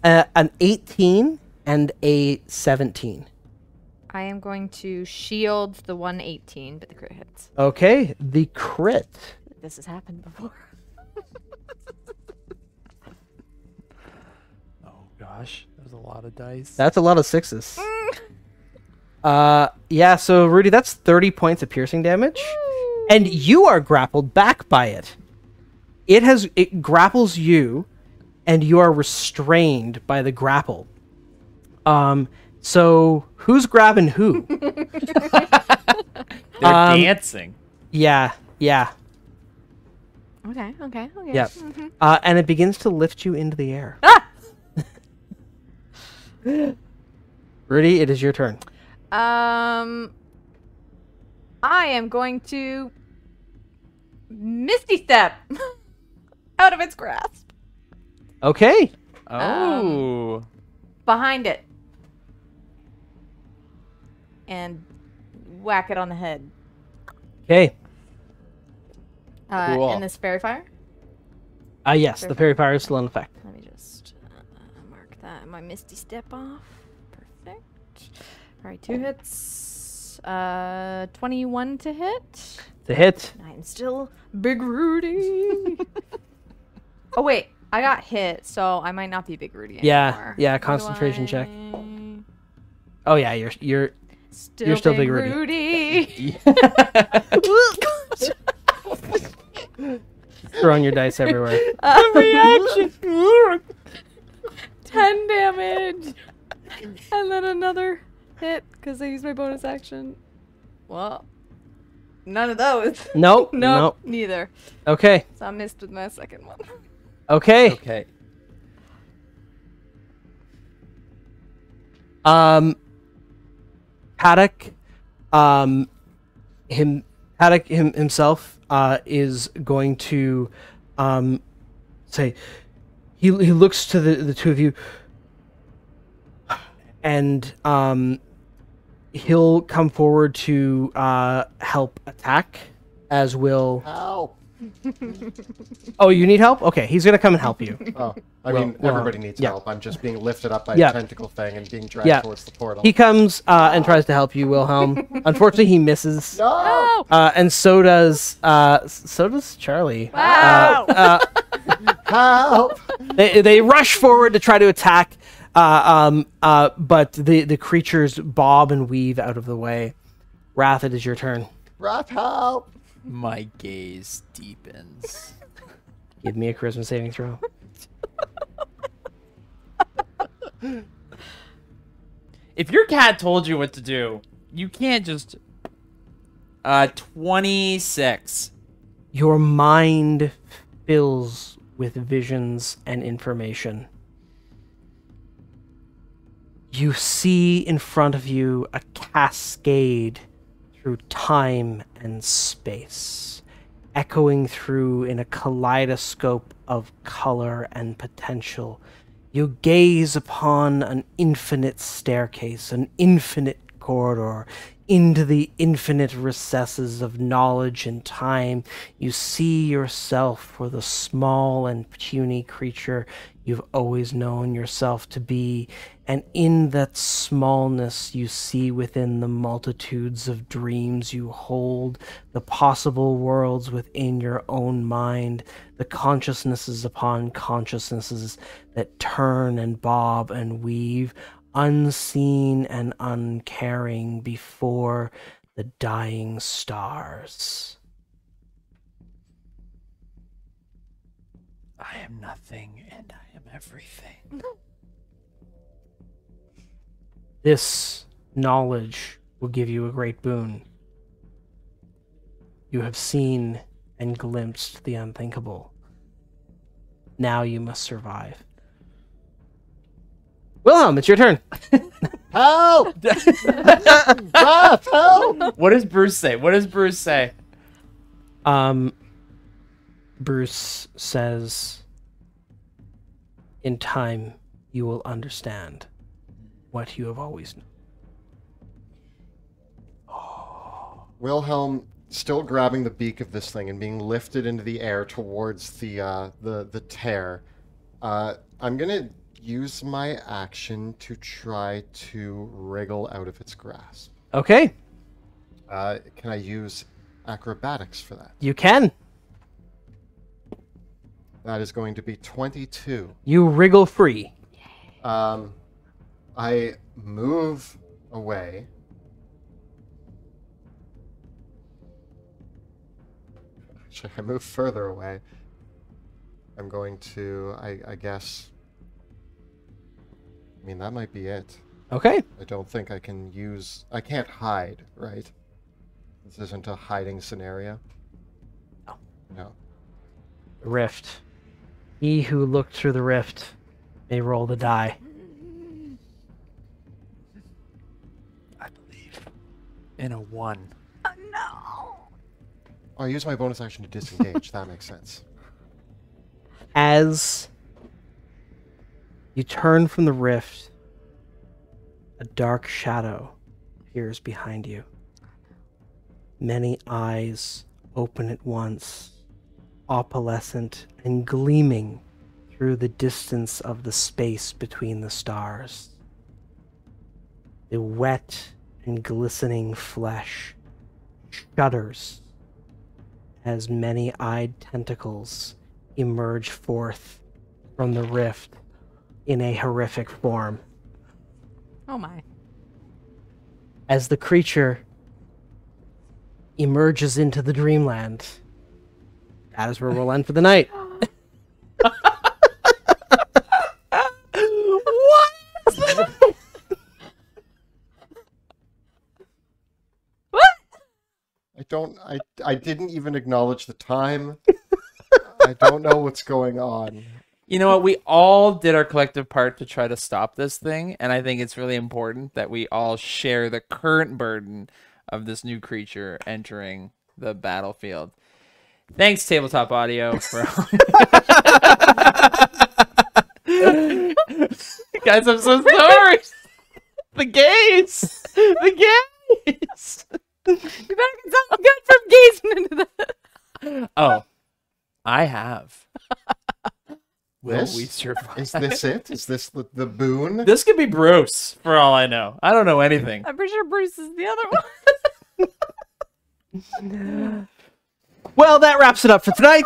an 18, and a 17. I am going to shield the 118, but the crit hits. Okay, the crit. This has happened before. Oh, gosh. That was a lot of dice. That's a lot of 6s. Yeah, so Rudy, that's 30 points of piercing damage. And you are grappled back by it. It grapples you, and you are restrained by the grapple. So who's grabbing who? They're dancing. Yeah. Okay. Yep. And it begins to lift you into the air. Ah! Rudy, it is your turn. I am going to Misty Step out of its grasp. Okay. Oh. Behind it. And whack it on the head. Okay. Cool. And this fairy fire? Yes, the fairy fire is still in effect. Let me just mark that. My Misty Step off. Perfect. All right, 2 hits. 21 to hit. The hit. I'm still Big Rudy. Oh, wait. I got hit, so I might not be Big Rudy anymore. Yeah, What do concentration check. I- Oh yeah, you're still Big Rudy. Throwing your dice everywhere. Reaction. 10 damage. And then another hit because I used my bonus action. Well, none of those. Nope. Nope, neither. Okay. So I missed with my second one. Okay. Okay. Paddock, himself is going to say he looks to the two of you, and he'll come forward to help attack, as will... Help! Oh, you need help? Okay, he's gonna come and help you. Oh, I mean, well, everybody needs yeah. help. I'm just being lifted up by Yeah. a tentacle thing and being dragged Yeah. towards the portal. He comes and tries to help you, Wilhelm. Unfortunately, he misses. No! And so does Charlie. Wow. Help! They rush forward to try to attack, but the creatures bob and weave out of the way. Wrath, it is your turn. Wrath, help! My gaze deepens. Give me a charisma saving throw. If your cat told you what to do, you can't just... 26. Your mind fills with visions and information. You see in front of you a cascade through time and space, echoing through in a kaleidoscope of color and potential. You gaze upon an infinite staircase, an infinite corridor, into the infinite recesses of knowledge and time. You see yourself for the small and puny creature you've always known yourself to be, and in that smallness you see within the multitudes of dreams you hold, the possible worlds within your own mind, the consciousnesses upon consciousnesses that turn and bob and weave, unseen and uncaring before the dying stars. I am nothing and I am everything. This knowledge will give you a great boon. You have seen and glimpsed the unthinkable. Now you must survive. Wilhelm, it's your turn. Help! Raph, help! What does Bruce say? What does Bruce say? Bruce says, in time, you will understand what you have always known. Wilhelm, still grabbing the beak of this thing and being lifted into the air towards the tear. I'm gonna use my action to try to wriggle out of its grasp. Okay, Can I use acrobatics for that? you can. That is going to be 22. You wriggle free. I move away. Actually, I move further away. I'm going to, I guess... I mean, that might be it. Okay. I don't think I can use... I can't hide, right? This isn't a hiding scenario? No. No. Rift. He who looked through the rift may roll the die. I believe in a 1. Oh, I use my bonus action to disengage. That makes sense. As you turn from the rift, a dark shadow appears behind you. Many eyes open at once, opalescent and gleaming through the distance of the space between the stars. The wet and glistening flesh shudders as many-eyed tentacles emerge forth from the rift in a horrific form. Oh my. As the creature emerges into the dreamland, that is where we'll end for the night. I didn't even acknowledge the time. I don't know what's going on. You know what? We all did our collective part to try to stop this thing, and I think it's really important that we all share the current burden of this new creature entering the battlefield. Thanks, Tabletop Audio, for guys, I'm so sorry. The gaze. The gaze. You better get something good from gazing into that. Oh, I have. Will This? we survive? Is this it? Is this the boon? This could be Bruce, for all I know. I don't know anything. I'm pretty sure Bruce is the other one. Well, that wraps it up for tonight.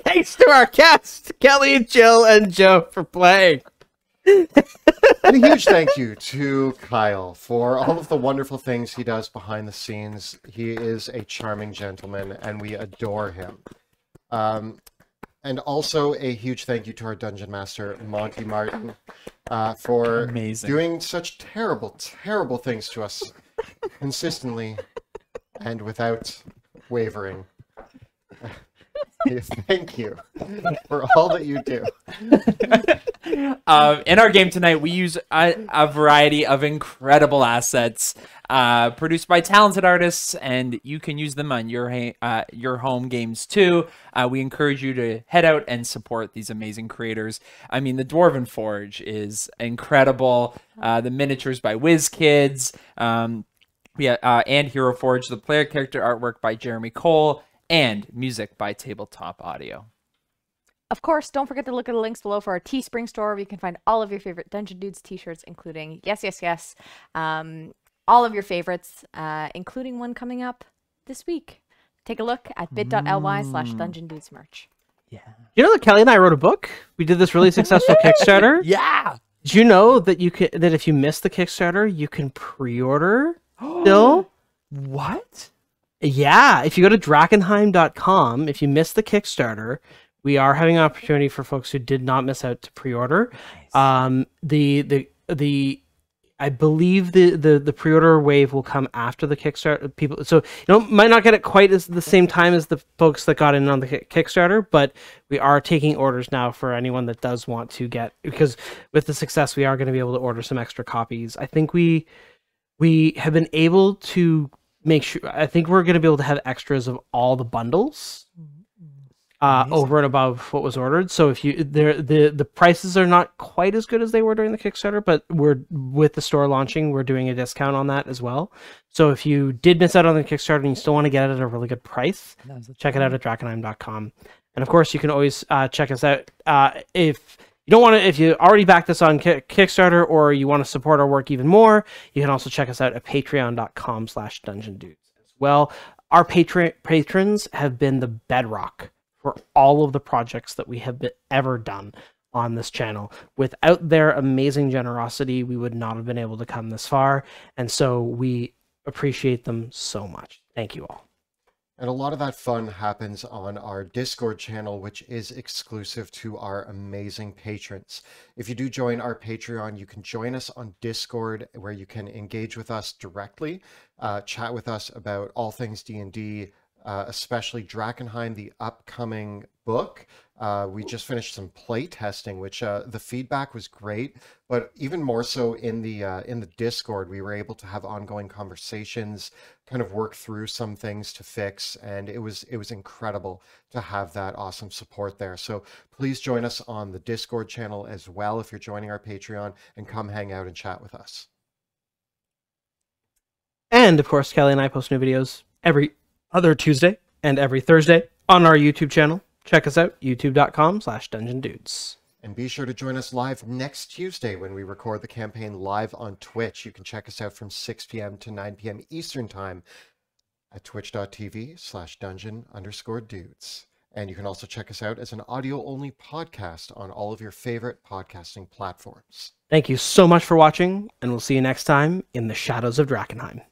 Thanks to our cast, Kelly, Jill, and Joe, for playing. And a huge thank you to Kyle for all of the wonderful things he does behind the scenes. He is a charming gentleman, and we adore him. And also a huge thank you to our Dungeon Master, Monty Martin, for Amazing. doing such terrible, terrible things to us consistently and without wavering. Thank you for all that you do. In our game tonight, we use a variety of incredible assets produced by talented artists, and you can use them on your home games too. We encourage you to head out and support these amazing creators. I mean, the Dwarven Forge is incredible. The miniatures by WizKids, and Hero Forge, the player character artwork by Jeremy Cole, and music by Tabletop Audio. Of course, don't forget to look at the links below for our Teespring store, where you can find all of your favorite Dungeon Dudes t-shirts, including, yes, all of your favorites, including one coming up this week. Take a look at bit.ly/DungeonDudesMerch. Yeah. You know that Kelly and I wrote a book? We did this really successful Kickstarter. Yeah. Did you know that that if you miss the Kickstarter, you can pre-order still? What? Yeah, if you go to Drakkenheim.com, if you miss the Kickstarter, we are having an opportunity for folks who did not miss out to pre-order. Nice. The I believe the pre-order wave will come after the Kickstarter. People, so might not get it quite as the same time as the folks that got in on the Kickstarter, but we are taking orders now for anyone that does want to get, because with the success, we are going to be able to order some extra copies. I think we have been able to make sure. I think we're going to be able to have extras of all the bundles. Over and above what was ordered. So if you the prices are not quite as good as they were during the Kickstarter, but with the store launching, we're doing a discount on that as well. So if you did miss out on the Kickstarter and you still want to get it at a really good price, check it out at Drakkenheim.com. And of course, you can always check us out if you don't want to. If you already backed us on Kickstarter or you want to support our work even more, you can also check us out at patreon.com/dungeondudes as well. Our patrons have been the bedrock for all of the projects that we have ever done on this channel. Without their amazing generosity, we would not have been able to come this far, and so we appreciate them so much. Thank you all. And a lot of that fun happens on our Discord channel, which is exclusive to our amazing patrons. If you do join our Patreon, you can join us on Discord, where you can engage with us directly, chat with us about all things D&D, especially Drakkenheim, the upcoming book. We just finished some play testing, which the feedback was great, but even more so in the Discord, we were able to have ongoing conversations, kind of work through some things to fix, and it was incredible to have that awesome support there. So please join us on the Discord channel as well if you're joining our Patreon, and come hang out and chat with us. And of course, Kelly and I post new videos every other Tuesday and every Thursday on our YouTube channel. Check us out, youtube.com/dungeondudes. And be sure to join us live next Tuesday when we record the campaign live on Twitch. You can check us out from 6 p.m. to 9 p.m. Eastern Time at twitch.tv/dungeon_dudes. And you can also check us out as an audio-only podcast on all of your favorite podcasting platforms. Thank you so much for watching, and we'll see you next time in the Shadows of Drakkenheim.